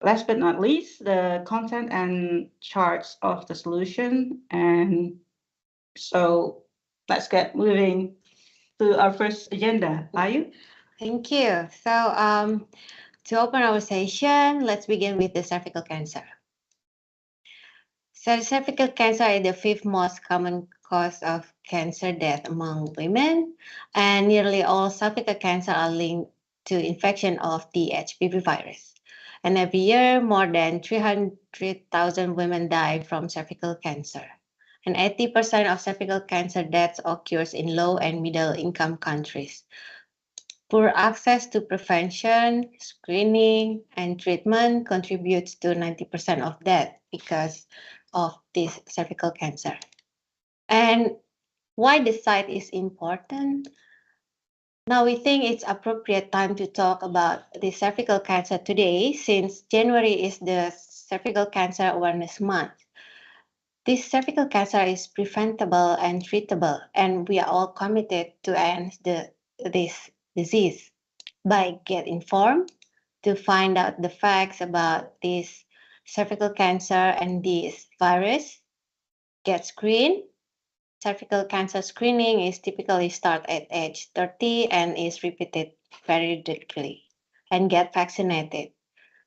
S7: Last but not least, the content and charts of the solution. And so let's get moving to our first agenda. Ayu?
S8: Thank you. So to open our session, let's begin with the cervical cancer. So cervical cancer is the fifth most common cause of cancer death among women, and nearly all cervical cancer are linked to infection of the HPV virus. And every year, more than 300,000 women die from cervical cancer. And 80% of cervical cancer deaths occurs in low and middle income countries. Poor access to prevention, screening, and treatment contributes to 90% of death because of this cervical cancer. And why the site is important? Now we think it's appropriate time to talk about the cervical cancer today, since January is the Cervical Cancer Awareness Month. This cervical cancer is preventable and treatable, and we are all committed to end this disease by get informed, to find out the facts about this cervical cancer and this virus, get screened. Cervical cancer screening is typically start at age 30 and is repeated periodically, and get vaccinated.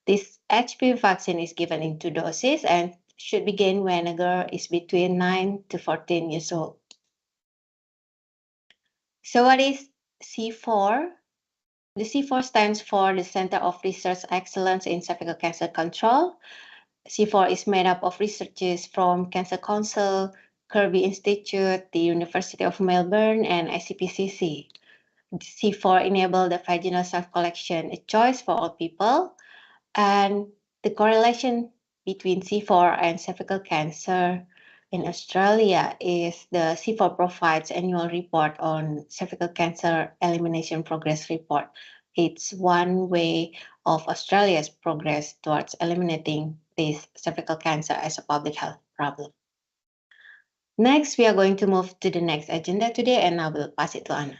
S8: This HPV vaccine is given in 2 doses and should begin when a girl is between 9 to 14 years old. So what is C4? The C4 stands for the Center of Research Excellence in Cervical Cancer Control. C4 is made up of researchers from Cancer Council, Kirby Institute, the University of Melbourne, and ICPCC. C4 enables the vaginal self-collection, a choice for all people, and the correlation between C4 and cervical cancer in Australia is the C4 provides annual report on cervical cancer elimination progress report. It's one way of Australia's progress towards eliminating this cervical cancer as a public health problem. Next, we are going to move to the next agenda today, and I will pass it to Anna.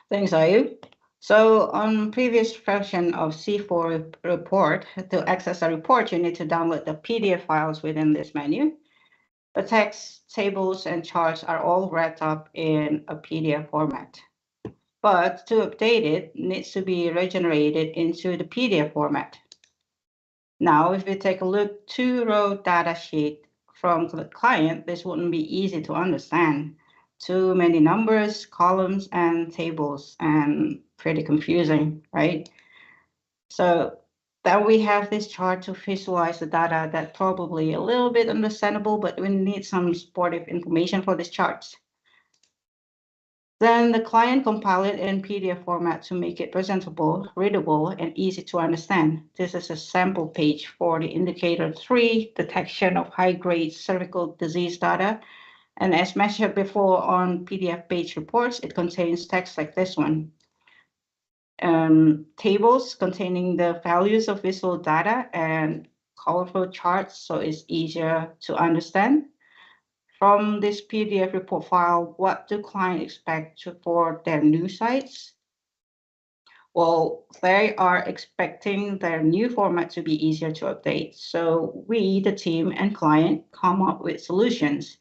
S7: Thanks, Ayu. So on previous version of C4 report, to access a report, you need to download the PDF files within this menu. The text, tables, and charts are all wrapped up in a PDF format. But to update it, needs to be regenerated into the PDF format. Now, if you take a look 2-row data sheet from the client, this wouldn't be easy to understand. Too many numbers, columns, and tables, and pretty confusing, right? So then we have this chart to visualize the data that probably a little bit understandable, but we need some supportive information for these charts. Then the client compiled it in PDF format to make it presentable, readable, and easy to understand. This is a sample page for the indicator 3, detection of high-grade cervical disease data. And as mentioned before on PDF page reports, it contains text like this one. Tables containing the values of visual data and colorful charts, so it's easier to understand. From this PDF report file, what do clients expect for their new sites? Well, they are expecting their new format to be easier to update. So we, the team and client, come up with solutions.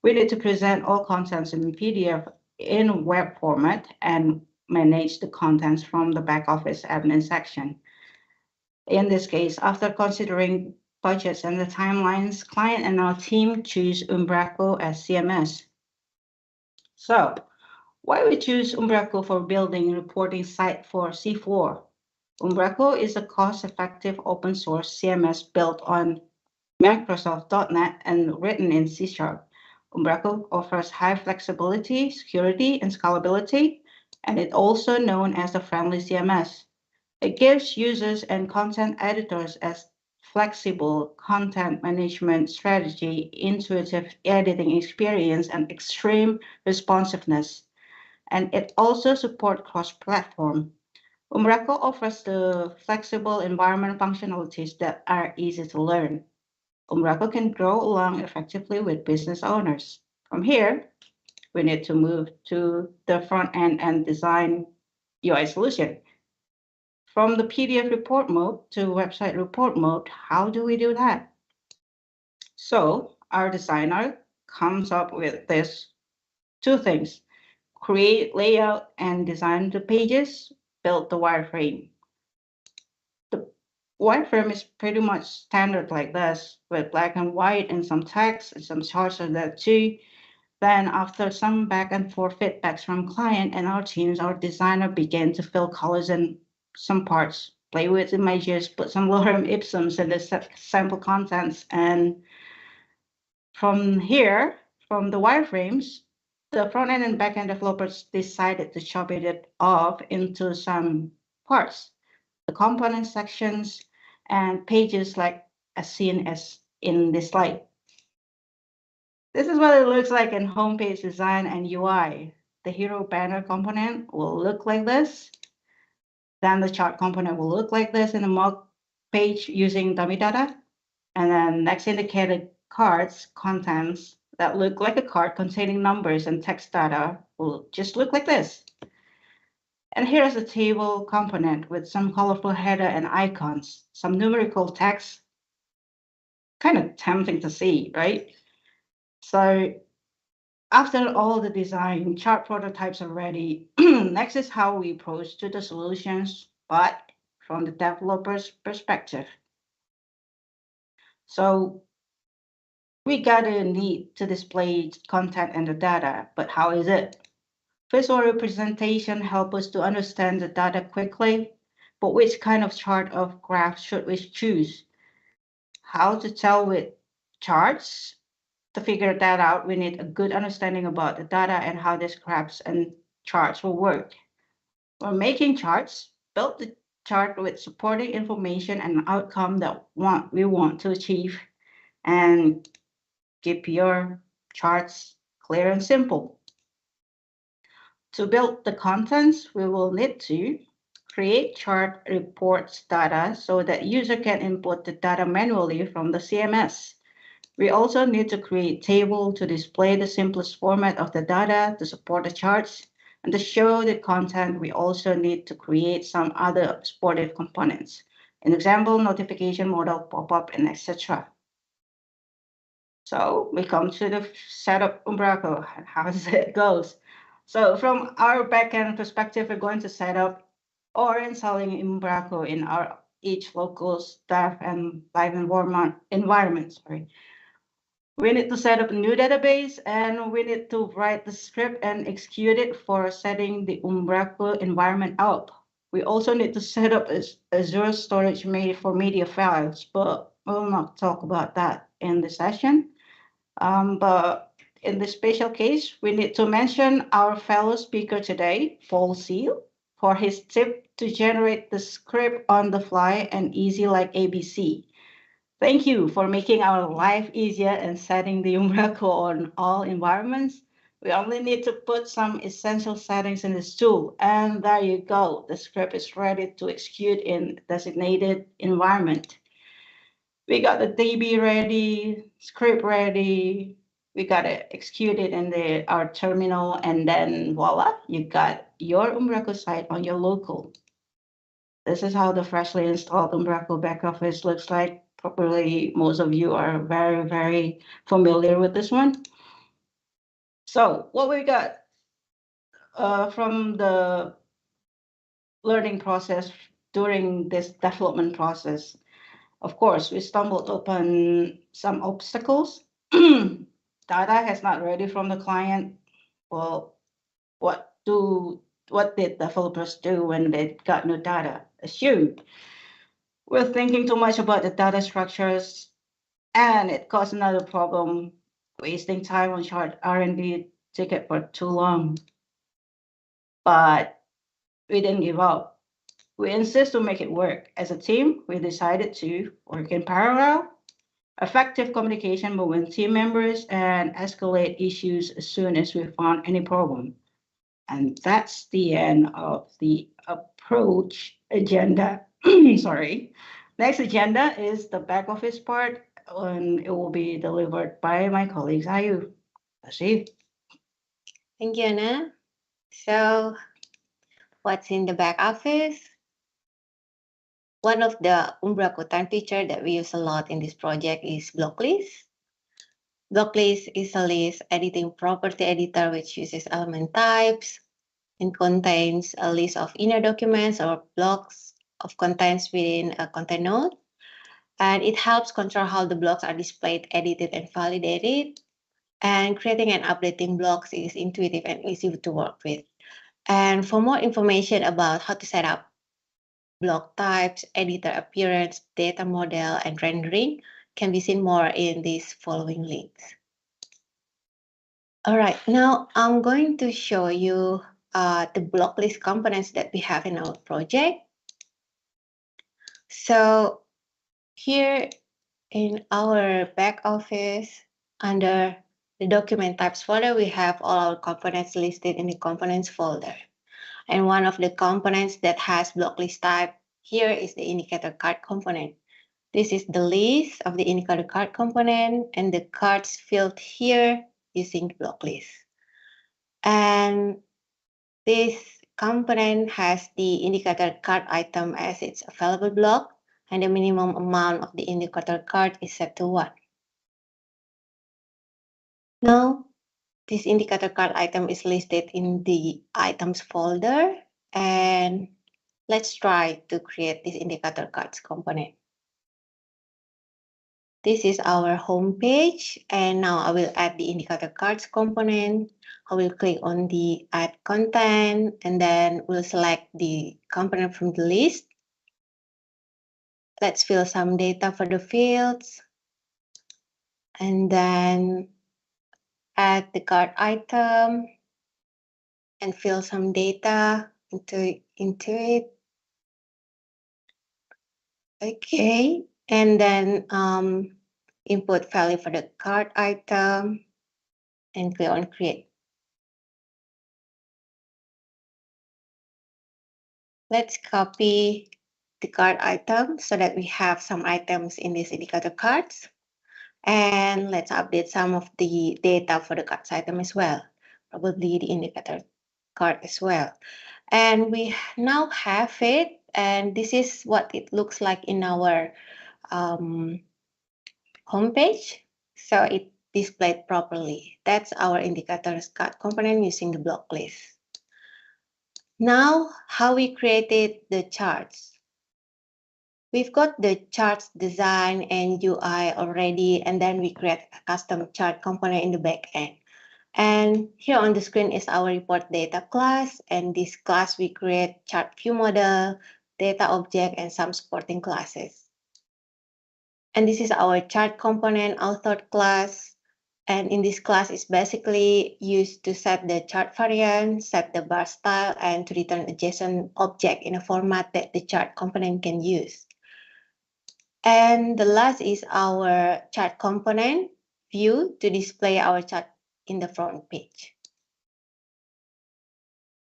S7: We need to present all contents in PDF in web format and manage the contents from the back office admin section. In this case, after considering budgets and the timelines, client and our team choose Umbraco as CMS. So why we choose Umbraco for building reporting site for C4? Umbraco is a cost-effective open source CMS built on Microsoft.NET and written in C#. Umbraco offers high flexibility, security, and scalability, and it's also known as a friendly CMS. It gives users and content editors a flexible content management strategy, intuitive editing experience, and extreme responsiveness. And it also supports cross-platform. Umbraco offers the flexible environment functionalities that are easy to learn. Umbraco can grow along effectively with business owners. From here, we need to move to the front end and design UI solution. From the PDF report mode to website report mode, how do we do that? So our designer comes up with this two things: create layout and design the pages, build the wireframe. The wireframe is pretty much standard like this, with black and white and some text and some charts on that too. Then after some back and forth feedbacks from client and our teams, our designer began to fill colors in some parts, play with images, put some lorem ipsums in the sample contents. And from here, from the wireframes, the front end and back end developers decided to chop it off into some parts, the component sections and pages like as seen as in this slide. This is what it looks like in homepage design and UI. The hero banner component will look like this. Then the chart component will look like this in a mock page using dummy data. And then next indicated cards contents that look like a card containing numbers and text data will just look like this. And here's a table component with some colorful header and icons, some numerical text. Kind of tempting to see, right? So after all the design, chart prototypes are ready. Next is how we approach to the solutions, but from the developer's perspective. So we gotta need to display content and the data, but how is it? Visual representation help us to understand the data quickly, but which kind of chart of graph should we choose? How to tell with charts? To figure that out, we need a good understanding about the data and how these graphs and charts will work. When making charts, build the chart with supporting information and outcome that we want to achieve, and keep your charts clear and simple. To build the contents, we will need to create chart reports data so that user can input the data manually from the CMS. We also need to create table to display the simplest format of the data to support the charts. And to show the content, we also need to create some other supportive components. An example, notification model, pop-up, and etc. So we come to the setup Umbraco, how does it goes. So from our backend perspective, we're going to set up or installing Umbraco in our each local staff and live environment. We need to set up a new database, and we need to write the script and execute it for setting the Umbraco environment up. We also need to set up Azure storage made for media files, but we'll not talk about that in the session. But in this special case, we need to mention our fellow speaker today, Paul Seal, for his tip to generate the script on the fly and easy like ABC. Thank you for making our life easier and setting the Umbraco on all environments. We only need to put some essential settings in this tool, and there you go. The script is ready to execute in designated environment. We got the DB ready, script ready. We got to execute it in our terminal, and then voila, you got your Umbraco site on your local. This is how the freshly installed Umbraco backoffice looks like. Probably most of you are very, very familiar with this one. So what we got from the learning process during this development process, of course, we stumbled upon some obstacles. Data has not ready from the client. Well, what did developers do when they got no data? Assume. We're thinking too much about the data structures, and it caused another problem, wasting time on short R&D ticket for too long. But we didn't give up. We insist to make it work. As a team, we decided to work in parallel, effective communication between team members, and escalate issues as soon as we found any problem. And that's the end of the approach agenda. Sorry. Next agenda is the back office part, and it will be delivered by my colleagues. Ayu. See.
S8: Thank you, Anna. So, what's in the back office? One of the Umbraco time feature that we use a lot in this project is block list. Block list is a list editing property editor which uses element types and contains a list of inner documents or blocks of contents within a content node. And it helps control how the blocks are displayed, edited, and validated. And creating and updating blocks is intuitive and easy to work with. And for more information about how to set up block types, editor appearance, data model, and rendering can be seen more in these following links. All right, now I'm going to show you the block list components that we have in our project. So here in our back office, under the document types folder, we have all our components listed in the components folder. And one of the components that has block list type here is the indicator card component. This is the list of the indicator card component and the cards filled here using the block list. And this component has the indicator card item as its available block, and the minimum amount of the indicator card is set to 1. Now, this indicator card item is listed in the items folder, and let's try to create this indicator cards component. This is our home page, and now I will add the indicator cards component. I will click on the add content, and then we'll select the component from the list. Let's fill some data for the fields, and then add the card item and fill some data into it. Okay, and then input value for the card item and click on create. Let's copy the card item so that we have some items in these indicator cards. And let's update some of the data for the cards item as well, probably the indicator card as well. And we now have it, and this is what it looks like in our homepage. So it displayed properly. That's our indicators card component using the block list. Now, how we created the charts. We've got the charts design and UI already, and then we create a custom chart component in the back end. And here on the screen is our report data class, and this class we create chart view model, data object, and some supporting classes. And this is our chart component authored class. And in this class is basically used to set the chart variant, set the bar style, and to return a JSON object in a format that the chart component can use. And the last is our chart component view to display our chart in the front page.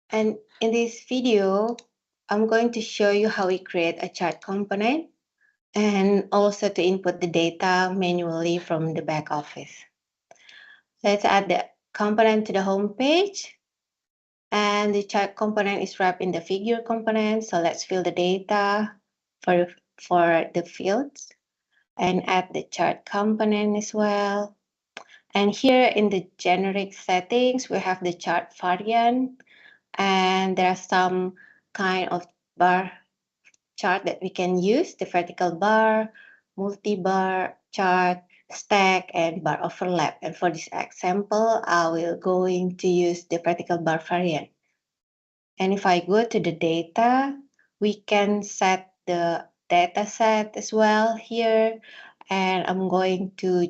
S8: And in this video, I'm going to show you how we create a chart component and also to input the data manually from the back office. Let's add the component to the home page. And the chart component is wrapped in the figure component. So let's fill the data for the fields and add the chart component as well. And here in the generic settings, we have the chart variant, and there are some kind of bar chart that we can use, the vertical bar, multi-bar chart, stack, and bar overlap. And for this example, I will going to use the vertical bar variant. And if I go to the data, we can set the data set as well here. And I'm going to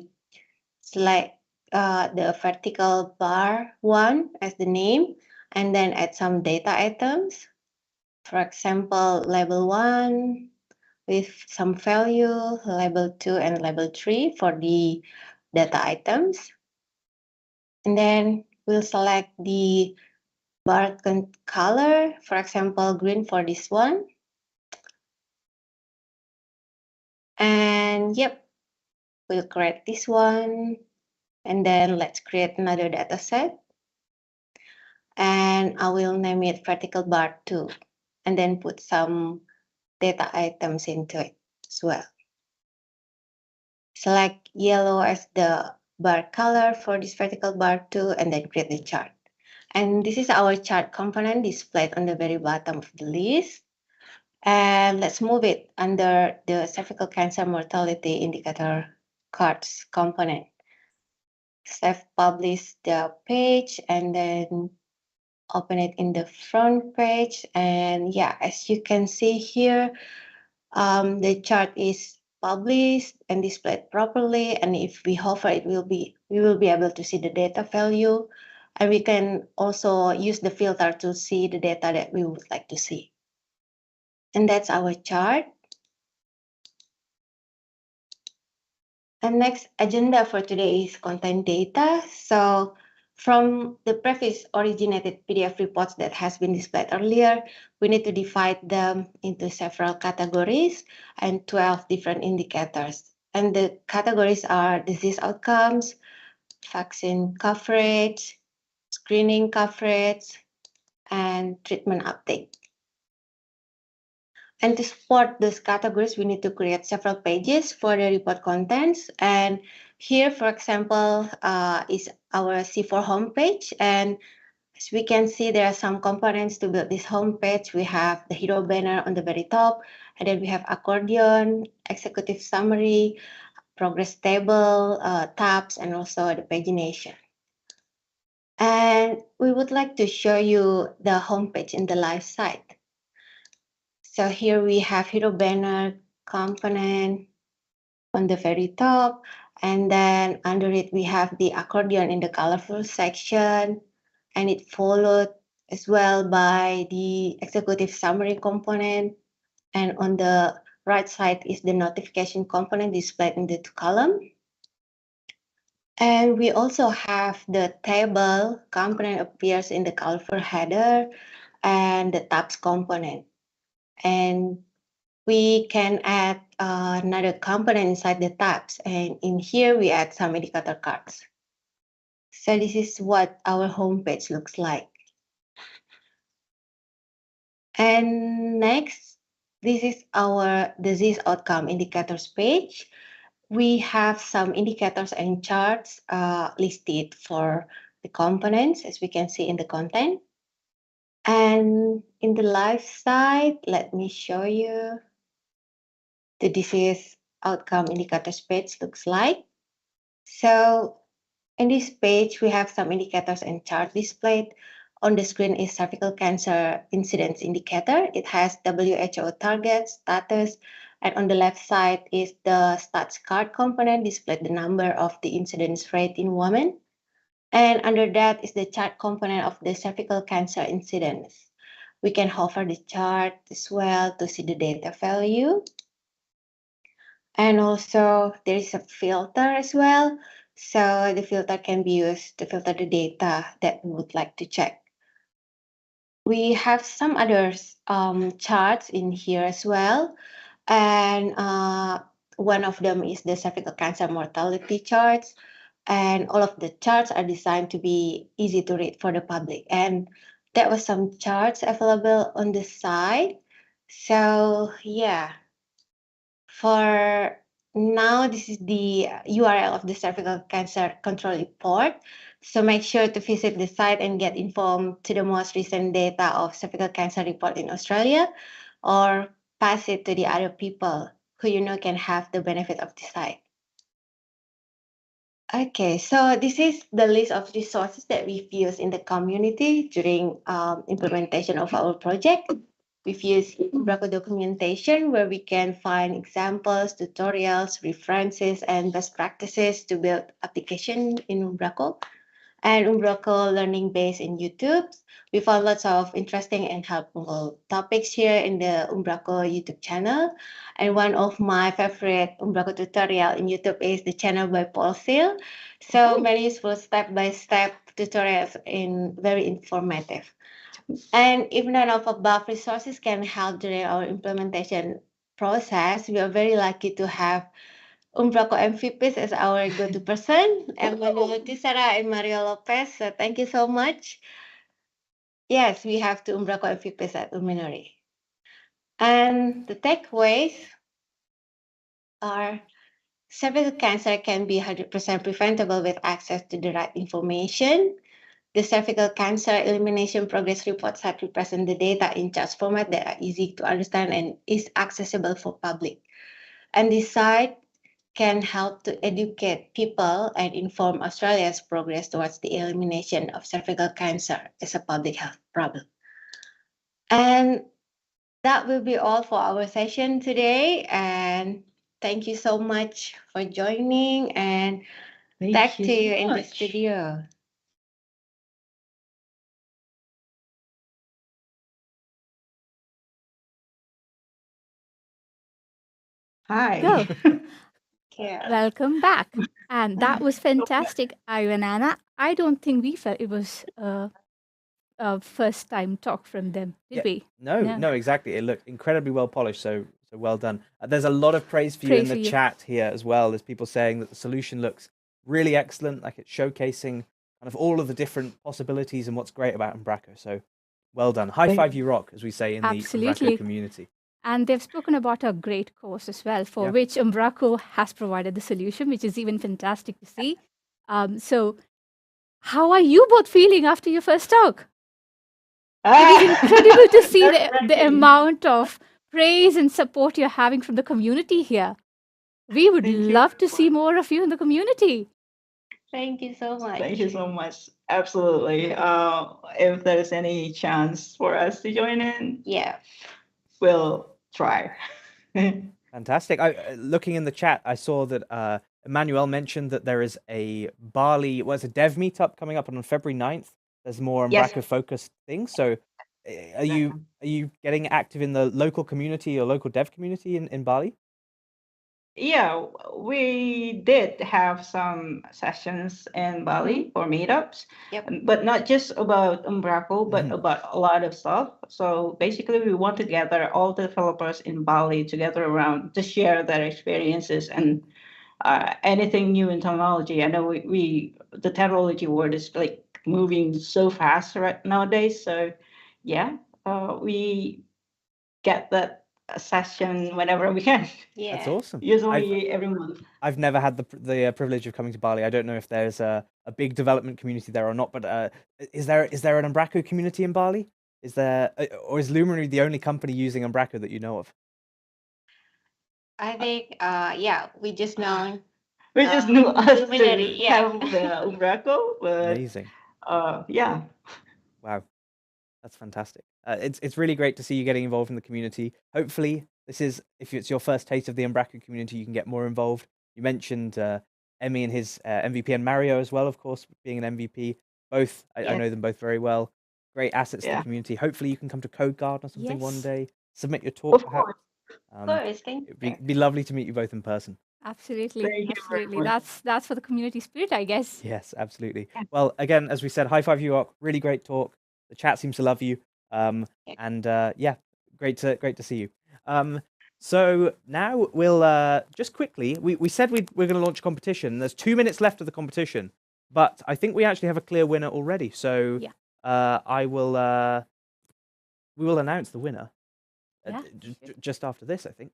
S8: select the vertical bar one as the name, and then add some data items. For example, label 1 with some value, label 2 and label 3 for the data items. And then we'll select the bar color, for example, green for this one. And yep, we'll create this one. And then let's create another data set. And I will name it vertical bar 2. And then put some data items into it as well. Select yellow as the bar color for this vertical bar 2 and then create the chart. And this is our chart component displayed on the very bottom of the list. And let's move it under the cervical cancer mortality indicator cards component. Save publish the page and then open it in the front page. And yeah, as you can see here, the chart is published and displayed properly. And if we hover it, we will be able to see the data value. And we can also use the filter to see the data that we would like to see. And that's our chart. And next agenda for today is content data. So from the previous originated PDF reports that has been displayed earlier, we need to divide them into several categories and 12 different indicators. And the categories are disease outcomes, vaccine coverage, screening coverage, and treatment uptake. And to support those categories, we need to create several pages for the report contents. And here, for example, is our C4 homepage. And as we can see, there are some components to build this homepage. We have the hero banner on the very top, and then we have accordion, executive summary, progress table, tabs, and also the pagination. And we would like to show you the homepage in the live site. So here we have hero banner component on the very top, and then under it we have the accordion in the colorful section, and it followed as well by the executive summary component, and on the right side is the notification component displayed in the two column. And we also have the table component appears in the colorful header and the tabs component. And we can add another component inside the tabs. And in here, we add some indicator cards. So this is what our homepage looks like. And next, this is our disease outcome indicators page. We have some indicators and charts listed for the components, as we can see in the content. And in the live side, let me show you the disease outcome indicators page looks like. So in this page, we have some indicators and chart displayed. On the screen is cervical cancer incidence indicator. It has WHO target, status, and on the left side is the stats card component displayed the number of the incidence rate in women. And under that is the chart component of the cervical cancer incidence. We can hover the chart as well to see the data value. And also there is a filter as well. So the filter can be used to filter the data that we would like to check. We have some other charts in here as well. And one of them is the cervical cancer mortality charts. And all of the charts are designed to be easy to read for the public. And there was some charts available on the site. So yeah, for now, this is the URL of the cervical cancer control report. So make sure to visit the site and get informed to the most recent data of cervical cancer report in Australia, or pass it to the other people who you know can have the benefit of the site. Okay, so this is the list of resources that we've used in the community during implementation of our project. We've used Umbraco documentation where we can find examples, tutorials, references, and best practices to build application in Umbraco. and Umbraco Learning Base in YouTube. We found lots of interesting and helpful topics here in the Umbraco YouTube channel. And one of my favorite Umbraco tutorial in YouTube is the channel by Paul Thiel. So many useful step-by-step tutorials in very informative. And if none of above resources can help during our implementation process, we are very lucky to have Umbraco MVPs as our go-to person, Emmanuel Tisera and Mario Lopez. So thank you so much. Yes, we have two Umbraco MVPs at Uminori. And the takeaways are cervical cancer can be 100% preventable with access to the right information. The cervical cancer elimination progress reports have represent the data in charts format that are easy to understand and is accessible for public. And this site can help to educate people and inform Australia's progress towards the elimination of cervical cancer as a public health problem. And that will be all for our session today. And thank you so much for joining, and back to you in the studio.
S7: Hi.
S2: Go.
S8: Yeah.
S2: Welcome back. And that was fantastic, Ivan and Anna. I don't think we felt it was a first time talk from them, did
S1: Yeah,
S2: we?
S1: No, exactly. It looked incredibly well polished, so well done. There's a lot of praise for you in the chat here as well. There's people saying that the solution looks really excellent, like it's showcasing kind of all of the different possibilities and what's great about Umbraco. So well done. High five, you rock, as we say in the Umbraco community.
S2: And they've spoken about a great course as well, for which Umbraco has provided the solution, which is even fantastic to see. So how are you both feeling after your first talk? It is incredible to see the amount of praise and support you're having from the community here. We would love to see more of you in the community.
S8: Thank you so much.
S7: Thank you so much. Absolutely. If there's any chance for us to join in, we'll try.
S1: Fantastic. Looking in the chat, I saw that Emmanuel mentioned that there is a Bali, a dev meetup coming up on February 9th. There's more Umbraco focused things. So are you getting active in the local community or local dev community in Bali?
S7: Yeah, we did have some sessions in Bali for meetups, but not just about Umbraco, but about a lot of stuff. So basically, we want to gather all the developers in Bali together around to share their experiences and anything new in technology. I know the technology world is like moving so fast right nowadays. So yeah, we get that session whenever we can.
S8: Yeah,
S1: that's awesome.
S7: Usually every month.
S1: I've never had the privilege of coming to Bali. I don't know if there's a big development community there or not, but is there an Umbraco community in Bali? Is there, or is Luminary the only company using Umbraco that you know of?
S8: I think we just know.
S7: We just knew us
S8: Luminary,
S7: to have the Umbraco, but
S1: Amazing.
S7: yeah.
S1: Wow, that's fantastic. It's really great to see you getting involved in the community. Hopefully, if it's your first taste of the Umbraco community, you can get more involved. You mentioned Emmy and his MVP, and Mario as well, of course, being an MVP. Both, I know them both very well. Great assets to the community. Hopefully, you can come to Code Garden or something one day. Submit your talk, perhaps.
S8: Of course, thank you.
S1: It'd be lovely to meet you both in person.
S2: Absolutely, absolutely. That's for the community spirit, I guess.
S1: Yes, absolutely. Well, again, as we said, high five you up. Really great talk. The chat seems to love you. And great to see you. So now we'll just quickly. We said we're going to launch a competition. There's 2 minutes left of the competition, but I think we actually have a clear winner already. So we will announce the winner just after this, I think.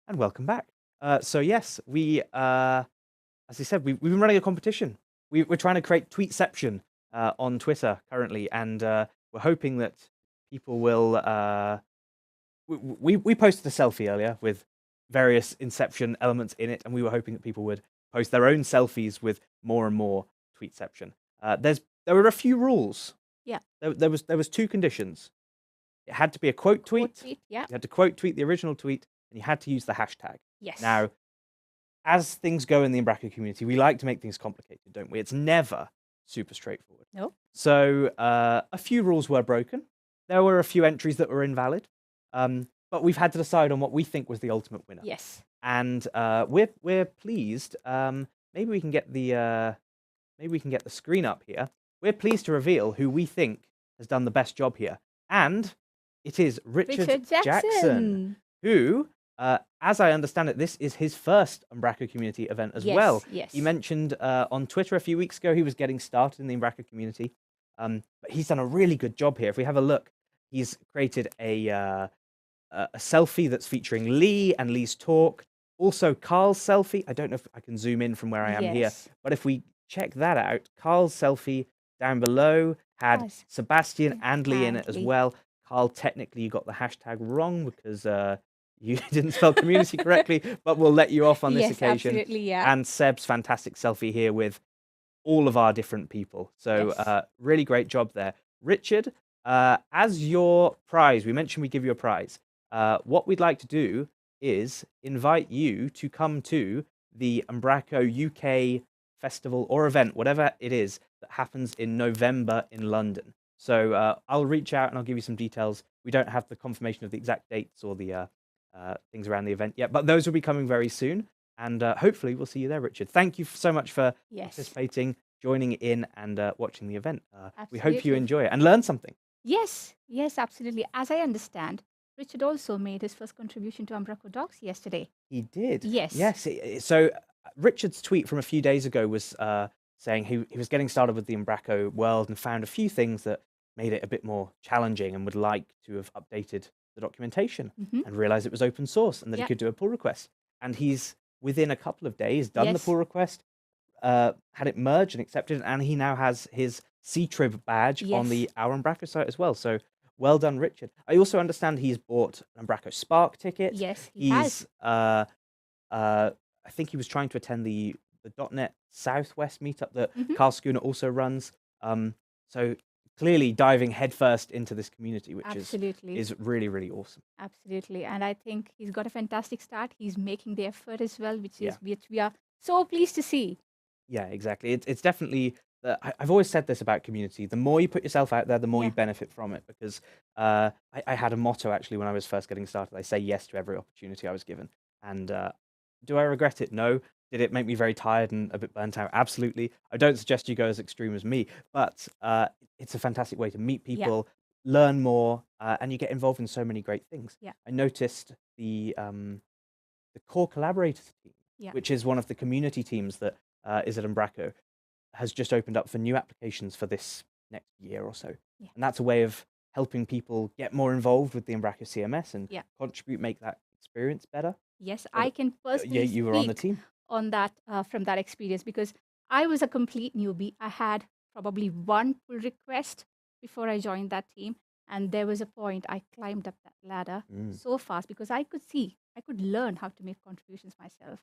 S1: And welcome back. So yes, we, as I said, we've been running a competition. We're trying to create Tweetception on Twitter currently, and we're hoping that people will. We posted a selfie earlier with various Inception elements in it, and we were hoping that people would post their own selfies with more and more tweetception. There were a few rules.
S2: Yeah.
S1: There was 2 conditions. It had to be a quote tweet.
S2: Yeah.
S1: You had to quote tweet the original tweet, and you had to use the hashtag.
S2: Yes.
S1: Now, as things go in the Umbraco community, we like to make things complicated, don't we? It's never super straightforward.
S2: No.
S1: So a few rules were broken. There were a few entries that were invalid, but we've had to decide on what we think was the ultimate winner.
S2: Yes.
S1: And we're pleased. Maybe we can get the screen up here. We're pleased to reveal who we think has done the best job here, and it is Richard Jackson, who, as I understand it, this is his first Umbraco community event as well.
S2: Yes.
S1: He mentioned on Twitter a few weeks ago he was getting started in the Umbraco community, but he's done a really good job here. If we have a look, he's created a selfie that's featuring Lee and Lee's talk. Also, Carl's selfie. I don't know if I can zoom in from where I am here, but if we check that out, Carl's selfie down below had Sebastian and Lee in it as well. Carl, technically you got the hashtag wrong because you didn't spell community correctly, but we'll let you off on this occasion.
S2: Absolutely, yeah.
S1: And Seb's fantastic selfie here with all of our different people. So really great job there. Richard, as your prize, we mentioned we give you a prize. What we'd like to do is invite you to come to the Umbraco UK festival or event, whatever it is, that happens in November in London. So I'll reach out and I'll give you some details. We don't have the confirmation of the exact dates or the things around the event yet, but those will be coming very soon. And hopefully we'll see you there, Richard. Thank you so much for participating, joining in and watching the event. We hope you enjoy it and learn something.
S2: Yes, absolutely. As I understand, Richard also made his first contribution to Umbraco Docs yesterday.
S1: He did.
S2: Yes.
S1: So Richard's tweet from a few days ago was saying he was getting started with the Umbraco world and found a few things that made it a bit more challenging and would like to have updated the documentation and realized it was open source and that he could do a pull request. And he's, within a couple of days, done the pull request, had it merged and accepted, and he now has his C-Trib badge on the Our Umbraco site as well. So well done, Richard. I also understand he's bought an Umbraco Spark ticket.
S2: Yes, he has.
S1: I think he was trying to attend the .NET Southwest meetup that Carl Schooner also runs. So clearly diving headfirst into this community, which is really, really awesome.
S2: Absolutely. And I think he's got a fantastic start. He's making the effort as well, which we are so pleased to see.
S1: Yeah, exactly. It's definitely, I've always said this about community. The more you put yourself out there, the more you benefit from it. Because I had a motto, actually, when I was first getting started. I say yes to every opportunity I was given. And do I regret it? No. Did it make me very tired and a bit burnt out? Absolutely. I don't suggest you go as extreme as me, but it's a fantastic way to meet people, learn more, and you get involved in so many great things.
S2: Yeah.
S1: I noticed the core collaborators team, which is one of the community teams that is at Umbraco, has just opened up for new applications for this next year or so. Yeah. And that's a way of helping people get more involved with the Umbraco CMS and contribute, make that experience better.
S2: Yes, I can personally
S1: you were on the team.
S2: On that from that experience, because I was a complete newbie. I had probably one pull request before I joined that team, and there was a point I climbed up that ladder so fast because I could learn how to make contributions myself.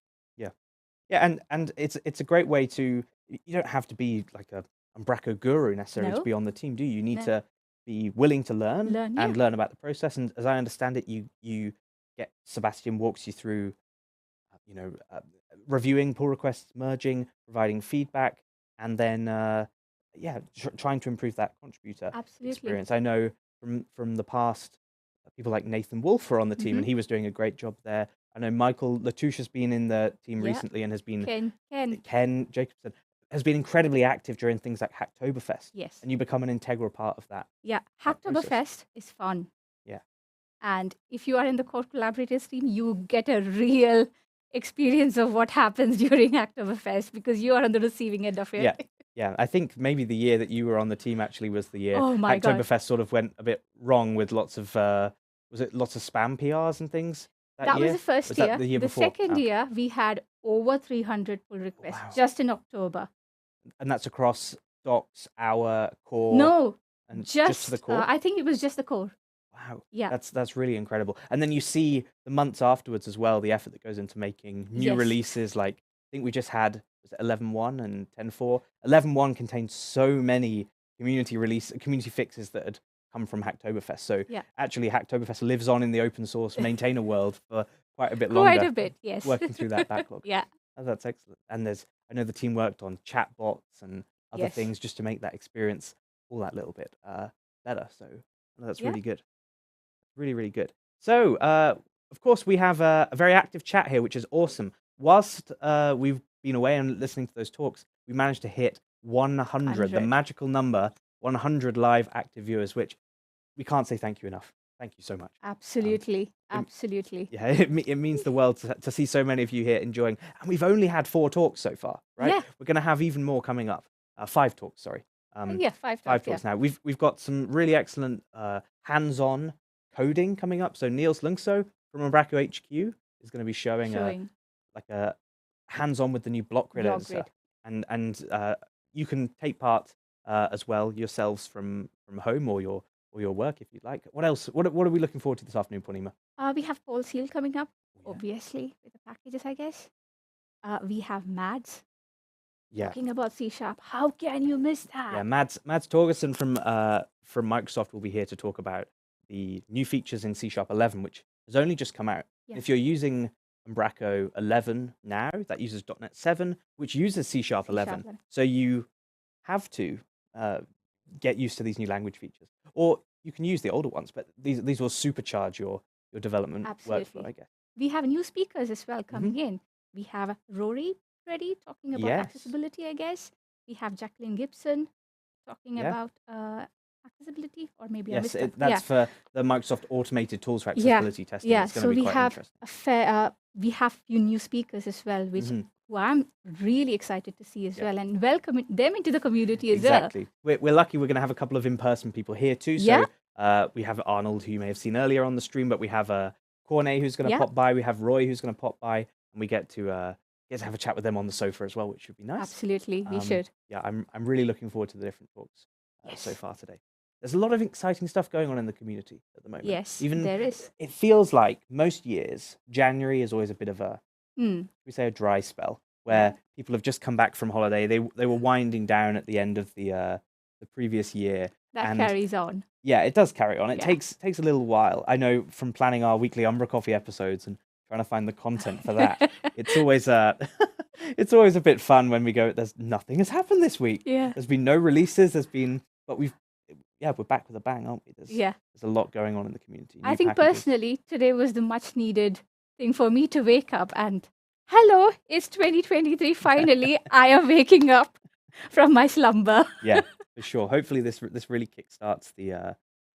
S1: And it's a great way to, you don't have to be like a Umbraco guru necessarily to be on the team, do you? You need to be willing to learn and learn about the process. And as I understand it, you get Sebastian walks you through reviewing pull requests, merging, providing feedback, and then trying to improve that contributor experience. I know from the past, people like Nathan Wolf are on the team, and he was doing a great job there. I know Michael Latouche has been in the team recently and has been Ken Jacobson has been incredibly active during things like Hacktoberfest.
S2: Yes,
S1: and you become an integral part of that.
S2: Yeah, Hacktoberfest is fun.
S1: Yeah,
S2: and if you are in the core collaborators team, you get a real experience of what happens during Hacktoberfest because you are on the receiving end of it.
S1: Yeah. I think maybe the year that you were on the team actually was the year
S2: Hacktoberfest
S1: sort of went a bit wrong with lots of lots of spam PRs and things.
S2: That was the first year.
S1: The year before?
S2: Second year, we had over 300 pull requests just in October.
S1: And that's across Docs, Our, Core?
S2: No,
S1: and just the Core?
S2: I think it was just the Core.
S1: Wow.
S2: Yeah.
S1: That's really incredible. And then you see the months afterwards as well, the effort that goes into making new releases like think we just had 11.1 and 10.4. 11.1 contained so many community fixes that had come from Hacktoberfest. So actually, Hacktoberfest lives on in the open source maintainer world for quite a bit longer.
S2: Quite a bit, yes.
S1: Working through that backlog.
S2: Yeah.
S1: Oh, that's excellent. And I know the team worked on chatbots and other things just to make that experience all that little bit better. So that's really good. Really, really good. So, of course, we have a very active chat here, which is awesome. Whilst we've been away and listening to those talks, we managed to hit 100, the magical number, 100 live active viewers, which we can't say thank you enough. Thank you so much.
S2: Absolutely. Absolutely.
S1: Yeah, it means the world to see so many of you here enjoying. And we've only had 4 talks so far, right?
S2: Yeah.
S1: We're going to have even more coming up. 5 talks, sorry.
S2: 5
S1: talks now. We've got some really excellent hands-on coding coming up. So Niels Lungso from Umbraco HQ is going to be showing a hands-on with the new block grid editor. And you can take part as well yourselves from home or your work if you'd like. What else? What are we looking forward to this afternoon, Purnima?
S2: We have Paul Seal coming up, obviously, with the packages, I guess. We have Mads talking about C#. How can you miss that?
S1: Yeah, Mads Torgersen from Microsoft will be here to talk about the new features in C# 11, which has only just come out.
S2: Yes.
S1: If you're using Umbraco 11 now, that uses .NET 7, which uses C# 11. So you have to get used to these new language features. Or you can use the older ones, but these will supercharge your development workflow, I guess.
S2: We have new speakers as well coming in. We have Rory ready talking about accessibility, I guess. We have Jacqueline Gibson talking about accessibility, or maybe
S1: that's for the Microsoft automated tools for accessibility testing.
S2: Yeah,
S1: it's going to be quite interesting.
S2: We have few new speakers as well, which who I'm really excited to see as well, and welcome them into the community as well.
S1: Exactly. We're lucky we're going to have a couple of in-person people here too. So we have Arnold, who you may have seen earlier on the stream, but we have Cornet, who's going to pop by. We have Roy, who's going to pop by, and we get to have a chat with them on the sofa as well, which should be nice.
S2: Absolutely, we should.
S1: Yeah, I'm really looking forward to the different talks so far today. There's a lot of exciting stuff going on in the community at the moment.
S2: Yes, there is.
S1: It feels like most years, January is always a bit of a, we say a dry spell, where people have just come back from holiday. They were winding down at the end of the previous year.
S2: That carries on.
S1: Yeah, it does carry on. It takes a little while. I know from planning our weekly Umbra Coffee episodes and trying to find the content for that. It's always a bit fun when we go, nothing has happened this week.
S2: Yeah.
S1: There's been no releases, but we're back with a bang, aren't we? There's a lot going on in the community.
S2: I think personally, today was the much needed thing for me to wake up and, hello, it's 2023. Finally, I am waking up from my slumber.
S1: Yeah, for sure. Hopefully this really kickstarts the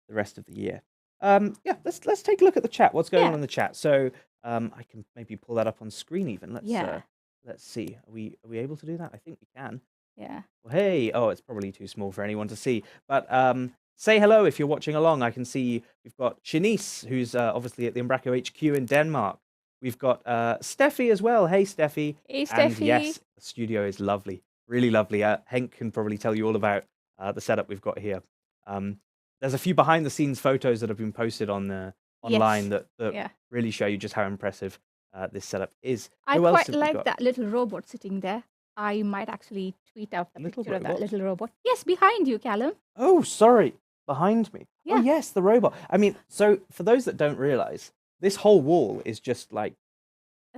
S1: rest of the year. Let's take a look at the chat. What's going on in the chat? So I can maybe pull that up on screen even. Let's see. Are we able to do that? I think we can.
S2: Yeah.
S1: Well, hey, it's probably too small for anyone to see. But say hello if you're watching along. I can see we've got Shanice, who's obviously at the Umbraco HQ in Denmark. We've got Steffi as well. Hey, Steffi.
S2: Hey, Steffi.
S1: And yes, the studio is lovely. Really lovely. Henk can probably tell you all about the setup we've got here. There's a few behind-the-scenes photos that have been posted on online that really show you just how impressive this setup is.
S2: I quite like that little robot sitting there. I might actually tweet out the picture of that little robot. Yes, behind you, Callum.
S1: Oh, sorry. Behind me.
S2: Yeah.
S1: Oh, yes, the robot. I mean, so for those that don't realize, this whole wall is just like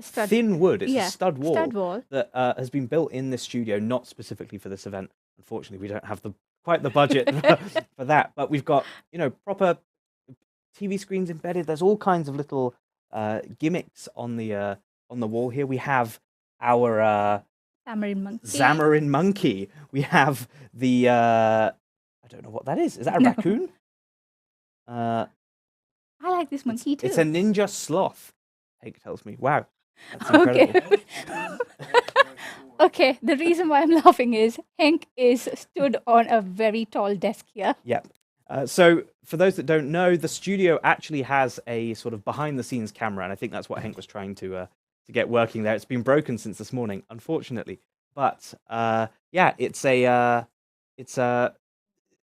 S1: thin wood. It's a stud wall that has been built in this studio, not specifically for this event. Unfortunately, we don't have quite the budget for that. But we've got, proper TV screens embedded. There's all kinds of little gimmicks on the wall here. We have our Xamarin Monkey. We have the I don't know what that is. Is that a raccoon?
S2: I like this monkey too.
S1: It's a ninja sloth. Hank tells me. Wow, that's incredible.
S2: Okay, the reason why I'm laughing is Hank is stood on a very tall desk here.
S1: Yep. So for those that don't know, the studio actually has a sort of behind-the-scenes camera, and I think that's what Hank was trying to get working there. It's been broken since this morning, unfortunately. But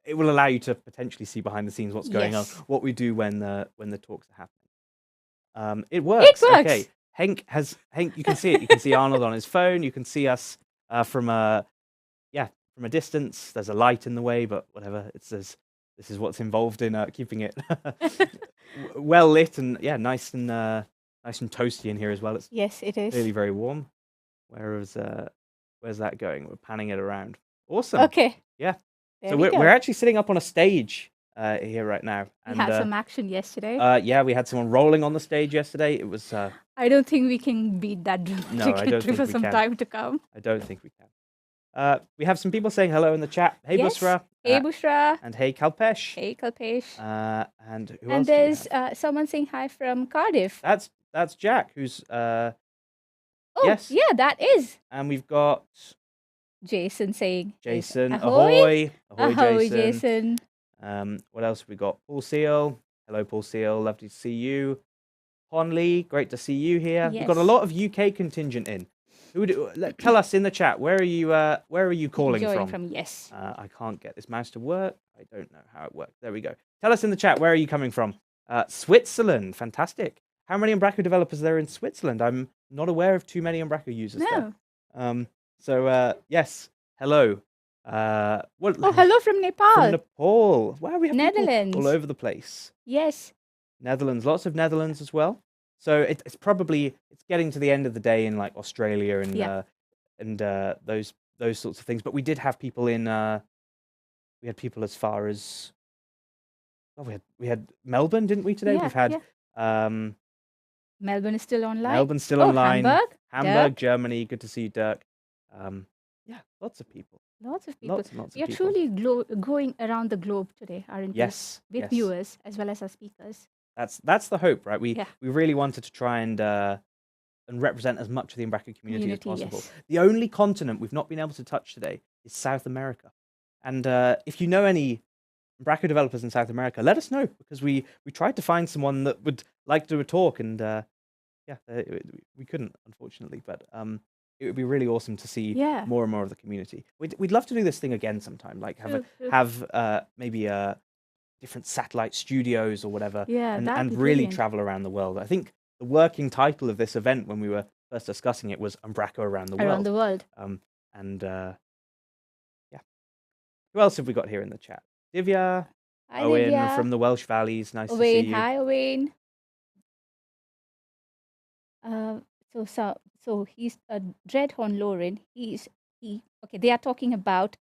S1: it will allow you to potentially see behind the scenes what's going on, what we do when the talks are happening. It works. Okay. Henk, you can see it. You can see Arnold on his phone. You can see us from a distance. There's a light in the way, but whatever. This is what's involved in keeping it well lit and nice and toasty in here as well. It's
S2: Yes, it is.
S1: clearly very warm. Where's that going? We're panning it around. Awesome.
S2: Okay.
S1: Yeah.
S2: There
S1: So
S2: we
S1: we're
S2: go.
S1: actually sitting up on a stage here right now.
S2: We had some action yesterday.
S1: Yeah, we had someone rolling on the stage yesterday. It was.
S2: I don't think we can beat that dramatic for some time to come.
S1: I don't think we can. We have some people saying hello in the chat. Hey,
S2: Yes.
S1: Busra.
S2: Hey, Bushra.
S1: And hey, Kalpesh.
S2: Hey, Kalpesh.
S1: And who else?
S2: And
S1: do we
S2: there's
S1: have?
S2: someone saying hi from Cardiff.
S1: That's Jack, who's
S2: Oh,
S1: yes.
S2: yeah, that is
S1: And we've got
S2: Jason saying
S1: Jason.
S2: ahoy.
S1: Ahoy,
S2: Jason.
S1: What else have we got? Paul Seal. Hello, Paul Seal. Lovely to see you. Honley, great to see you here. We've got a
S2: Yes.
S1: lot of UK contingent in. Tell us in the chat, where are you calling from?
S2: Yes.
S1: I can't get this mouse to work. I don't know how it works. There we go. Tell us in the chat, where are you coming from? Switzerland. Fantastic. How many Umbraco developers are there in Switzerland? I'm not aware of too many Umbraco users
S2: No.
S1: there. So yes, hello.
S2: Hello from Nepal.
S1: From Nepal. Wow, we have people
S2: Netherlands.
S1: all over the place.
S2: Yes.
S1: Netherlands, lots of Netherlands as well. So it's getting to the end of the day in like Australia and those sorts of things. But we did have people in. We had people as far as. Oh, we had Melbourne, didn't we today?
S2: Yeah,
S1: We've had.
S2: Melbourne is still online.
S1: Melbourne's still online.
S2: Hamburg, Dirk.
S1: Germany. Good to see you, Dirk. Yeah, lots of people.
S2: Lots of people.
S1: Lots and lots
S2: We
S1: of
S2: are
S1: people.
S2: truly going around the globe today, aren't
S1: Yes.
S2: we? With
S1: yes.
S2: viewers as well as our speakers.
S1: That's the hope, right? We
S2: Yeah.
S1: really wanted to try and represent as much of the Umbraco community as possible.
S2: Yes.
S1: The only continent we've not been able to touch today is South America. And if you know any Umbraco developers in South America, let us know, because we tried to find someone that would like to do a talk, and we couldn't, unfortunately. But it would be really awesome to see more and more of the community. We'd love to do this thing again sometime, like have maybe different satellite studios or whatever, and really
S2: brilliant.
S1: travel around the world. I think the working title of this event when we were first discussing it was Umbraco Around the World.
S2: Around the world.
S1: Who else have we got here in the chat? Divya,
S2: Hi,
S1: Owen
S2: Divya.
S1: from the Welsh Valleys. Nice to see
S2: Owen.
S1: you.
S2: Hi, Owen. So he's Dreadhorn Lauren. Okay, they are talking about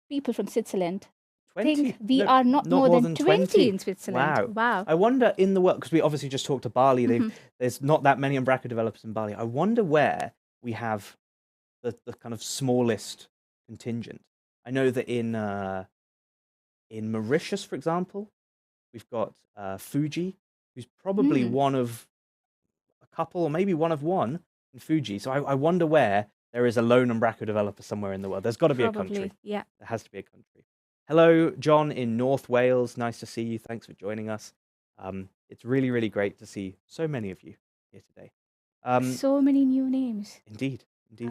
S2: people from Switzerland.
S1: 20?
S2: Think we are not more than 20 in Switzerland.
S1: Wow. I wonder in the world, because we obviously just talked to Bali, there's not that many Umbraco developers in Bali. I wonder where we have the kind of smallest contingent. I know that in Mauritius, for example, we've got Fuji, who's probably one of a couple, or maybe one of one in Fuji. So I wonder where there is a lone Umbraco developer somewhere in the world. There's got to be a country.
S2: Yeah.
S1: There has to be a country. Hello, John in North Wales. Nice to see you. Thanks for joining us. It's really, really great to see so many of you here today.
S2: So many new names.
S1: Indeed,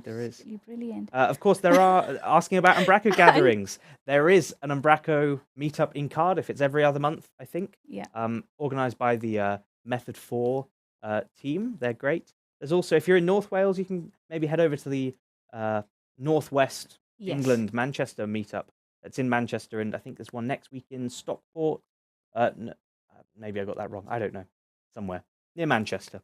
S1: there is.
S2: Absolutely brilliant.
S1: Of course, there are asking about Umbraco gatherings. There is an Umbraco meetup in Cardiff. It's every other month, I think.
S2: Yeah.
S1: Organised by the Method 4 team. They're great. There's also, if you're in North Wales, you can maybe head over to the Northwest England Manchester meetup. It's in Manchester, and I think there's one next week in Stockport. Maybe I got that wrong. I don't know. Somewhere near Manchester,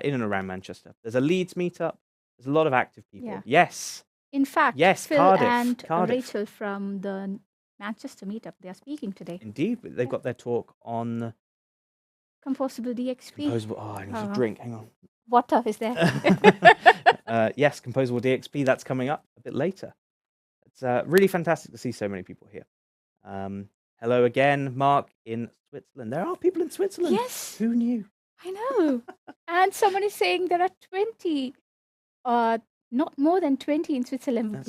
S1: in and around Manchester. There's a Leeds meetup. There's a lot of active people.
S2: Yeah.
S1: Yes.
S2: In fact,
S1: yes,
S2: Phil
S1: Cardiff,
S2: and
S1: Cardiff.
S2: Rachel from the Manchester meetup, they are speaking today.
S1: Indeed, they've got their talk on
S2: Composable DXP.
S1: Composable. Oh, I need a drink. Hang on.
S2: Water is there.
S1: Yes, Composable DXP. That's coming up a bit later. It's really fantastic to see so many people here. Hello again, Mark in Switzerland. There are people in Switzerland.
S2: Yes.
S1: Who knew?
S2: I know. And someone is saying there are 20, not more than 20 in Switzerland.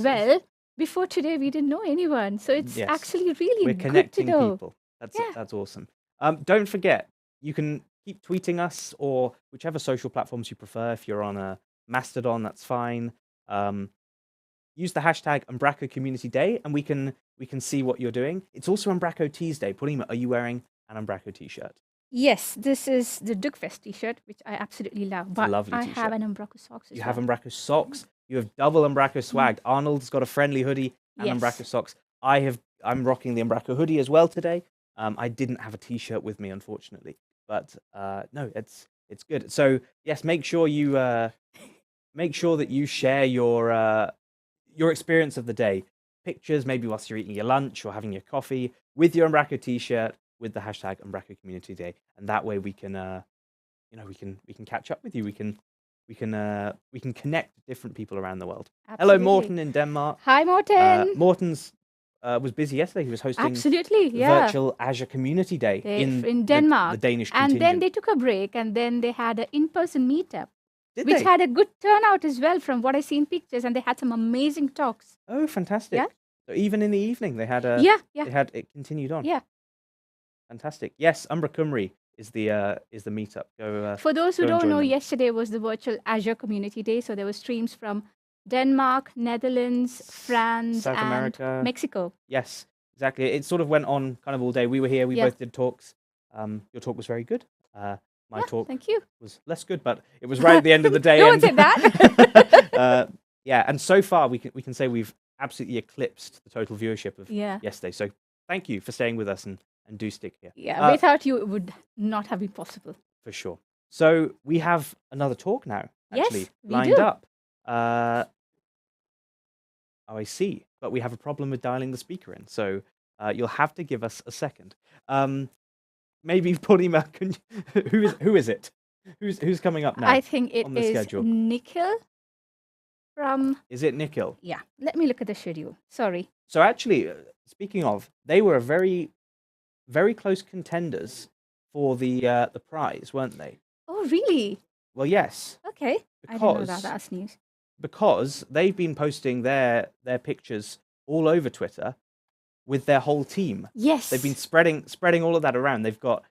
S2: Before today, we didn't know anyone. So it's actually really
S1: We're
S2: good
S1: connecting
S2: to know.
S1: people. That's awesome. Don't forget, you can keep tweeting us, or whichever social platforms you prefer. If you're on a Mastodon, that's fine. Use the hashtag Umbraco Community Day, and we can see what you're doing. It's also Umbraco Tees Day. Purima, are you wearing an Umbraco t-shirt?
S2: Yes, this is the Dugfest t-shirt, which I absolutely love.
S1: a
S2: But
S1: lovely
S2: I
S1: t-shirt.
S2: have an Umbraco socks as
S1: You
S2: well.
S1: have Umbraco socks. You have double Umbraco swag. Arnold's got a friendly hoodie and
S2: Yes.
S1: Umbraco socks. I'm rocking the Umbraco hoodie as well today. I didn't have a t-shirt with me, unfortunately, but no, it's good. So yes, make sure that you share your experience of the day, pictures maybe whilst you're eating your lunch or having your coffee with your Umbraco t-shirt with the hashtag Umbraco Community Day, and that way we can we can catch up with you. We can connect with different people around the world. Hello,
S2: Absolutely.
S1: Morten in Denmark.
S2: Hi, Morten.
S1: Morten's was busy yesterday. He was hosting
S2: Absolutely,
S1: the
S2: yeah.
S1: virtual Azure Community Day
S2: In Denmark.
S1: the Danish
S2: And
S1: contingent.
S2: then they took a break, and then they had an in-person meetup,
S1: Did
S2: which
S1: they?
S2: had a good turnout as well from what I see in pictures, and they had some amazing talks.
S1: Oh, fantastic.
S2: Yeah.
S1: So even in the evening, they had
S2: Yeah, yeah.
S1: it continued on.
S2: Yeah.
S1: Fantastic. Yes, Umbracumri is the meetup. Go.
S2: For those who
S1: go and
S2: don't
S1: join
S2: know,
S1: them.
S2: yesterday was the virtual Azure Community Day, so there were streams from Denmark, Netherlands, France,
S1: South
S2: and
S1: America.
S2: Mexico.
S1: Yes, exactly. It sort of went on kind of all day. We were here. We
S2: Yeah.
S1: both did talks. Your talk was very good. My
S2: Yeah,
S1: talk
S2: thank you.
S1: was less good, but it was right at the end of the day.
S2: No one said that.
S1: Yeah, and so far we can say we've absolutely eclipsed the total viewership of
S2: Yeah.
S1: yesterday. So thank you for staying with us and do stick here.
S2: Yeah, without you, it would not have been possible.
S1: For sure. So we have another talk now, actually,
S2: Yes, we
S1: lined
S2: do.
S1: up. Oh, I see. But we have a problem with dialing the speaker in. So you'll have to give us a second. Maybe Purnima, who is it? Who's coming up now?
S2: I think it
S1: on the
S2: is
S1: schedule?
S2: Nikhil from...
S1: Is it Nikhil?
S2: Yeah, let me look at the schedule. Sorry.
S1: So actually, speaking of, they were very, very close contenders for the prize, weren't they?
S2: Oh, really?
S1: Well, yes,
S2: Okay. I didn't know that.
S1: because
S2: That's news.
S1: because they've been posting their pictures all over Twitter with their whole team.
S2: Yes.
S1: They've been spreading all of that around. They've got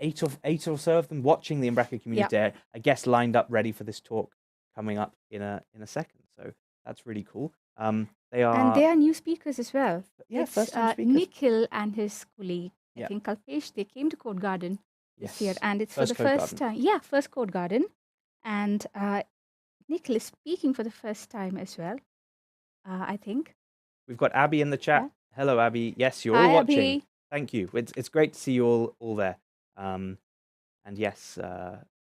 S1: eight or so of them watching the Umbraco Community Day, I guess, lined up ready for this talk coming up in a second. So that's really cool. They are
S2: And they are new speakers as well.
S1: yeah,
S2: It's,
S1: first time speakers.
S2: Nikhil and his colleague,
S1: Yeah.
S2: I think Kalpesh, they came to Code Garden this year,
S1: Yes.
S2: and it's
S1: First
S2: for
S1: Code
S2: the first time. Yeah, first Code Garden. And Nikhil is speaking for the first time as well, I think.
S1: We've got Abby in the chat.
S2: Yeah.
S1: Hello, Abby. Yes, you're
S2: Hi,
S1: all watching.
S2: Abby.
S1: Thank you. It's great to see you all there. And yes,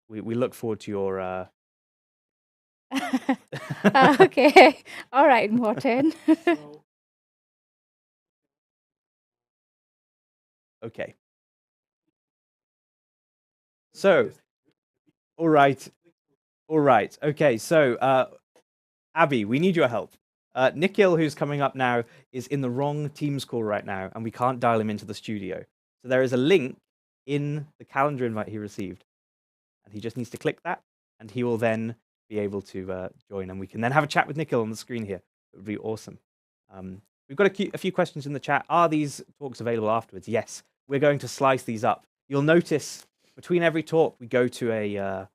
S1: we look forward to your.
S2: Okay. All right, Morten.
S1: Okay. So, all right. Okay, so Abby, we need your help. Nikhil, who's coming up now, is in the wrong Teams call right now, and we can't dial him into the studio. So there is a link in the calendar invite he received, and he just needs to click that, and he will then be able to join, and we can then have a chat with Nikhil on the screen here. It would be awesome. We've got a few questions in the chat. Are these talks available afterwards? Yes, we're going to slice these up. You'll notice between every talk we go to a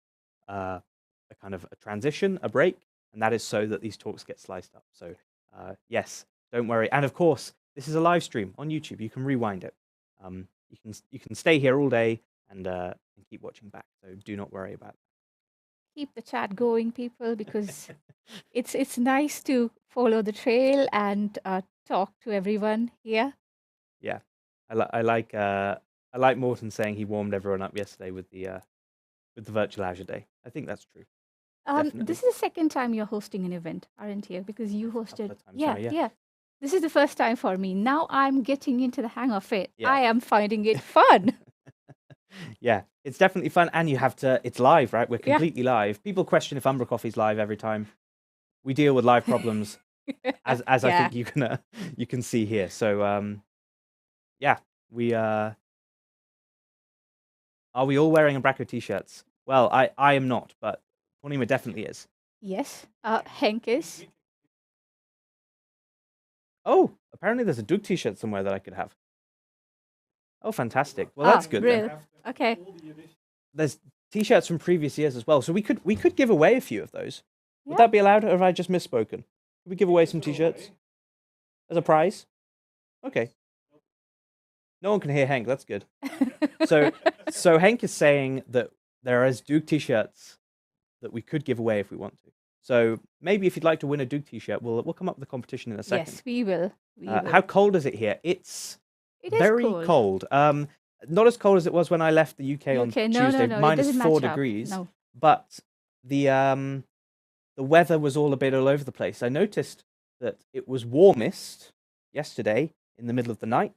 S1: kind of a transition, a break, and that is so that these talks get sliced up. So yes, don't worry. And of course, this is a live stream on YouTube. You can rewind it. You can stay here all day and keep watching back. So do not worry about that.
S2: Keep the chat going, people, because it's nice to follow the trail and talk to everyone here.
S1: Yeah, I like Morten saying he warmed everyone up yesterday with the virtual Azure Day. I think that's true.
S2: This is the second time you're hosting an event, aren't you? Because you hosted.
S1: of times now, yeah.
S2: This is the first time for me. Now I'm getting into the hang of it.
S1: Yeah.
S2: I am finding it fun.
S1: Yeah, it's definitely fun, and you have to. It's live, right? We're
S2: Yeah.
S1: completely live. People question if Umbra Coffee's live every time. We deal with live problems, as I
S2: Yeah.
S1: think you can see here. So yeah, we are we all wearing Umbraco t-shirts? Well, I am not, but Purnima definitely is.
S2: Yes. Henk is.
S1: Oh, apparently there's a Doug t-shirt somewhere that I could have. Oh, fantastic. Well, that's good then.
S2: Brilliant. Okay.
S1: There's t-shirts from previous years as well, so we could give away a few of those. Would
S2: Yeah.
S1: that be allowed, or have I just misspoken? Could we give away some t-shirts as a prize? Okay. No one can hear Henk. That's good. So Henk is saying that there is Duke t-shirts that we could give away if we want to. So maybe if you'd like to win a Duke t-shirt, we'll come up with a competition in a second.
S2: Yes, we will.
S1: How cold is it here? It's
S2: It is
S1: very cold. Not as cold as it was when I left the UK on
S2: No,
S1: Tuesday,
S2: no, it
S1: minus
S2: doesn't
S1: 4
S2: match up.
S1: degrees.
S2: No.
S1: But the weather was all a bit all over the place. I noticed that it was warmest yesterday in the middle of the night,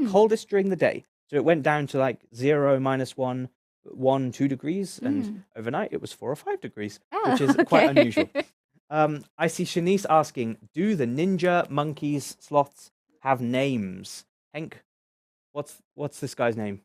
S1: coldest during the day. So it went down to like 0, -1, 1, 2 degrees, and overnight it was 4 or 5 degrees, which is quite unusual. I see Shanice asking, do the ninja, monkeys, sloths have names? Henk, what's this guy's name?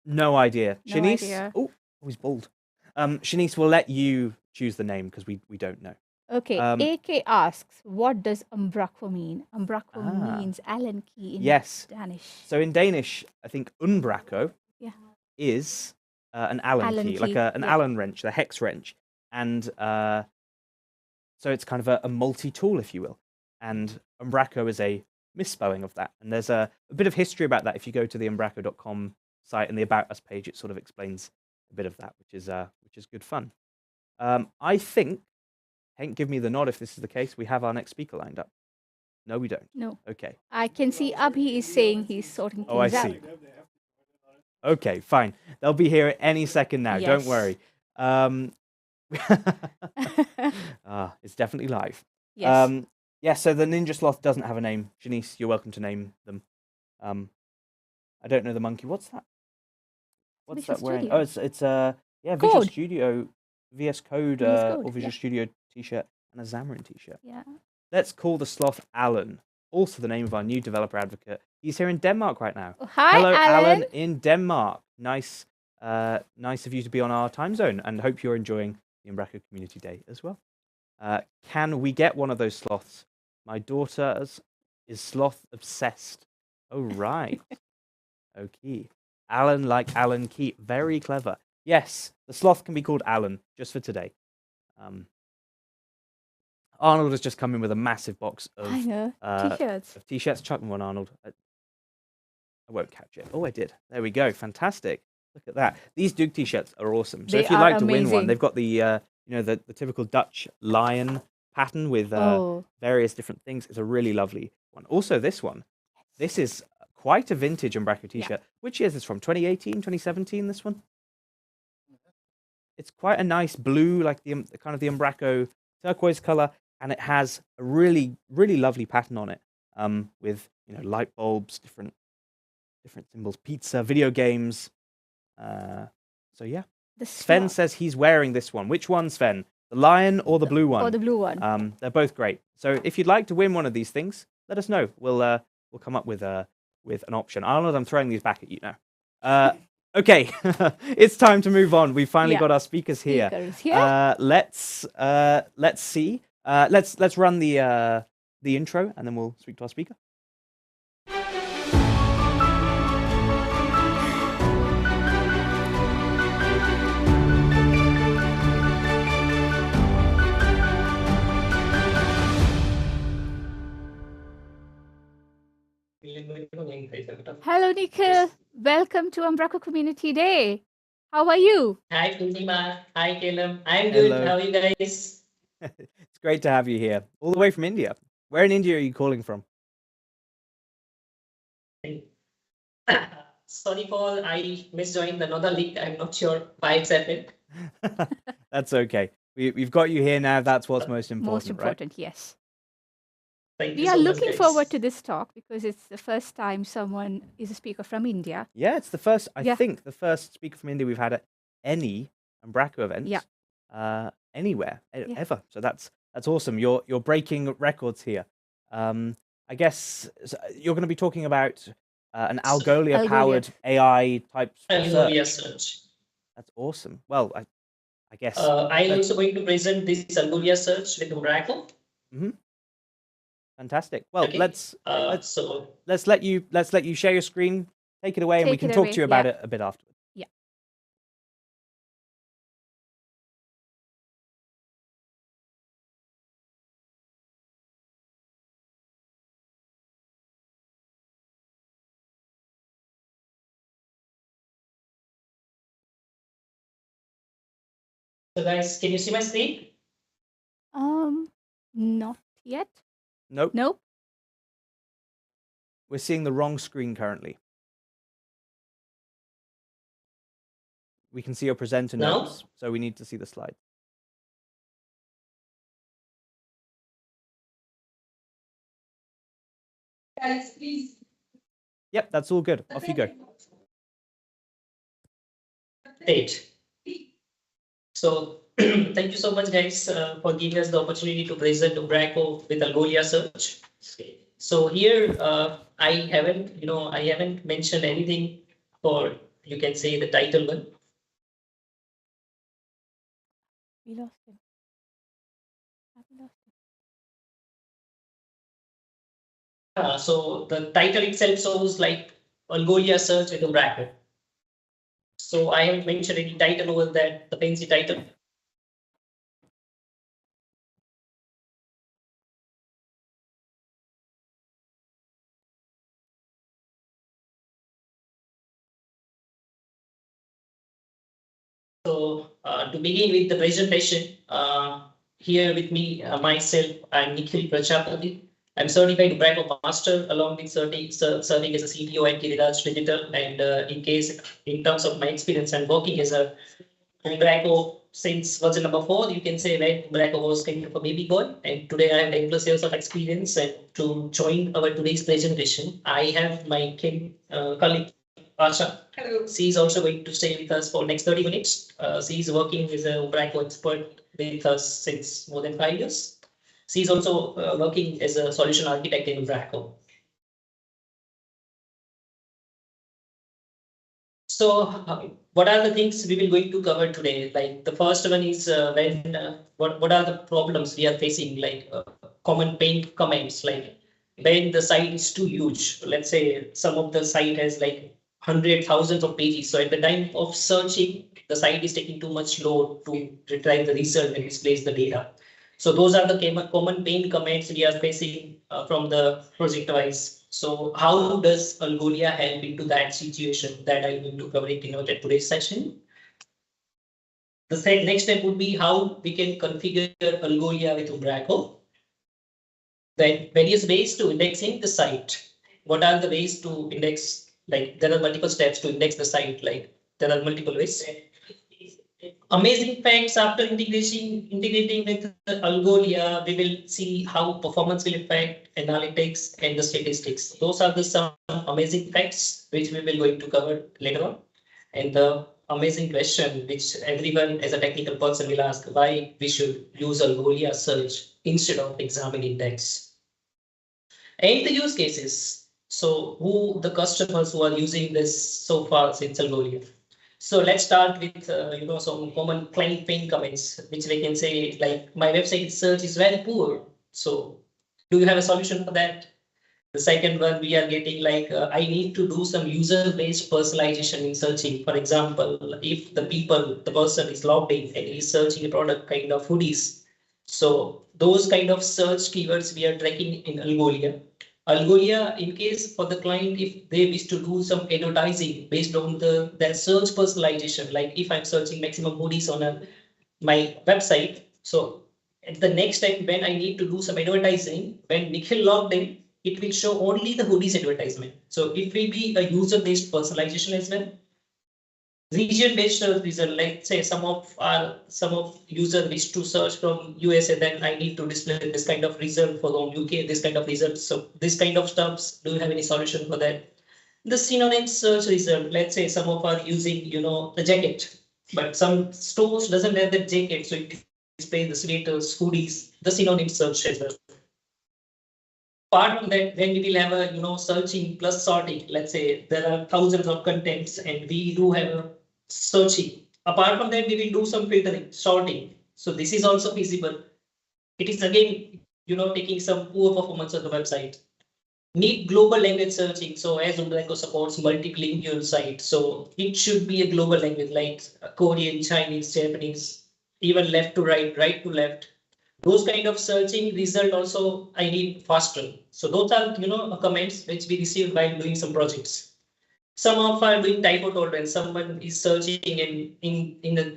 S1: No idea.
S2: No
S1: Shanice?
S2: idea.
S1: Oh, he's bald. Shanice, we'll let you choose the name because we don't know.
S2: Okay, AK asks, what does umbraco mean? Umbraco means Allen key in Danish.
S1: So in Danish, I think umbraco
S2: Yeah.
S1: is an Allen key, like an Allen wrench, the hex wrench. And so it's kind of a multi-tool, if you will. And umbraco is a misspelling of that. And there's a bit of history about that. If you go to the umbraco.com site and the About Us page, it sort of explains a bit of that, which is good fun. I think, Henk, give me the nod if this is the case. We have our next speaker lined up. No, we don't.
S2: No.
S1: Okay.
S2: I can see Abhi is saying he's sorting things out.
S1: Oh, I see. Okay, fine. They'll be here any second now. Don't worry. It's definitely live.
S2: Yes.
S1: So the Ninja Sloth doesn't have a name. Shanice, you're welcome to name them. I don't know the monkey. What's that? What's
S2: Visual
S1: that wearing?
S2: Studio.
S1: Oh, it's Visual
S2: Code.
S1: Studio, VS Code,
S2: VS Code,
S1: or Visual Studio t-shirt and a Xamarin t-shirt.
S2: Yeah.
S1: Let's call the sloth Alan. Also the name of our new developer advocate. He's here in Denmark right now.
S2: Oh, hi,
S1: Hello,
S2: Alan.
S1: in Denmark. Nice of you to be on our time zone, and hope you're enjoying the Umbraco Community Day as well. Can we get one of those sloths? My daughter is sloth obsessed. Oh, right. Okay. Alan like Alan Key. Very clever. Yes, the sloth can be called Alan, just for today. Arnold has just come in with a massive box of
S2: T-shirts.
S1: T-shirts. Chuck me one, Arnold. I won't catch it. Oh, I did. There we go. Fantastic. Look at that. These Duke T-shirts are awesome. So if you'd like to win one, they've got the the typical Dutch lion pattern with various different things. It's a really lovely one. Also, this one. This is quite a vintage Umbraco T-shirt. Which year is this from? 2018, 2017, this one? It's quite a nice blue, like the kind of the Umbraco turquoise color, and it has a really, really lovely pattern on it, with light bulbs, different symbols, pizza, video games. So yeah. Sven says he's wearing this one. Which one, Sven? The lion or the blue one?
S2: Or the blue one.
S1: They're both great. So if you'd like to win one of these things, let us know. We'll come up with an option. Arnold, I'm throwing these back at you now. Okay, it's time to move on. We've finally got our speakers here. Let's see. Let's run the intro, and then we'll speak to our speaker.
S2: Hello, Nikhil. Welcome to Umbraco Community Day. How are you?
S9: Hi, Kuntima. Hi, Caleb. I'm good.
S1: Hello.
S9: How are you guys?
S1: It's great to have you here, all the way from India. Where in India are you calling from?
S9: Sorry, Paul. I misjoined another link. I'm not sure why it's happened.
S1: That's okay. We've got you here now. That's what's most important.
S2: Most important,
S1: right?
S2: Yes.
S9: Thank
S2: We
S9: you
S2: are
S9: so much,
S2: looking
S9: guys.
S2: forward to this talk because it's the first time someone is a speaker from India.
S1: Yeah, it's the first. I think the first speaker from India we've had at any Umbraco event. Anywhere ever. So that's awesome. You're breaking records here. I guess you're going to be talking about an Algolia-powered AI type
S9: Algolia
S1: search.
S9: search.
S1: That's awesome. Well, I guess
S9: I'm also going to present this Algolia search with Umbraco.
S1: Fantastic. Well,
S9: Okay.
S1: let's let you share your screen, take it away, and we can talk to you about it a bit afterwards.
S9: So guys, can you see my screen?
S2: Not yet.
S1: Nope.
S2: Nope.
S1: We're seeing the wrong screen currently. We can see your presenter
S9: No?
S1: notes, so we need to see the slide.
S9: Guys, please.
S1: Yep, that's all good. Off you go.
S9: Great. So thank you so much, guys, for giving us the opportunity to present Umbraco with Algolia search. So here, I haven't mentioned anything for, you can say, the title one.
S2: We lost him. Have we lost him?
S9: So the title itself shows like Algolia search with Umbraco. So I haven't mentioned any title over that, the fancy title. So to begin with the presentation, here with me, myself, I'm Nikhil Prajapati. I'm certified Umbraco master along with serving as a CTO at Giriraj Digital. And in terms of my experience, I'm working as a Umbraco since version number 4. You can say when Umbraco was kind of a baby boy. And today I have 10+ years of experience. And to join our today's presentation, I have my colleague Asha. Hello. She is also going to stay with us for next 30 minutes. She is working as a Umbraco expert with us since more than 5 years. She is also working as a solution architect in Umbraco. So what are the things we will going to cover today? Like the first one is what are the problems we are facing, like common pain comments, like when the site is too huge. Let's say some of the site has like 100,000 of pages. So at the time of searching, the site is taking too much load to retrieve the result and displays the data. So those are the common pain comments we are facing from the project wise. So how does Algolia help into that situation? That I'm going to cover it in today's session. The next step would be how we can configure Algolia with Umbraco. Then various ways to indexing the site. What are the ways to index? Like there are multiple steps to index the site. Like there are multiple ways. Amazing facts after integrating with Algolia, we will see how performance will affect analytics and the statistics. Those are some amazing facts which we will going to cover later on. And the amazing question which everyone as a technical person will ask, why we should use Algolia search instead of examine index. And the use cases. So who the customers who are using this so far since Algolia. So let's start with some common client pain comments, which we can say like my website search is very poor. So do you have a solution for that? The second one we are getting like I need to do some user-based personalization in searching. For example, if the person is logged in and is searching a product kind of hoodies. So those kind of search keywords we are tracking in Algolia. Algolia, in case for the client, if they wish to do some advertising based on their search personalization, like if I'm searching maximum hoodies on my website, so at the next step when I need to do some advertising, when Nikhil logged in, it will show only the hoodies advertisement. So it will be a user-based personalization as well. Region-based result, like say some of user wish to search from USA, then I need to display this kind of result for the UK, this kind of result. So this kind of stuffs, do you have any solution for that? The synonym search result, let's say some of are using, the jacket, but some stores doesn't have that jacket, so it displays the sweaters, hoodies, the synonym search as well. Apart from that, when we will have a searching plus sorting, let's say there are thousands of contents and we do have a searching. Apart from that, we will do some filtering, sorting. So this is also feasible. It is again, taking some poor performance of the website. Need global language searching. So as Umbraco supports multilingual site, so it should be a global language like Korean, Chinese, Japanese, even left to right, right to left. Those kind of searching result also I need faster. So those are comments which we received while doing some projects. Some of are doing typo tolerance. Someone is searching in the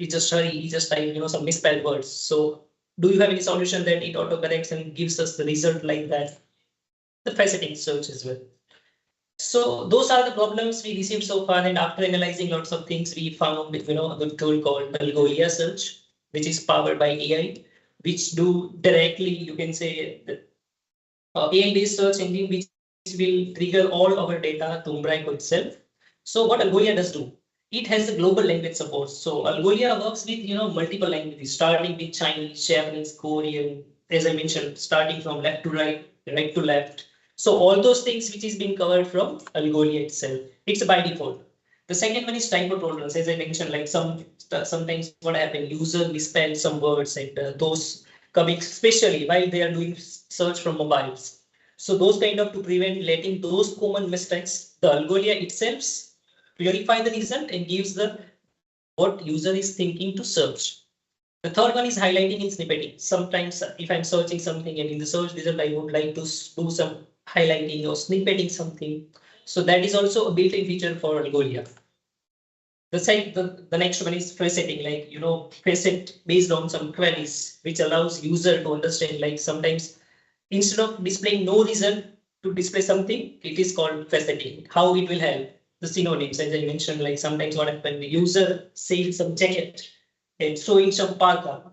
S9: he just type some misspelled words. So do you have any solution that it autocorrects and gives us the result like that? The faceting search as well. So those are the problems we received so far, and after analyzing lots of things, we found a good tool called Algolia Search, which is powered by AI, which do directly, you can say, AI-based search engine which will trigger all our data to Umbraco itself. So what Algolia does do? It has a global language support. So Algolia works with multiple languages, starting with Chinese, Japanese, Korean, as I mentioned, starting from left to right, right to left. So all those things which is being covered from Algolia itself. It's by default. The second one is typo tolerance, as I mentioned, like sometimes what happen, user misspell some words and those coming, especially while they are doing search from mobiles. So those kind of, to prevent letting those common mistakes, the Algolia itself purify the result and gives the what user is thinking to search. The third one is highlighting and snippeting. Sometimes if I'm searching something and in the search result, I would like to do some highlighting or snippeting something. So that is also a built-in feature for Algolia. The next one is faceting, like, facet based on some queries, which allows user to understand, like sometimes instead of displaying no result to display something, it is called faceting. How it will help? The synonyms, as I mentioned, like sometimes what happens, the user says some jacket and showing some parka.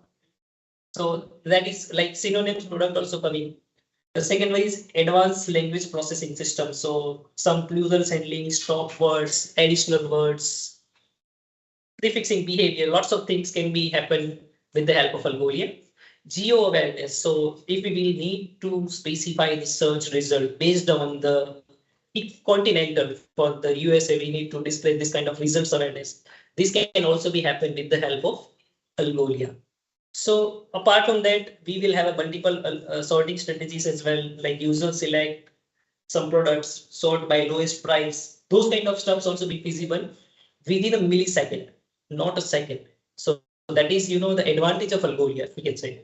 S9: So that is like synonyms product also coming. The second one is advanced language processing system. So some users handling stop words, additional words, prefixing behavior, lots of things can be happen with the help of Algolia. Geo awareness. So if we will need to specify the search result based on the continental, for the USA, we need to display this kind of results awareness. This can also be happen with the help of Algolia. So apart from that, we will have a multiple sorting strategies as well, like user select some products, sort by lowest price. Those kind of stuffs also be feasible within a millisecond, not a second. So that is, the advantage of Algolia, we can say.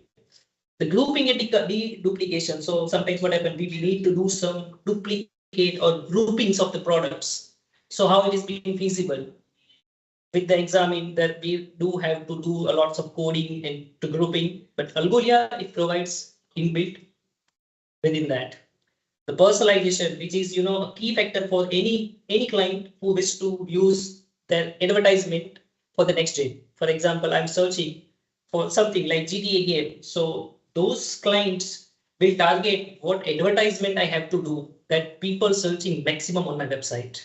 S9: The grouping and deduplication. So sometimes what happens, we need to do some duplicate or groupings of the products. So how it is being feasible? With the examine that we do have to do a lots of coding and to grouping, but Algolia, it provides inbuilt within that. The personalization, which is a key factor for any client who wishes to use their advertisement for the next gen. For example, I'm searching for something like GTA game. So those clients will target what advertisement I have to do that people searching maximum on my website.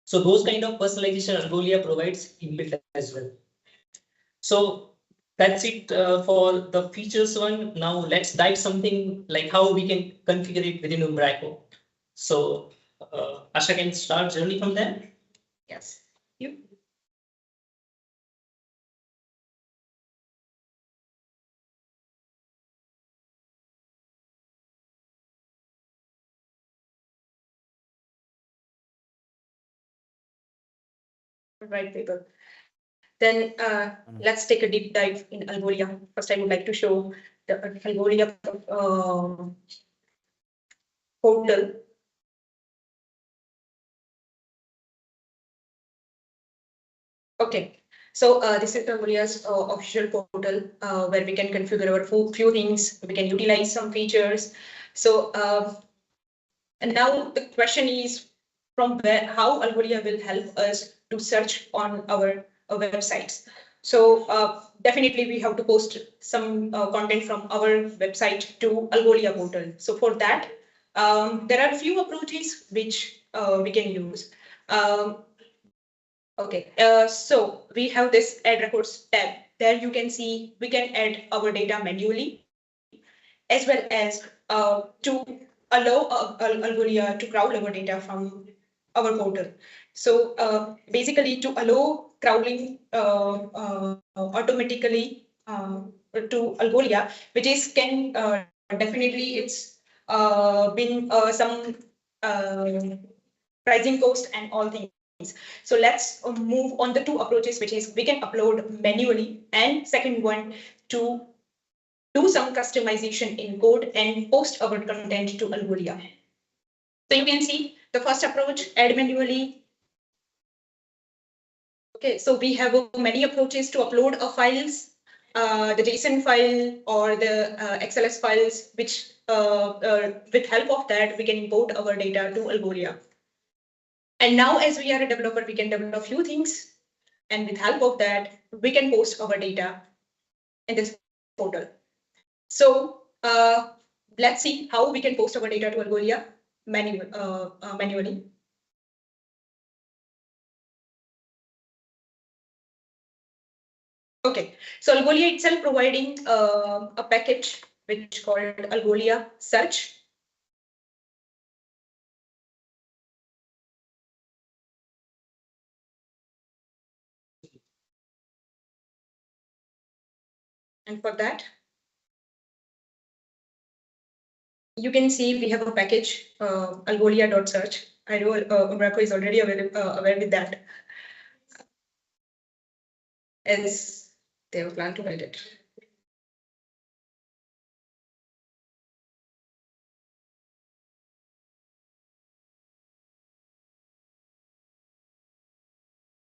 S9: So those kind of personalization Algolia provides inbuilt as well. So that's it for the features one. Now let's dive something like how we can configure it within Umbraco. So Asha can start journey from there.
S4: Yes. You.
S10: Right paper. Then let's take a deep dive in Algolia. First, I would like to show the Algolia portal. Okay, so this is Algolia's official portal where we can configure our few things. We can utilize some features. So and now the question is from where, how Algolia will help us to search on our websites. So definitely we have to post some content from our website to Algolia portal. So for that, there are a few approaches which we can use. Okay, so we have this add records tab. There you can see we can add our data manually, as well as to allow Algolia to crawl our data from our portal. So basically to allow crawling automatically to Algolia, which is can definitely it's been some pricing cost and all things. So let's move on the two approaches, which is we can upload manually, and second one to do some customization in code and post our content to Algolia. So you can see the first approach, add manually. Okay, so we have many approaches to upload a files, the JSON file or the XLS files, which with help of that, we can import our data to Algolia. And now as we are a developer, we can develop a few things. And with help of that, we can post our data in this portal. So let's see how we can post our data to Algolia manually. Okay, so Algolia itself providing a package which is called Algolia Search. And for that, you can see we have a package, algolia.search. I know Umbraco is already aware with that, as they have planned to build it.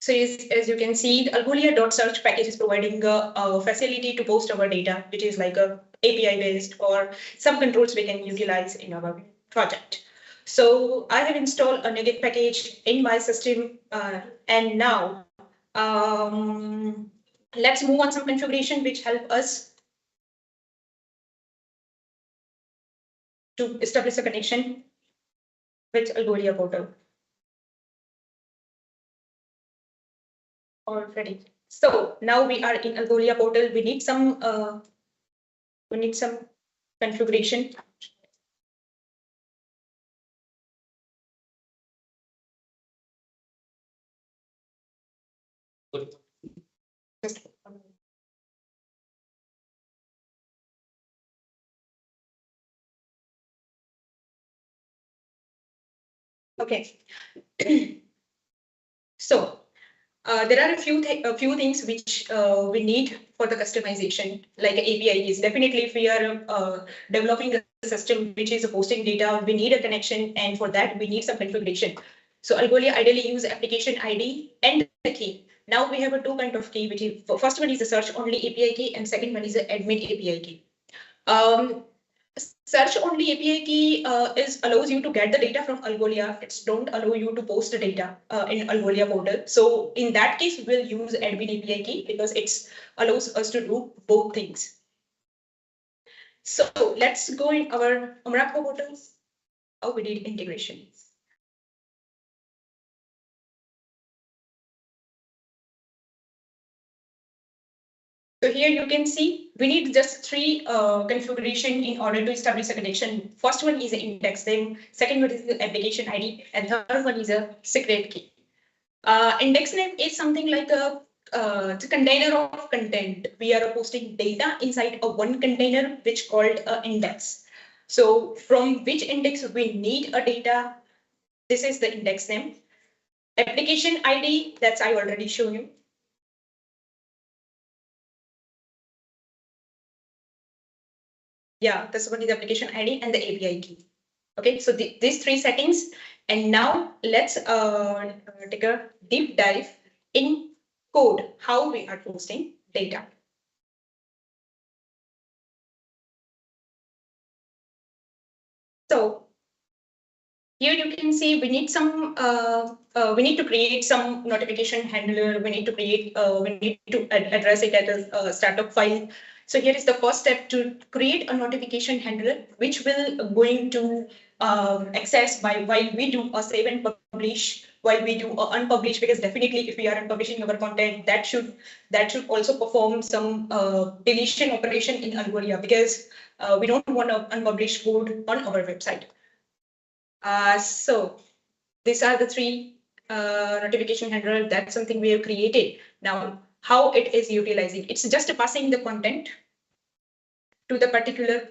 S10: So as you can see, the Algolia.search package is providing a facility to post our data, which is like a API based or some controls we can utilize in our project. So I have installed a NuGet package in my system, and now let's move on some configuration which help us to establish a connection with Algolia portal. Already. So now we are in Algolia portal. We need some configuration. Just okay. So there are a few things which we need for the customization, like API is definitely if we are developing a system which is posting data, we need a connection, and for that we need some configuration. So Algolia ideally use application ID and the key. Now we have a two kind of key, which is first one is the search only API key, and second one is the admin API key. Search only API key allows you to get the data from Algolia. It's don't allow you to post the data in Algolia portal. So in that case, we'll use admin API key because it allows us to do both things. So let's go in our Umbraco portals. How we did integration. So here you can see we need just three configuration in order to establish a connection. First one is the index name, second one is the application ID, and third one is a secret key. Index name is something like a container of content. We are posting data inside a one container which called index. So from which index we need a data, this is the index name. Application ID, that's I already shown you. Yeah, this one is the application ID and the API key. Okay, so these three settings. And now let's take a deep dive in code, how we are posting data. So here you can see we need some we need to create some notification handler. We need to create we need to address it as a startup file. So here is the first step to create a notification handler, which will going to access while we do a save and publish, while we do a unpublish, because definitely if we are unpublishing our content, that should also perform some deletion operation in Algolia, because we don't want to unpublish code on our website. So these are the three notification handler. That's something we have created. Now, how it is utilizing? It's just passing the content to the particular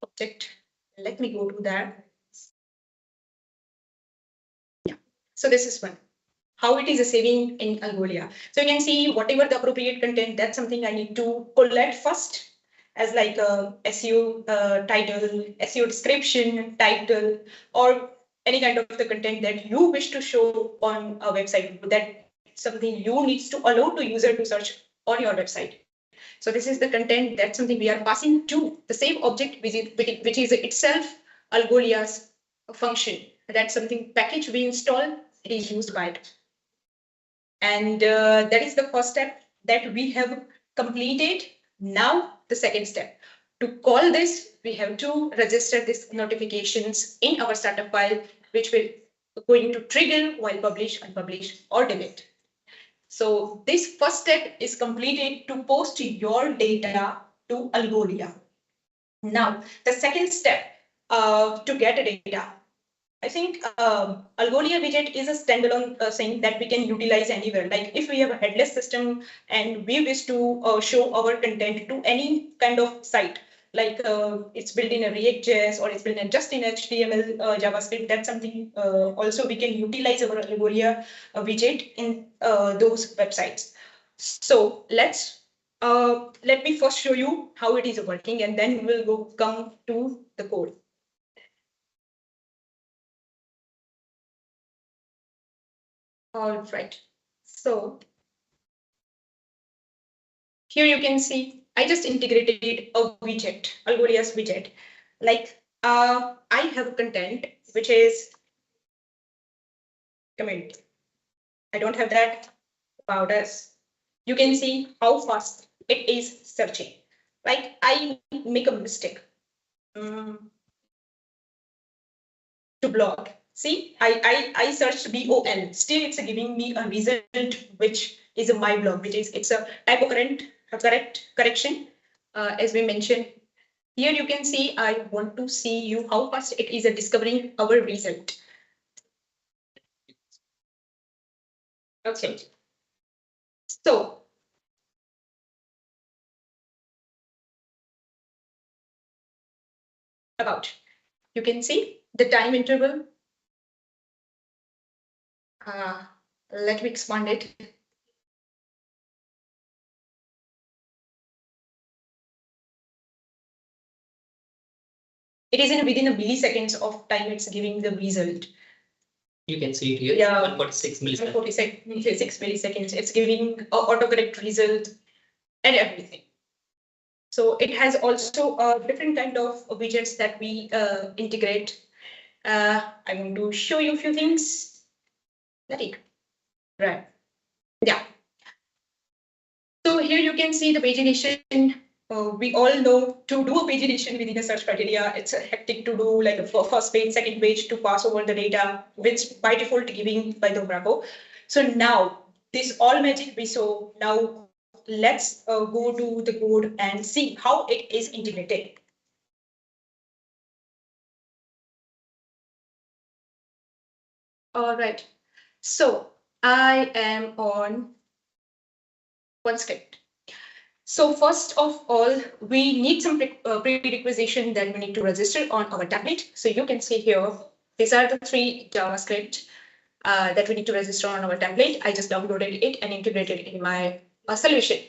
S10: object. Let me go to that. Yeah. So this is one. How it is a saving in Algolia. So you can see whatever the appropriate content, that's something I need to collect first, as like a SEO title, SEO description, title, or any kind of the content that you wish to show on a website. something you need to allow to user to search on your website. So this is the content, that's something we are passing to the same object, which is itself Algolia's function. That's something package we install, it is used by it. And that is the first step that we have completed. Now the second step. To call this, we have to register these notifications in our startup file, which will going to trigger while publish, unpublish, or delete. So this first step is completed to post your data to Algolia. Now, the second step to get data. I think Algolia widget is a standalone thing that we can utilize anywhere. Like if we have a headless system and we wish to show our content to any kind of site, like it's built in a React.js or it's built in just in HTML, JavaScript, that's something also we can utilize our Algolia widget in those websites. So let me first show you how it is working, and then we'll come to the code. All right, so here you can see I just integrated a widget, Algolia's widget. Like I have content which is community. I don't have that about us. You can see how fast it is searching. Like I make a mistake to blog. See, I searched BOL. Still, it's giving me a result which is my blog, which is it's a correct correction. As we mentioned here, you can see I want to see you how fast it is discovering our result. Okay. So about you can see the time interval. Let me expand it. It is in within a milliseconds of time it's giving the result.
S9: You can see it here.
S10: Yeah,
S9: 146 milliseconds.
S10: 146 milliseconds. It's giving autocorrect result and everything. So it has also a different kind of widgets that we integrate. I'm going to show you a few things. Right. Yeah. So here you can see the pagination. We all know to do a pagination within a search criteria, it's a hectic to do, like a first page, second page to pass over the data, which by default giving by the Umbraco. So now this all magic we saw. Now let's go to the code and see how it is integrated. All right. So I am on one script. So first of all, we need some prerequisition that we need to register on our template. So you can see here, these are the 3 JavaScript that we need to register on our template. I just downloaded it and integrated it in my solution.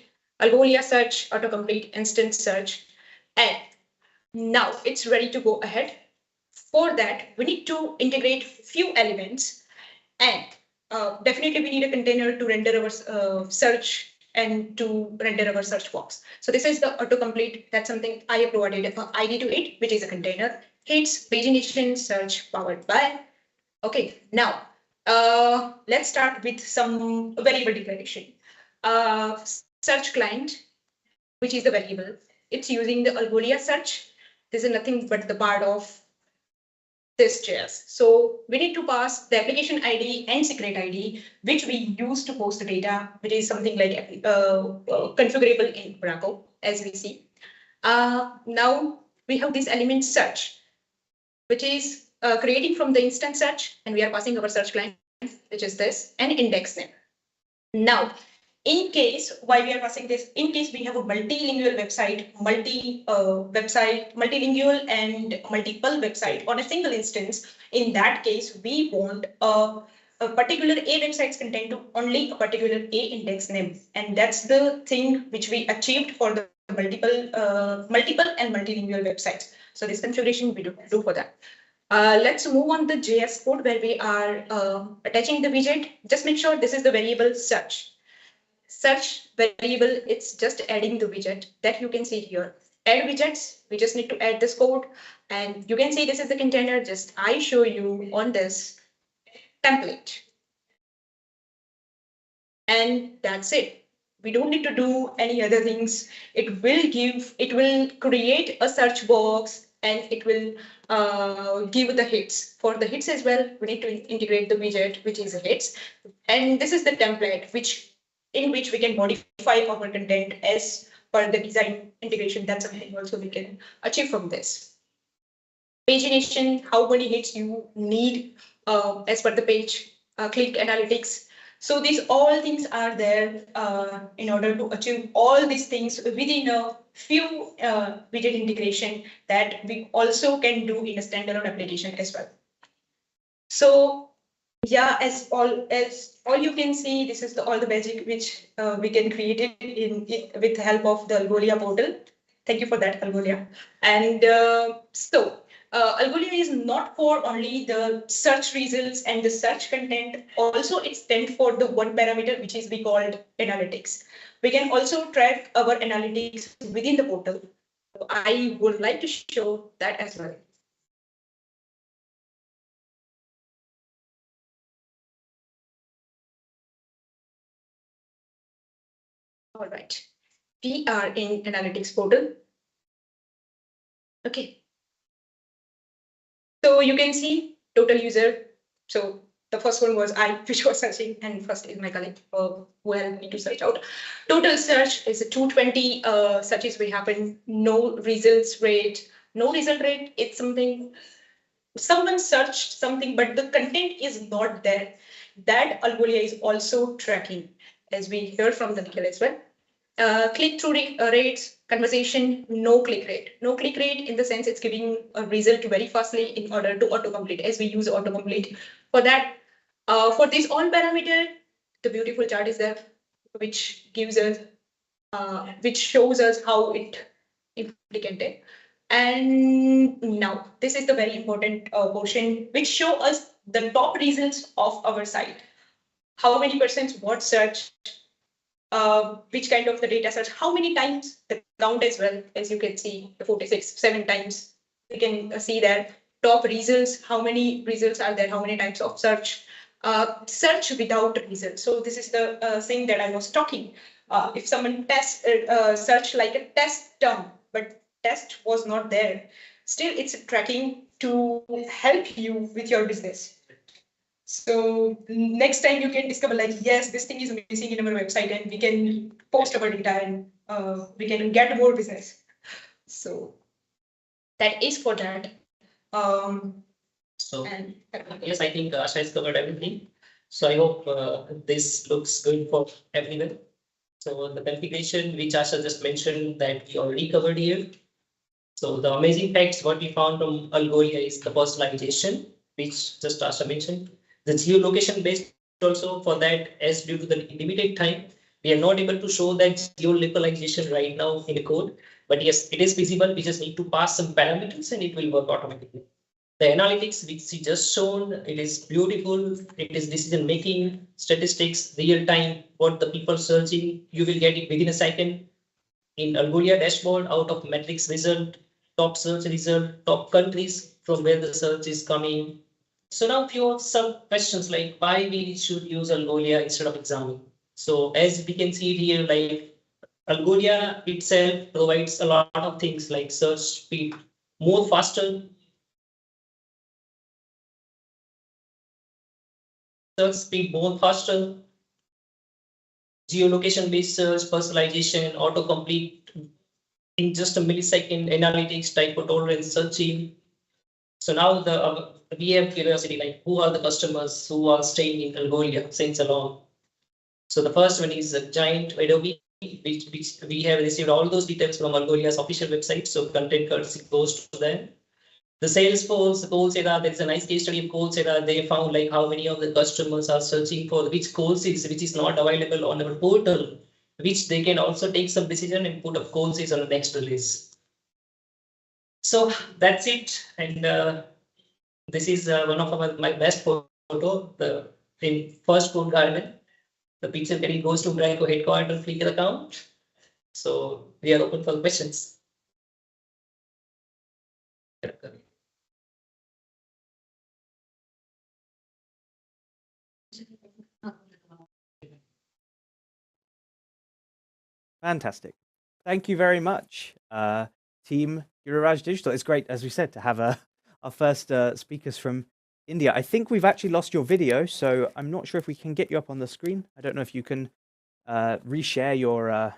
S10: Algolia search, autocomplete, instant search, and now it's ready to go ahead. For that, we need to integrate few elements, and definitely we need a container to render our search and to render our search box. So this is the autocomplete. That's something I have provided an ID to it, which is a container. It's pagination search powered by. Okay, now let's start with some variable declaration. Search client, which is the variable. It's using the Algolia search. This is nothing but the part of this JS. So we need to pass the application ID and secret ID, which we use to post the data, which is something like configurable in Umbraco, as we see. Now we have this element search, which is creating from the instance search, and we are passing our search client, which is this, and index name. Now, in case, why we are passing this, in case we have a multilingual website, multilingual and multiple website on a single instance, in that case, we want a particular A website's content to only a particular A index name. And that's the thing which we achieved for the multiple and multilingual websites. So this configuration we do for that. Let's move on the JS code where we are attaching the widget. Just make sure this is the variable search. Search variable, it's just adding the widget that you can see here. Add widgets, we just need to add this code. And you can see this is the container, just I show you on this template. And that's it. We don't need to do any other things. It will create a search box and it will give the hits. For the hits as well, we need to integrate the widget, which is hits. And this is the template, in which we can modify our content as per the design integration. That's something also we can achieve from this. Pagination, how many hits you need as per the page, click analytics. So these all things are there in order to achieve all these things within a few widget integration that we also can do in a standalone application as well. So yeah, as all you can see, this is all the magic which we can create it with the help of the Algolia portal. Thank you for that, Algolia. And Algolia is not for only the search results and the search content. Also, it stands for the one parameter which is we called analytics. We can also track our analytics within the portal. So I would like to show that as well. All right, we are in analytics portal. Okay. So you can see total user. So the first one was I, which was searching, and first is my colleague who helped me to search out. Total search is 220 searches we happen. No results rate. No result rate. It's something someone searched something, but the content is not there. That Algolia is also tracking, as we heard from the Nikhil as well. Click-through rates, conversation, no click rate. No click rate in the sense it's giving a result very fastly in order to autocomplete, as we use autocomplete for that. For this all parameter, the beautiful chart is there, which gives us, which shows us how it implemented. And now this is the very important portion, which show us the top results of our site. How many percent what search, which kind of the data search, how many times the count as well, as you can see, the 7 times. We can see there top results, how many results are there, how many types of search, search without results. So this is the thing that I was talking. If someone search like a test term, but test was not there, still it's tracking to help you with your business. So next time you can discover like, yes, this thing is missing in our website and we can post our data and we can get more business. So that is for that.
S9: Yes, I think Asha has covered everything. So I hope this looks good for everyone. So the configuration which Asha just mentioned that we already covered here. So the amazing facts what we found from Algolia is the personalization, which just Asha mentioned. The geolocation based also for that, as due to the limited time, we are not able to show that geolocalization right now in the code. But yes, it is visible. We just need to pass some parameters and it will work automatically. The analytics which she just shown, it is beautiful. It is decision making, statistics, real time, what the people searching, you will get it within a second. In Algolia dashboard, out of metrics result, top search result, top countries from where the search is coming. So now some questions like why we should use Algolia instead of Examine. So as we can see here, like Algolia itself provides a lot of things like search speed more faster, geolocation based search, personalization, autocomplete in just a millisecond, analytics, typo tolerance, searching. So now we have curiosity, like who are the customers who are staying in Algolia since long. So the first one is a giant Adobe, which we have received all those details from Algolia's official website. So content courtesy goes to them. The Salesforce, Coursera, there is a nice case study of Coursera. They found like how many of the customers are searching for which courses, which is not available on our portal, which they can also take some decision and put up courses on the next release. So that's it. And This is one of my best photo. In first food garden, the pizza curry goes to Umbraco headquarters Flickr account. So we are open for questions.
S1: Fantastic. Thank you very much, Team Giriraj Digital. It's great, as we said, to have our first speakers from India. I think we've actually lost your video, so I'm not sure if we can get you up on the screen. I don't know if you can reshare your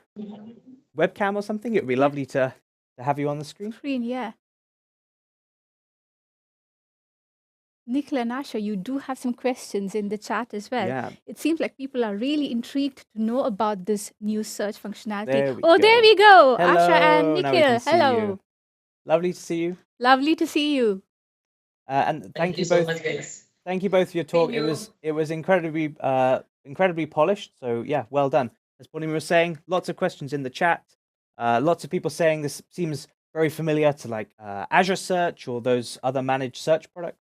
S1: webcam or something. It would be lovely to have you on the screen.
S2: Yeah. Nikhil and Asha, you do have some questions in the chat as well.
S1: Yeah.
S2: It seems like people are really intrigued to know about this new search functionality.
S1: There we
S2: there we go.
S1: Hello.
S2: Asha and
S1: Now we
S2: Nikhil,
S1: can see
S2: hello.
S1: you. Lovely to see you.
S2: Lovely to see you.
S1: And thank you
S9: so
S1: both.
S9: much, guys.
S1: Thank you both for your talk.
S9: Thank
S1: It was incredibly polished. So yeah, well done. As Purnima was saying, lots of questions in the chat. Lots of people saying this seems very familiar to like Azure Search or those other managed search products.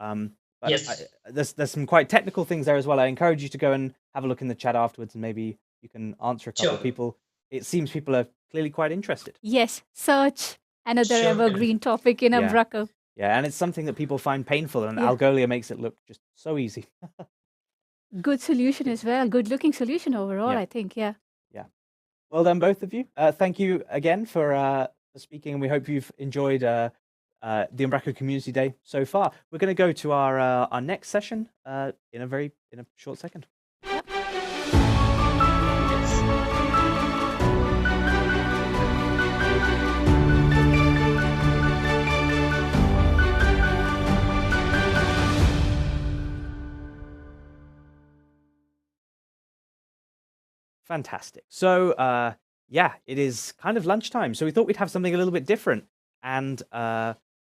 S1: But
S9: Yes.
S1: there's some quite technical things there as well. I encourage you to go and have a look in the chat afterwards, and maybe you can answer a couple of
S9: Sure.
S1: people. It seems people are clearly quite interested.
S2: Yes, search, another
S9: Sure.
S2: evergreen topic in
S1: Yeah.
S2: Umbraco.
S1: Yeah, and it's something that people find painful, and
S2: Yeah.
S1: Algolia makes it look just so easy.
S2: Good solution as well. Good looking solution overall,
S1: Yeah.
S2: I think. Yeah.
S1: Well done, both of you. Thank you again for speaking, and we hope you've enjoyed the Umbraco Community Day so far. We're going to go to our next session in a short second. Fantastic. So, yeah, it is kind of lunchtime. So we thought we'd have something a little bit different. And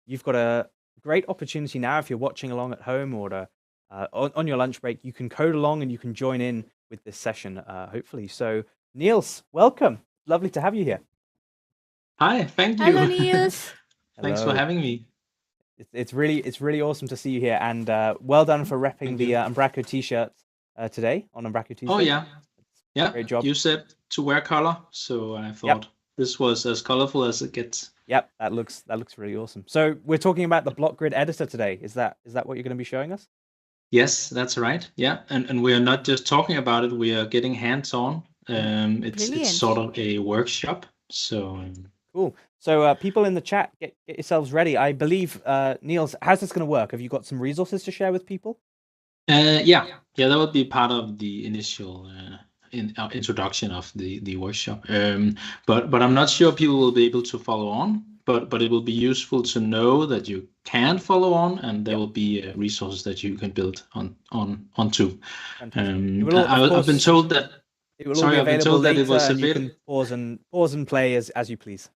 S1: you've got a great opportunity now if you're watching along at home or on your lunch break. You can code along and you can join in with this session, hopefully. So, Niels, welcome. Lovely to have you here.
S11: Hi, thank you.
S2: Hello, Niels.
S11: Thanks for
S1: Hello.
S11: having me.
S1: It's really awesome to see you here. And well done for repping the Umbraco t-shirt today on Umbraco Tuesday.
S11: Oh, yeah. Yeah,
S1: Great job.
S11: you said to wear color, so I thought this was as colorful as it gets.
S1: Yep, that looks really awesome. So we're talking about the block grid editor today. Is that what you're going to be showing us?
S11: Yes, that's right. Yeah, and we are not just talking about it; we are getting hands-on. It's
S2: Brilliant.
S11: sort of a workshop. So
S1: Cool. So people in the chat, get yourselves ready. I believe, Niels, how's this going to work? Have you got some resources to share with people?
S11: yeah, that would be part of the initial introduction of the workshop. But I'm not sure people will be able to follow on. But it will be useful to know that you can follow on, and there will be resources that you can build onto. I've been told that.
S1: It will all be
S11: I've been
S1: available
S11: told that
S1: later,
S11: it was
S1: and you can pause and play as you please.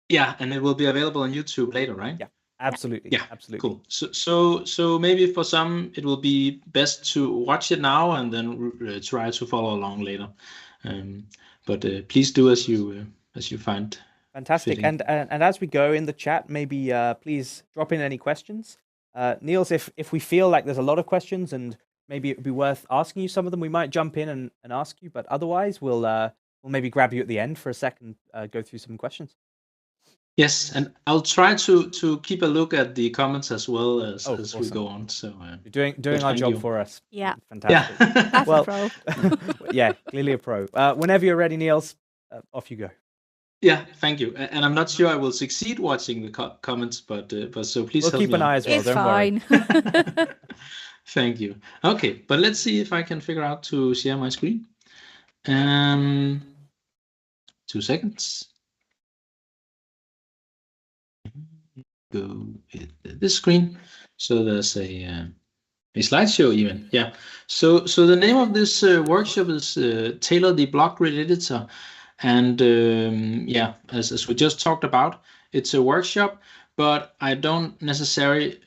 S11: Yeah, and it will be available on YouTube later, right?
S1: Yeah, absolutely.
S11: Yeah,
S1: absolutely.
S11: Cool. So maybe for some it will be best to watch it now and then try to follow along later. But please do as you find.
S1: Fantastic.
S11: fitting.
S1: And as we go in the chat, maybe please drop in any questions. Niels, if we feel like there's a lot of questions and maybe it would be worth asking you some of them, we might jump in and ask you. But otherwise, we'll maybe grab you at the end for a second, go through some questions.
S11: Yes, and I'll try to keep a look at the comments as well as
S1: awesome.
S11: we go on. So
S1: you're doing our job for us.
S2: Yeah.
S1: Fantastic.
S11: Yeah.
S2: That's
S1: well,
S2: a pro.
S1: yeah, clearly a pro. Whenever you're ready, Niels, off you go.
S11: Yeah, thank you. And I'm not sure I will succeed watching the comments, but so please
S1: we'll
S11: help
S1: keep
S11: me
S1: an
S11: out.
S1: eye as well.
S2: It's
S1: don't
S2: fine.
S1: worry.
S11: Thank you. Okay, but let's see if I can figure out to share my screen. 2 seconds. Go with this screen. So there's a slideshow even. Yeah. So the name of this workshop is Tailor the Block Grid Editor. And yeah, as we just talked about, it's a workshop, but I don't necessarily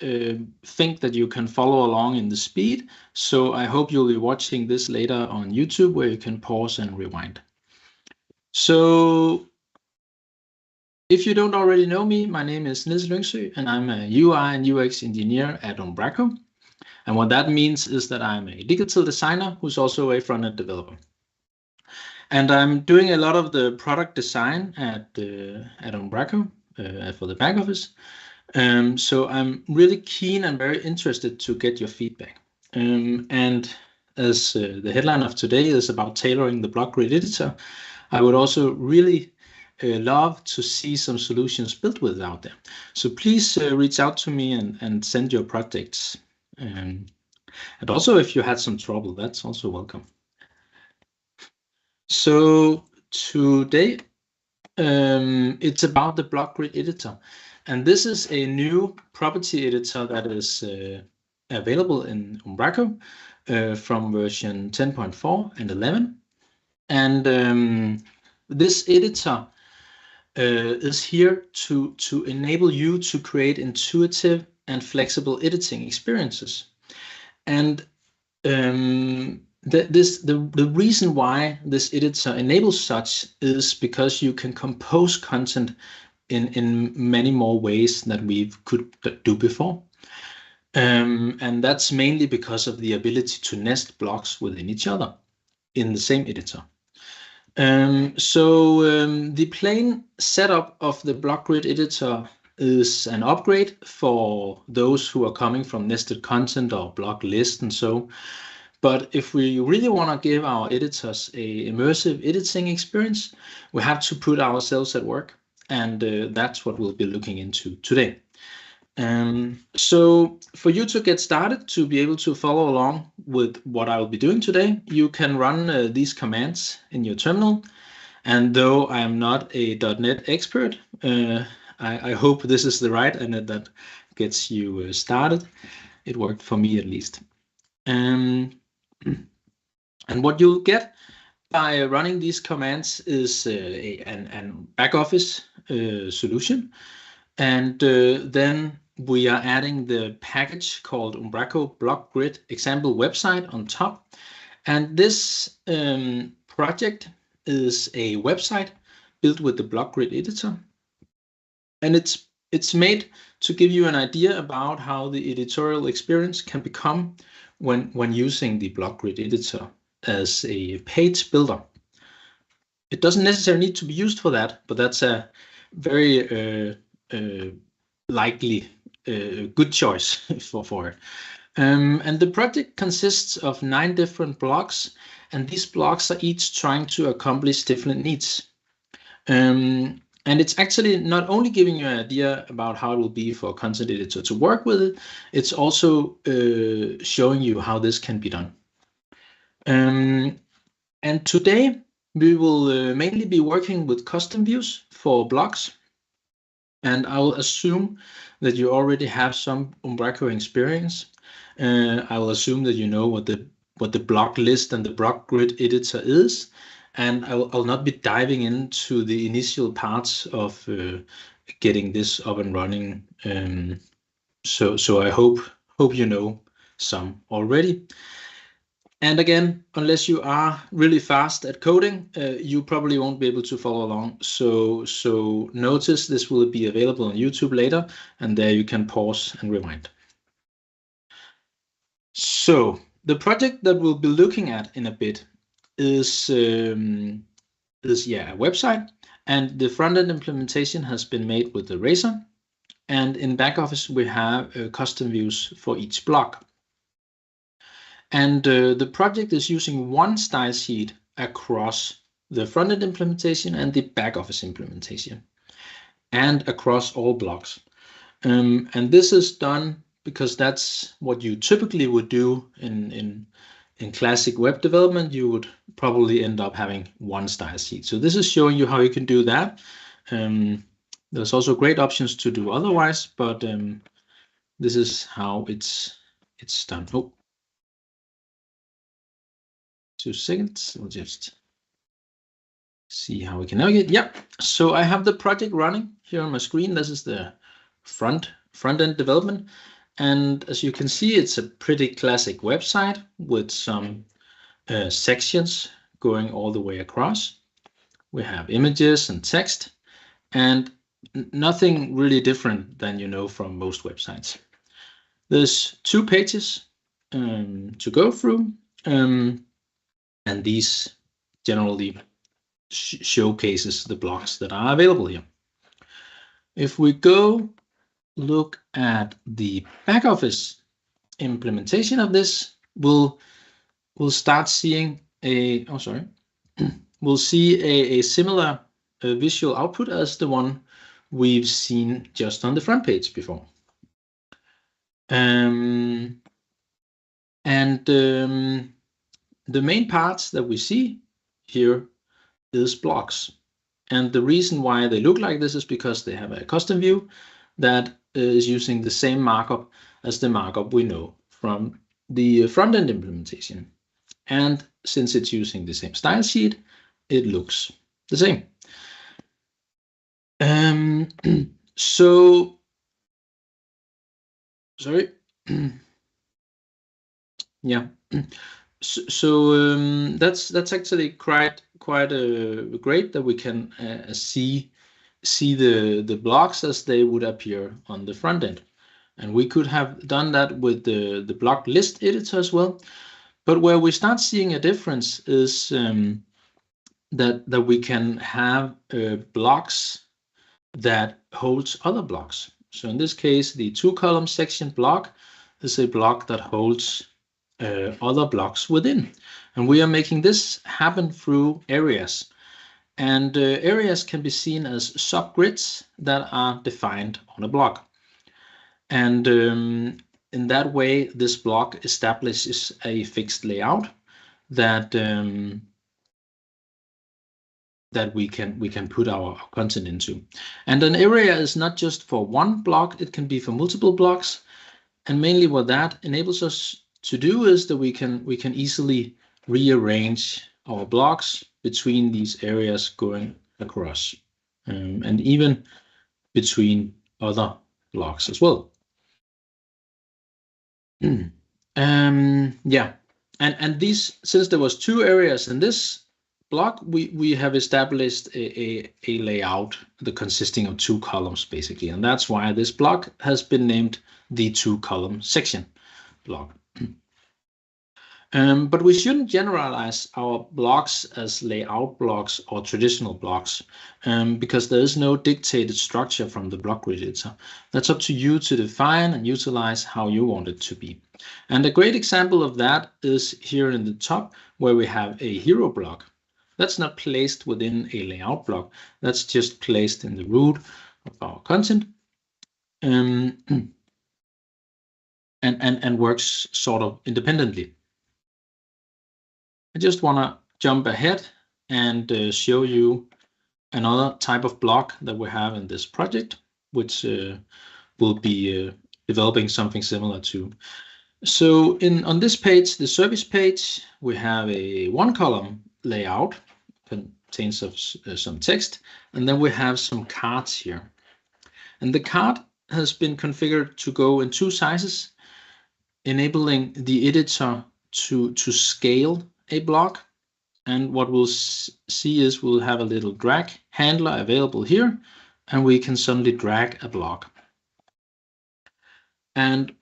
S11: think that you can follow along in the speed. So I hope you'll be watching this later on YouTube, where you can pause and rewind. So If you don't already know me, my name is Niels Lyngsø, and I'm a UI and UX engineer at Umbraco. And what that means is that I'm a digital designer who's also a front-end developer. And I'm doing a lot of the product design at Umbraco for the back office. So I'm really keen and very interested to get your feedback. And as the headline of today is about tailoring the block grid editor, I would also really love to see some solutions built with it out there. So please reach out to me and send your projects. And also, if you had some trouble, that's also welcome. So today, it's about the block grid editor. And this is a new property editor that is available in Umbraco from version 10.4 and 11. And this editor is here to enable you to create intuitive and flexible editing experiences. And the reason why this editor enables such is because you can compose content in many more ways than we could do before. And that's mainly because of the ability to nest blocks within each other in the same editor. The plain setup of the block grid editor is an upgrade for those who are coming from nested content or block list and so. But if we really want to give our editors a immersive editing experience, we have to put ourselves at work, and that's what we'll be looking into today. So for you to get started, to be able to follow along with what I will be doing today, you can run these commands in your terminal. And though I am not a .NET expert, I hope this is the right and that gets you started. It worked for me at least. And what you'll get by running these commands is an back office solution. And then we are adding the package called Umbraco Block Grid Example Website on top. And this project is a website built with the block grid editor. And it's made to give you an idea about how the editorial experience can become when using the block grid editor as a page builder. It doesn't necessarily need to be used for that, but that's a very likely good choice for it. And the project consists of 9 different blocks, and these blocks are each trying to accomplish different needs. And it's actually not only giving you an idea about how it will be for a content editor to work with it, it's also showing you how this can be done. And today we will mainly be working with custom views for blocks. And I will assume that you already have some Umbraco experience. I will assume that you know what the block list and the block grid editor is. And I'll not be diving into the initial parts of getting this up and running. So I hope you know some already. And again, unless you are really fast at coding, you probably won't be able to follow along. So notice this will be available on YouTube later, and there you can pause and rewind. So the project that we'll be looking at in a bit is a website, and the front-end implementation has been made with the Razor. And in back office, we have custom views for each block. And the project is using one style sheet across the front-end implementation and the back office implementation, and across all blocks. And this is done because that's what you typically would do in classic web development. You would probably end up having one style sheet. So this is showing you how you can do that. There's also great options to do otherwise, but this is how it's done. Oh. 2 seconds. We'll just see how we can navigate. Yeah. So I have the project running here on my screen. This is the front-end development. And as you can see, it's a pretty classic website with some sections going all the way across. We have images and text. And nothing really different than you know from most websites. There's 2 pages to go through, and these generally showcases the blocks that are available here. If we go look at the back office implementation of this, we'll start seeing we'll see a similar visual output as the one we've seen just on the front page before. The main parts that we see here is blocks. And the reason why they look like this is because they have a custom view that is using the same markup as the markup we know from the front-end implementation. And since it's using the same style sheet, it looks the same. Yeah. That's actually quite great that we can see the blocks as they would appear on the front end, and we could have done that with the block list editor as well. But where we start seeing a difference is that we can have blocks that holds other blocks. So in this case, the 2-column section block is a block that holds other blocks within, and we are making this happen through areas. And areas can be seen as subgrids that are defined on a block. And in that way, this block establishes a fixed layout that we can put our content into. And an area is not just for one block, it can be for multiple blocks. And mainly what that enables us to do is that we can easily rearrange our blocks between these areas going across, and even between other blocks as well. Yeah, and these, since there was 2 areas in this block, we have established a layout that consisting of 2 columns basically, and that's why this block has been named the 2-column section block. But we shouldn't generalize our blocks as layout blocks or traditional blocks, because there is no dictated structure from the block grid editor. That's up to you to define and utilize how you want it to be. And a great example of that is here in the top, where we have a hero block. That's not placed within a layout block. That's just placed in the root of our content, and works sort of independently. I just want to jump ahead and show you another type of block that we have in this project, which will be developing something similar to. So on this page, the service page, we have a 1-column layout, contains of some text, and then we have some cards here. And the card has been configured to go in 2 sizes, enabling the editor to scale a block. And what we'll see is we'll have a little drag handler available here, and we can suddenly drag a block. And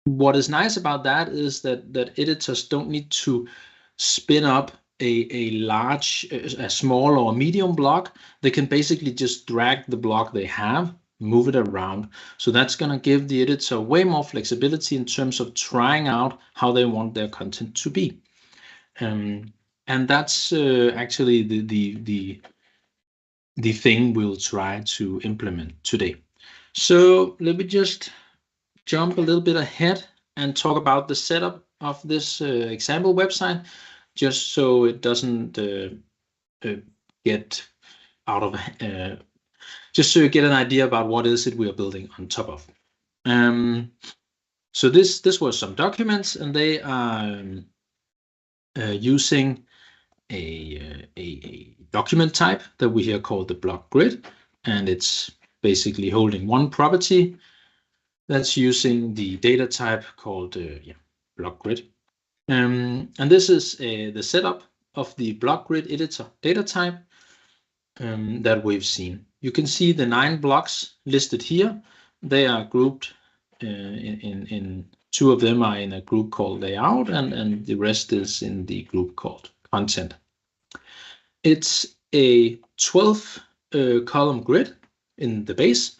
S11: what is nice about that is that editors don't need to spin up a large, a small or medium block. They can basically just drag the block they have, move it around. So that's going to give the editor way more flexibility in terms of trying out how they want their content to be. And that's actually the thing we'll try to implement today. So let me just jump a little bit ahead and talk about the setup of this example website, just so it doesn't get out of, just so you get an idea about what is it we are building on top of. So this was some documents, and they are using a document type that we here call the block grid, and it's basically holding one property that's using the data type called block grid. And this is the setup of the block grid editor data type that we've seen. you can see the 9 blocks listed here. They are grouped in 2 of them are in a group called layout, and the rest is in the group called content. It's a 12 column grid in the base,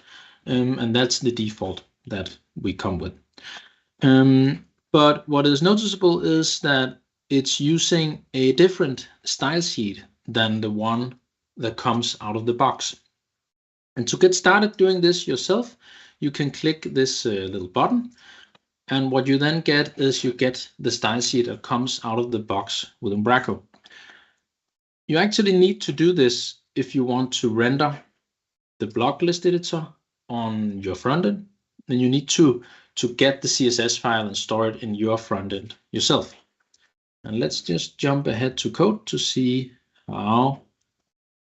S11: and that's the default that we come with. But what is noticeable is that it's using a different style sheet than the one that comes out of the box. And to get started doing this yourself, you can click this little button, and what you then get is you get the style sheet that comes out of the box with Umbraco. You actually need to do this if you want to render the block list editor on your frontend. Then you need to get the CSS file and store it in your frontend yourself. And let's just jump ahead to code to see how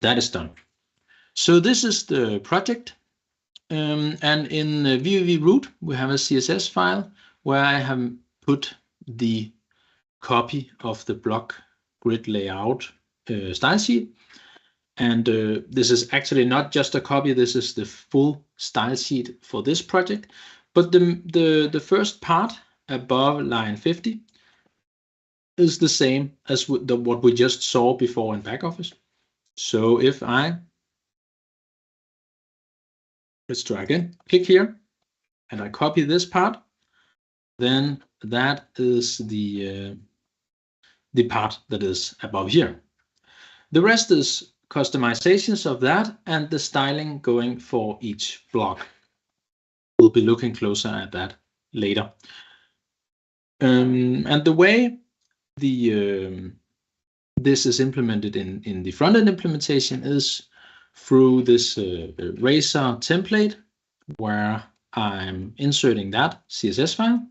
S11: that is done. So this is the project. And in the VVV root, we have a CSS file where I have put the copy of the block grid layout style sheet. And this is actually not just a copy, this is the full style sheet for this project. But the first part above line 50 is the same as what we just saw before in back office. So if let's try again, click here, and I copy this part, then that is the part that is above here. The rest is customizations of that and the styling going for each block. We'll be looking closer at that later. And the way this is implemented in the front-end implementation is through this Razor template, where I'm inserting that CSS file.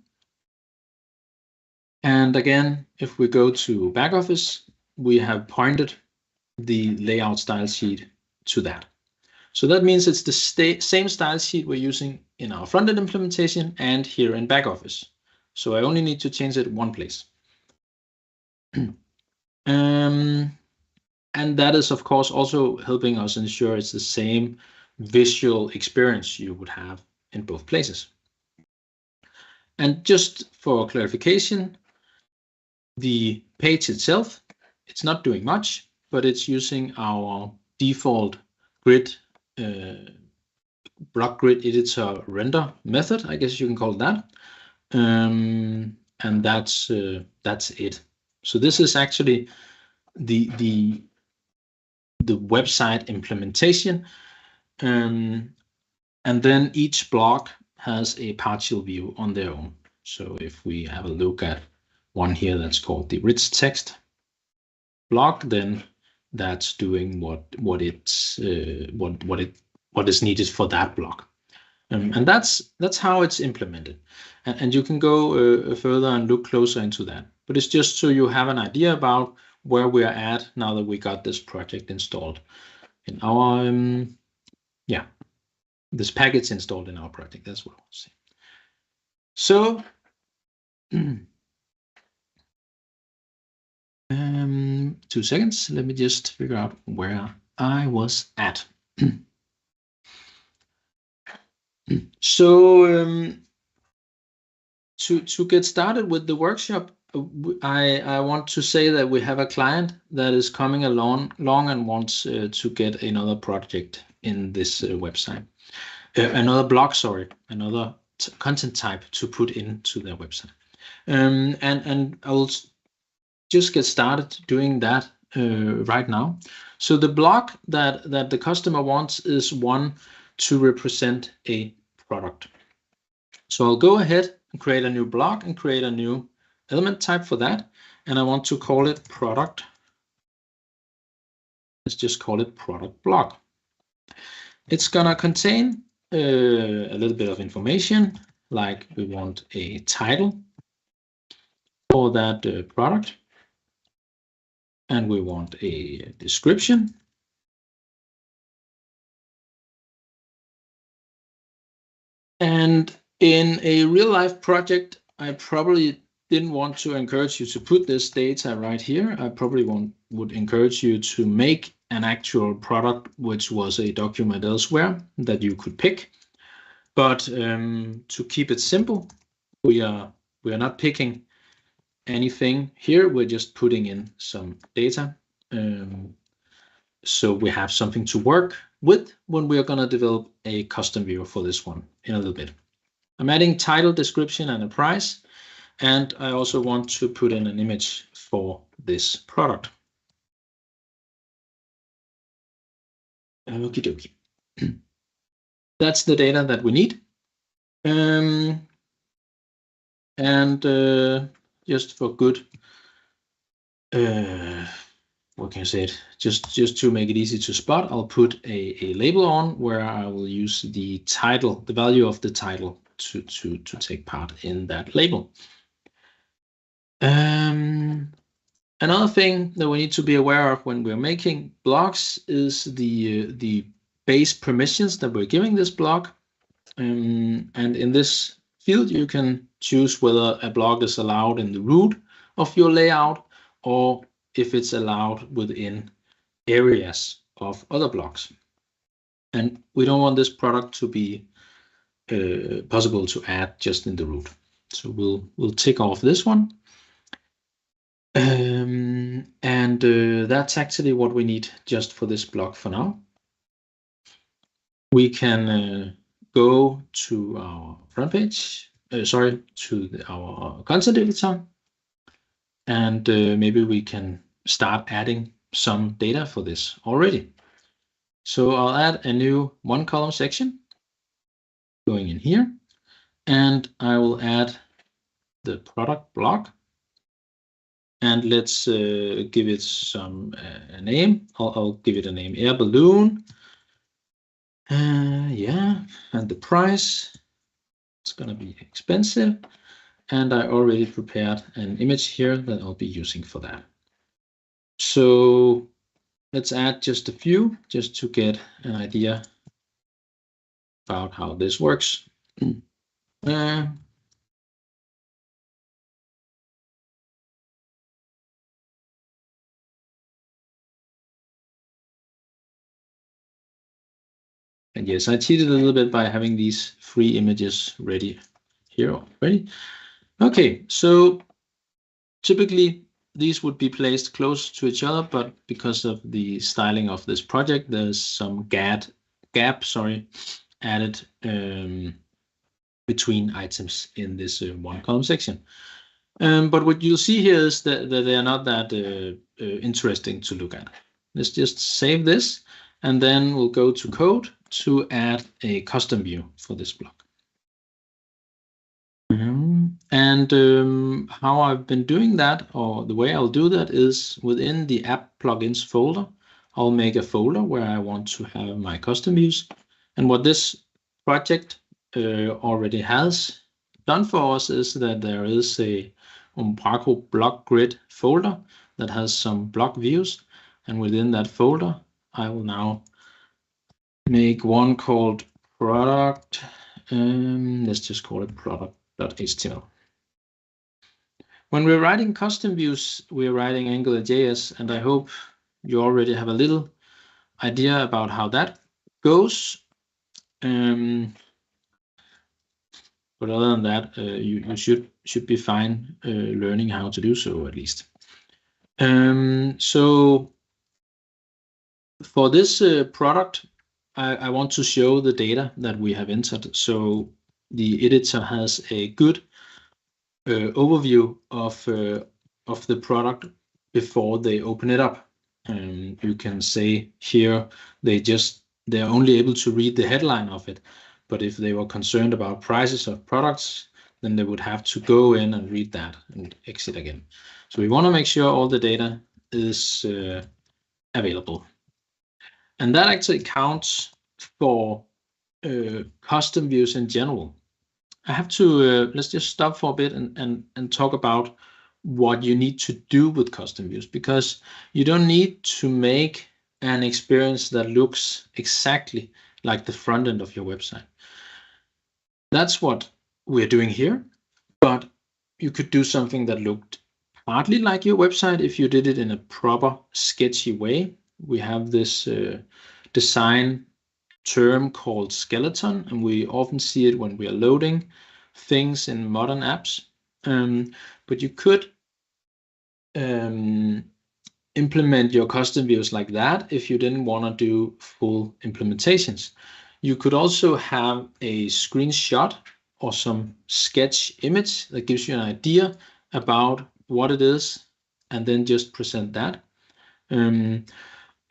S11: And again, if we go to back office, we have pointed the layout style sheet to that. So that means it's the same style sheet we're using in our front-end implementation and here in back office. So I only need to change it one place. And that is, of course, also helping us ensure it's the same visual experience you would have in both places. And just for clarification, the page itself, it's not doing much, but it's using our default grid block grid editor render method, I guess you can call it that. And that's it. So this is actually the website implementation, and then each block has a partial view on their own. So if we have a look at one here that's called the rich text block, then that's doing what is needed for that block, and that's how it's implemented. And you can go further and look closer into that. But it's just so you have an idea about where we're at now that we got this project installed in our this package installed in our project. That's what I want to say. So 2 seconds. Let me just figure out where I was at. So to get started with the workshop, I want to say that we have a client that is coming along and wants to get another project in this website, another block, sorry, another content type to put into their website. And I'll just get started doing that right now. So the block that the customer wants is one to represent a product. So I'll go ahead and create a new block and create a new element type for that. And I want to call it product. Let's just call it product block. It's gonna contain a little bit of information, like we want a title for that product. And we want a description. And in a real life project, I probably didn't want to encourage you to put this data right here. I probably would encourage you to make an actual product which was a document elsewhere that you could pick. But to keep it simple, we are not picking anything here. We're just putting in some data. So we have something to work with when we are going to develop a custom view for this one in a little bit. I'm adding title, description, and a price. And I also want to put in an image for this product. Okie dokie. That's the data that we need. Just for good, what can I say? Just to make it easy to spot, I'll put a label on where I will use the title, the value of the title to take part in that label. Another thing that we need to be aware of when we're making blogs is the base permissions that we're giving this blog. And in this field, you can choose whether a blog is allowed in the root of your layout or if it's allowed within areas of other blogs. And we don't want this product to be possible to add just in the root. So we'll tick off this one. That's actually what we need just for this blog for now. We can go to our front page, to our content editor, and maybe we can start adding some data for this already. So I'll add a new one column section going in here, and I will add the product blog. And let's give it some a name. I'll give it a name, air balloon. Yeah, and the price, it's gonna be expensive. And I already prepared an image here that I'll be using for that. So let's add just a few, just to get an idea about how this works. And yes, I cheated a little bit by having these free images ready here already. Okay, so typically these would be placed close to each other, but because of the styling of this project, there's some gap added between items in this one column section. But what you'll see here is that they are not that interesting to look at. Let's just save this, and then we'll go to code to add a custom view for this block. How I've been doing that, or the way I'll do that, is within the app plugins folder. I'll make a folder where I want to have my custom views. And what this project already has done for us is that there is a Umbraco block grid folder that has some block views. And within that folder, I will now make one called product. Let's just call it product.html. When we're writing custom views, we're writing AngularJS, and I hope you already have a little idea about how that goes. But other than that, you should be fine learning how to do so, at least. So for this product, I want to show the data that we have entered. So the editor has a good overview of the product before they open it up. You can say here they're only able to read the headline of it, but if they were concerned about prices of products, then they would have to go in and read that and exit again. So we want to make sure all the data is available, and that actually counts for custom views in general. I have to let's just stop for a bit and talk about what you need to do with custom views, because you don't need to make an experience that looks exactly like the front end of your website. That's what we're doing here, but you could do something that looked partly like your website if you did it in a proper sketchy way. We have this design term called skeleton, and we often see it when we are loading things in modern apps. But you could implement your custom views like that if you didn't want to do full implementations. You could also have a screenshot or some sketch image that gives you an idea about what it is, and then just present that. And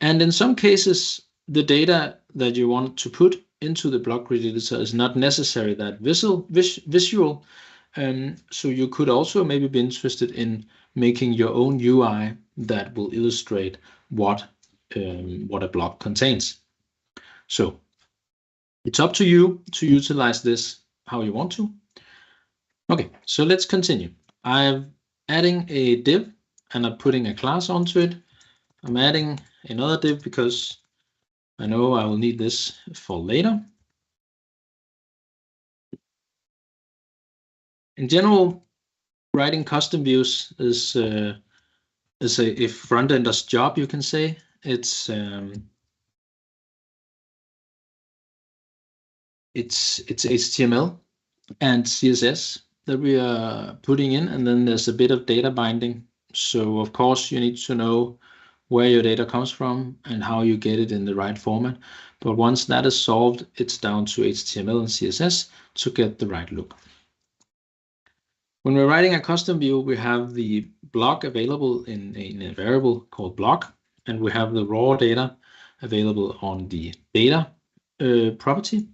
S11: in some cases, the data that you want to put into the block grid editor is not necessarily that visual. So you could also maybe be interested in making your own UI that will illustrate what a block contains. So it's up to you to utilize this how you want to. Okay, so let's continue. I'm adding a div and I'm putting a class onto it. I'm adding another div because I know I will need this for later. In general, writing custom views is a front-ender's job, you can say. It's HTML and CSS that we are putting in, and then there's a bit of data binding. So of course you need to know where your data comes from and how you get it in the right format. But once that is solved, it's down to HTML and CSS to get the right look. When we're writing a custom view, we have the block available in a variable called block, and we have the raw data available on the data property.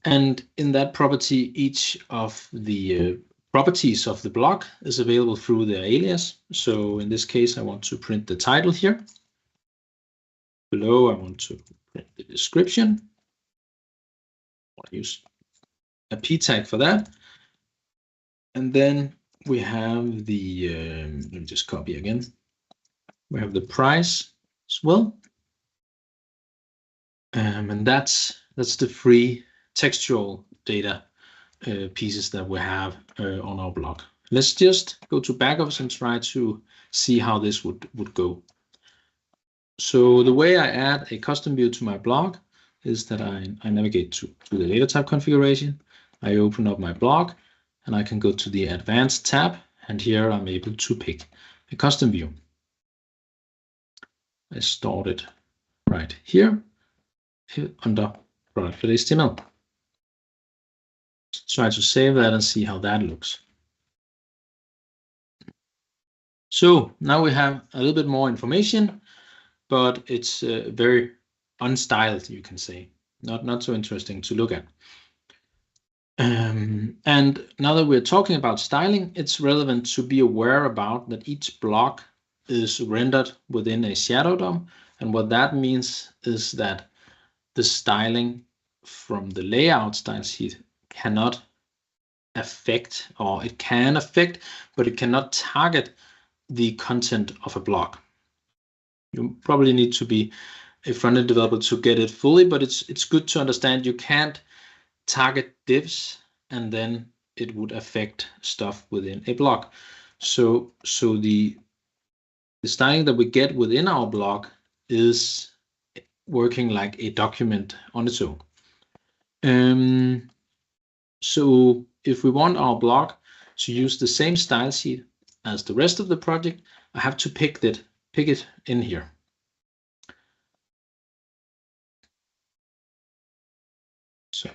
S11: And in that property, each of the properties of the block is available through the alias. So in this case, I want to print the title here. Below, I want to print the description. I'll use a p tag for that. And then we have the, let me just copy again. We have the price as well. And that's the free textual data pieces that we have on our blog. Let's just go to backups and try to see how this would go. So the way I add a custom view to my blog is that I navigate to the data type configuration. I open up my blog and I can go to the advanced tab, and here I'm able to pick a custom view. I stored it right here under product.html. Try to save that and see how that looks. So now we have a little bit more information, but it's very unstyled, you can say. Not so interesting to look at. And now that we're talking about styling, it's relevant to be aware about that each block is rendered within a shadow DOM. And what that means is that the styling from the layout style sheet cannot affect, or it can affect, but it cannot target the content of a block. You probably need to be a front-end developer to get it fully, but it's good to understand you can't target divs and then it would affect stuff within a block. So the styling that we get within our block is working like a document on its own. So if we want our block to use the same style sheet as the rest of the project, I have to pick it in here. So,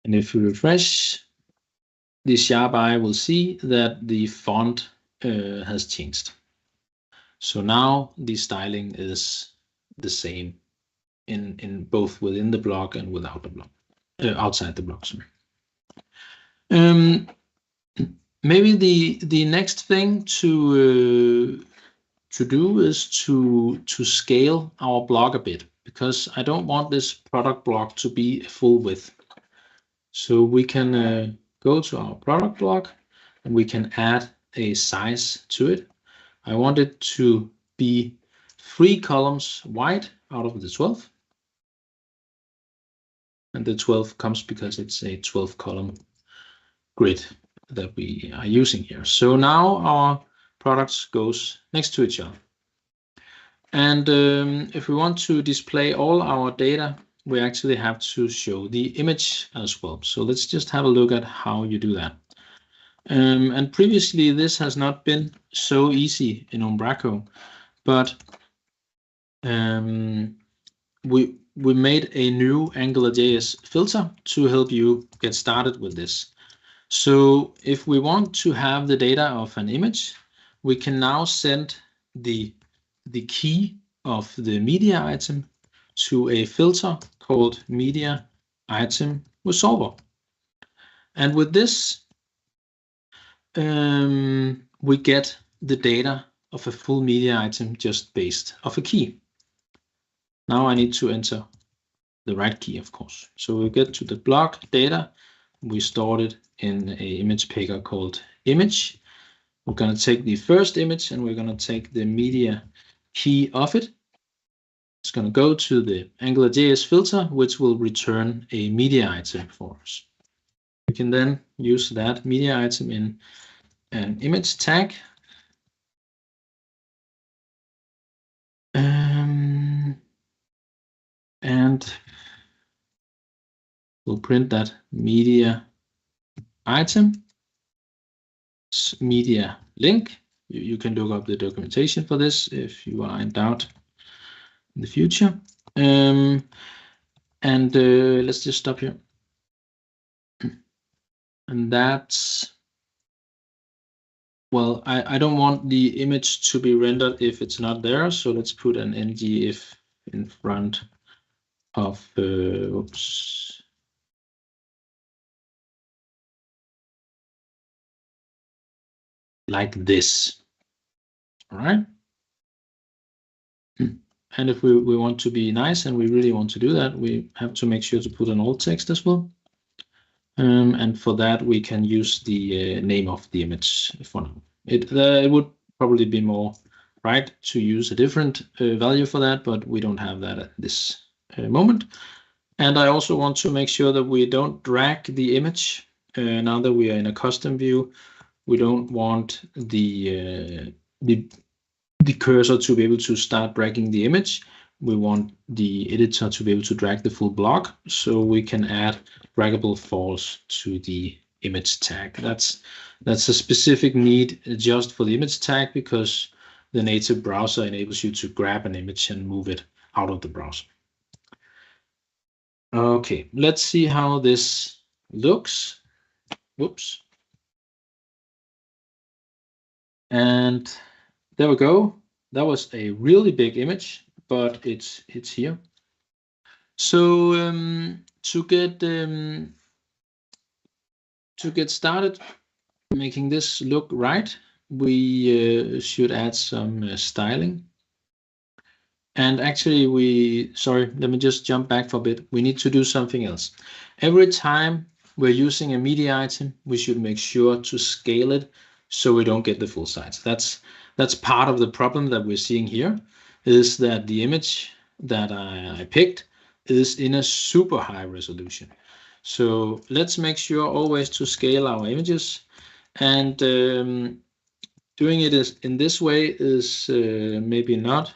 S11: and if we refresh, the sharp eye will see that the font has changed. So now the styling is the same in both within the block and without the block, outside the block. Sorry. Maybe the next thing to do is to scale our blog a bit, because I don't want this product block to be full width. So we can go to our product block and we can add a size to it. I want it to be 3 columns wide out of the 12. And the 12 comes because it's a 12 column grid that we are using here. So now our products goes next to each other. And if we want to display all our data, we actually have to show the image as well. So let's just have a look at how you do that. And previously, this has not been so easy in Umbraco, but we made a new AngularJS filter to help you get started with this. So if we want to have the data of an image, we can now send the key of the media item to a filter called media item resolver. And with this, we get the data of a full media item just based off a key. Now I need to enter the right key, of course. So we get to the block data. We stored it in an image picker called image. We're going to take the first image and we're going to take the media key of it. It's going to go to the AngularJS filter, which will return a media item for us. We can then use that media item in an image tag. And we'll print that media item, media link. You can look up the documentation for this if you are in doubt in the future. Let's just stop here. And that's, well, I don't want the image to be rendered if it's not there. So let's put an ngIf in front of, oops. Like this. All right. And if we want to be nice and we really want to do that, we have to make sure to put an alt text as well. And for that, we can use the name of the image for now. It would probably be more right to use a different value for that, but we don't have that at this moment. And I also want to make sure that we don't drag the image. Now that we are in a custom view, we don't want the cursor to be able to start dragging the image. We want the editor to be able to drag the full block, so we can add draggable false to the image tag. That's a specific need just for the image tag, because the native browser enables you to grab an image and move it out of the browser. Okay, let's see how this looks. Whoops. And there we go. That was a really big image, but it's here. So to get started making this look right, we should add some styling. And actually sorry, let me just jump back for a bit. We need to do something else. Every time we're using a media item, we should make sure to scale it so we don't get the full size. That's part of the problem that we're seeing here, is that the image that I picked is in a super high resolution. So let's make sure always to scale our images, and doing it in this way is maybe not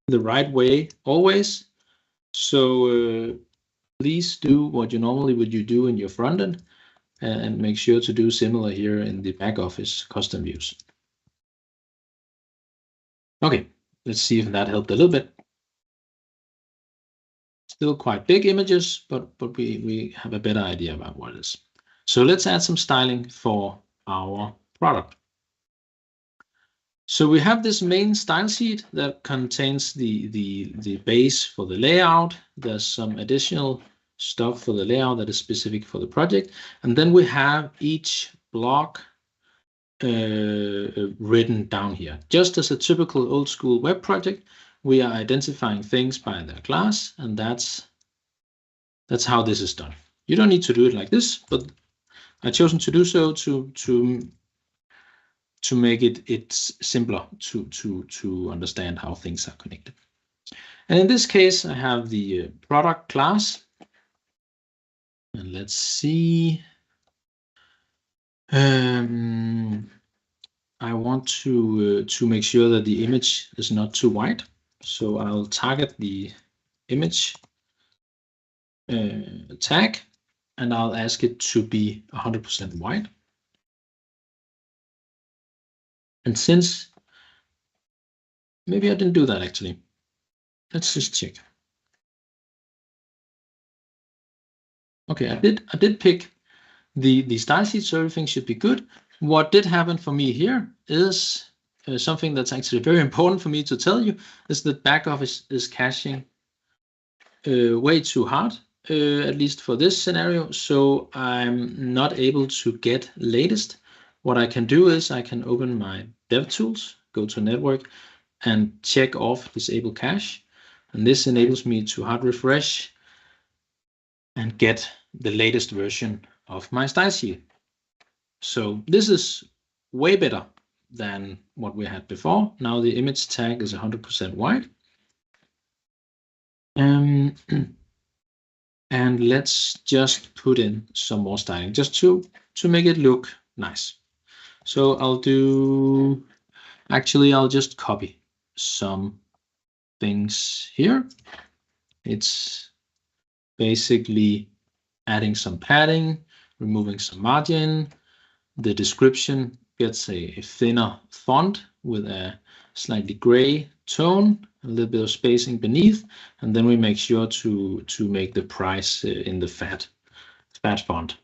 S11: the right way always. So please do what you normally would do in your front end, and make sure to do similar here in the back office custom views. Okay, let's see if that helped a little bit. Still quite big images, but we have a better idea about what it is. So let's add some styling for our product. So we have this main style sheet that contains the base for the layout. There's some additional stuff for the layout that is specific for the project. And then we have each block written down here. Just as a typical old school web project, we are identifying things by their class, and that's how this is done. You don't need to do it like this, but I've chosen to do so to make it simpler to understand how things are connected. And in this case, I have the product class. And let's see. I want to make sure that the image is not too wide. So I'll target the image tag, and I'll ask it to be 100% wide. And since maybe I didn't do that actually, let's just check. Okay, I did pick the style sheet, so everything should be good. What did happen for me here is something that's actually very important for me to tell you, is that back office is caching way too hard, at least for this scenario. So I'm not able to get latest. What I can do is I can open my DevTools, go to network, and check off disable cache. And this enables me to hard refresh and get the latest version of my style sheet. So this is way better than what we had before. Now the image tag is 100% wide. And let's just put in some more styling just to make it look nice. So I'll just copy some things here. It's basically adding some padding, removing some margin. The description gets a thinner font with a slightly gray tone, a little bit of spacing beneath, and then we make sure to make the price in the fat font.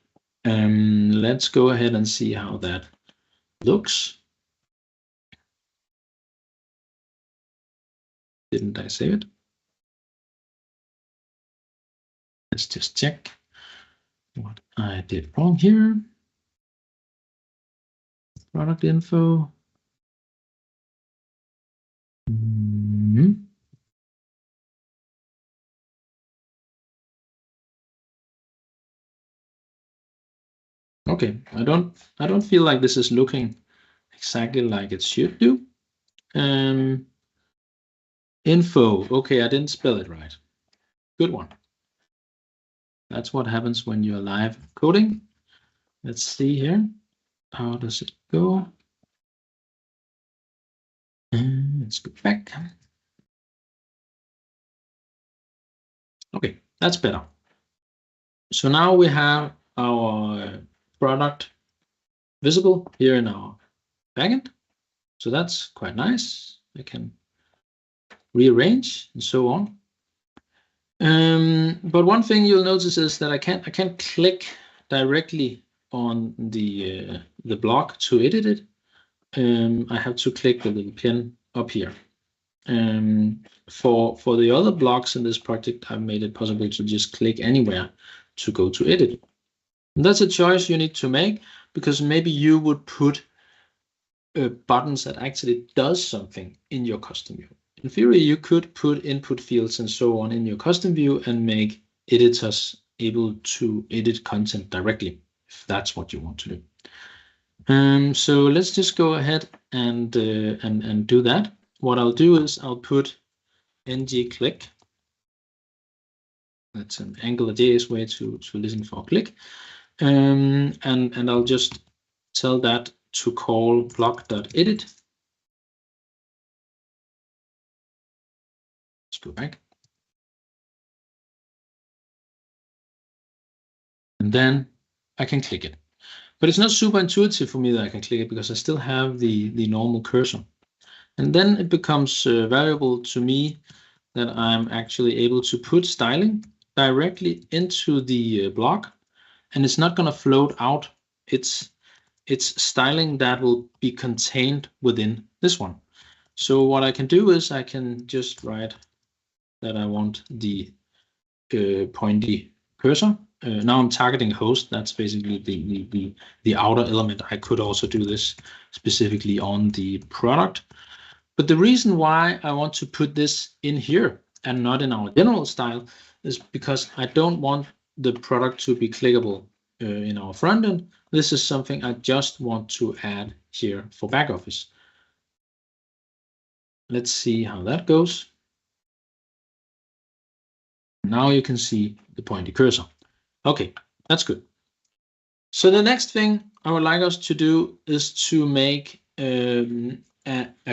S11: Let's go ahead and see how that looks. Didn't I save it? Let's just check what I did wrong here. Product info. Okay, I don't feel like this is looking exactly like it should do. Info. Okay, I didn't spell it right. Good one. That's what happens when you're live coding. Let's see here. How does it go? Let's go back. Okay, that's better. So now we have our product visible here in our backend. So that's quite nice. I can rearrange and so on. But one thing you'll notice is that I can't click directly on the block to edit it. I have to click the little pin up here. For the other blocks in this project, I've made it possible to just click anywhere to go to edit. And that's a choice you need to make, because maybe you would put buttons that actually does something in your custom view. In theory, you could put input fields and so on in your custom view and make editors able to edit content directly, if that's what you want to do. So let's just go ahead and do that. What I'll do is I'll put ng-click. That's an AngularJS way to listen for click. And I'll just tell that to call block.edit. Let's go back. And then I can click it. But it's not super intuitive for me that I can click it, because I still have the normal cursor. And then it becomes valuable to me that I'm actually able to put styling directly into the block, and it's not going to float out. It's styling that will be contained within this one. So what I can do is I can just write that I want the pointy cursor. Now I'm targeting host. That's basically the outer element. I could also do this specifically on the product. But the reason why I want to put this in here and not in our general style is because I don't want the product to be clickable in our front end. This is something I just want to add here for back office. Let's see how that goes. Now you can see the pointy cursor. Okay, that's good. So the next thing I would like us to do is to make a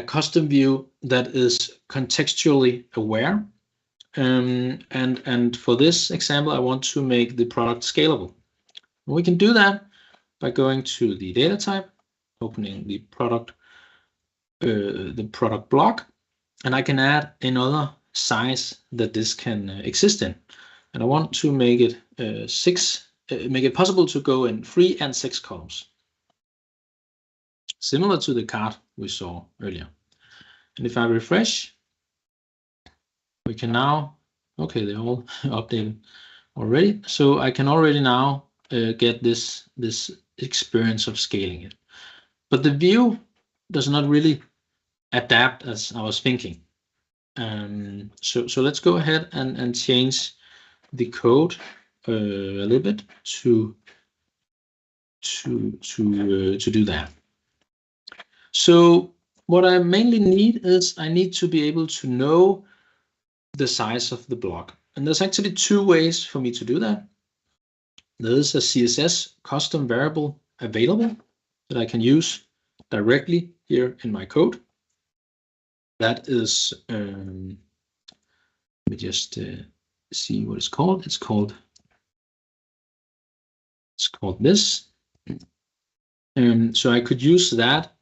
S11: custom view that is contextually aware. And for this example, I want to make the product scalable. We can do that by going to the data type, opening the product block, and I can add another size that this can exist in. And I want to make it make it possible to go in 3 and 6 columns, similar to the card we saw earlier. And if I refresh, we can now, okay, they're all updated already. So I can already now get this experience of scaling it. But the view does not really adapt as I was thinking. So let's go ahead and change the code a little bit to do that. So what I mainly need is I need to be able to know the size of the block. And there's actually 2 ways for me to do that. There's a CSS custom variable available that I can use directly here in my code. That is, let me just see what it's called. It's called this. So I could use that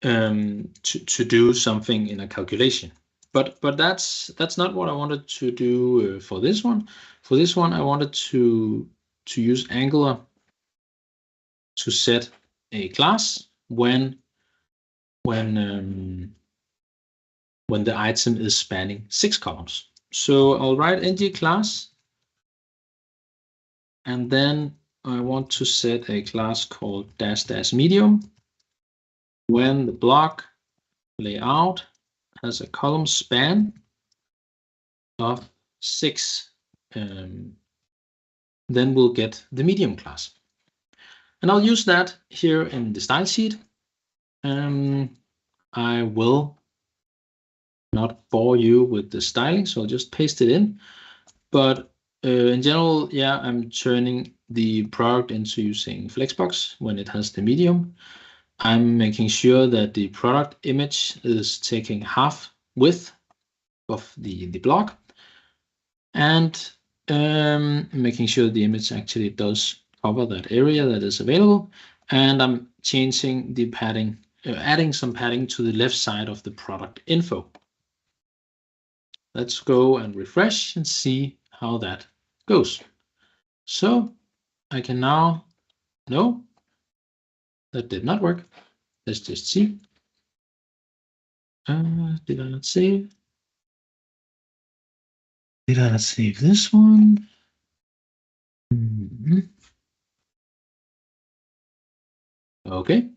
S11: to do something in a calculation. But that's not what I wanted to do for this one. For this one, I wanted to use Angular to set a class when the item is spanning 6 columns. So I'll write ng class, and then I want to set a class called --medium when the block layout has a column span of 6. Then we'll get the medium class. And I'll use that here in the style sheet. I will not bore you with the styling, so I'll just paste it in. But in general, yeah, I'm turning the product into using Flexbox when it has the medium. I'm making sure that the product image is taking half width of the block, and making sure the image actually does cover that area that is available. And I'm changing the padding, adding some padding to the left side of the product info. Let's go and refresh and see how that goes. So I can now, no, that did not work. Let's just see. Did I not save? Did I not save this one? Mm-hmm. Okay.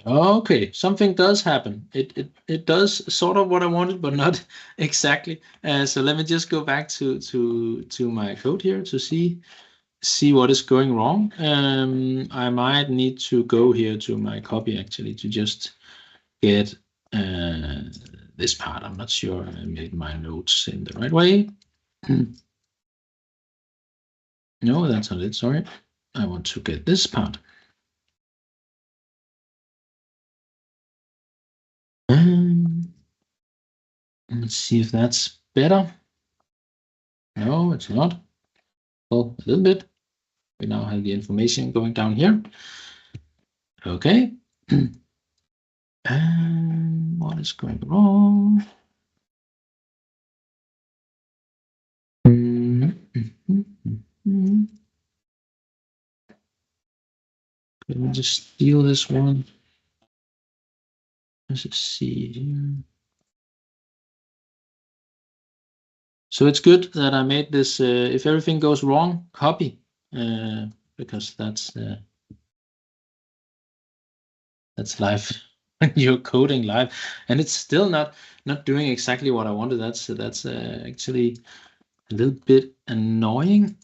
S11: Okay, something does happen. It does sort of what I wanted, but not exactly. So let me just go back to my code here to see what is going wrong. I might need to go here to my copy actually to just get this part. I'm not sure I made my notes in the right way. No, that's not it. Sorry. I want to get this part. Let's see if that's better. No, it's not. Well, a little bit. We now have the information going down here. Okay. And what is going wrong? Let me just steal this one. Let's just see here. So it's good that I made this, if everything goes wrong, copy, because that's live. You're coding live, and it's still not doing exactly what I wanted. That's actually a little bit annoying.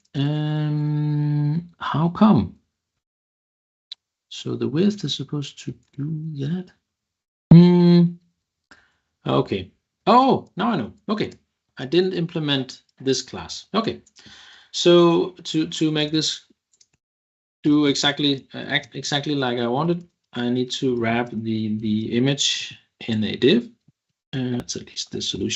S11: How come? So the width is supposed to do that. Okay. Oh, now I know. Okay, I didn't implement this class. Okay, so to make this do exactly act exactly like I wanted, I need to wrap the image in a div. That's at least the solution.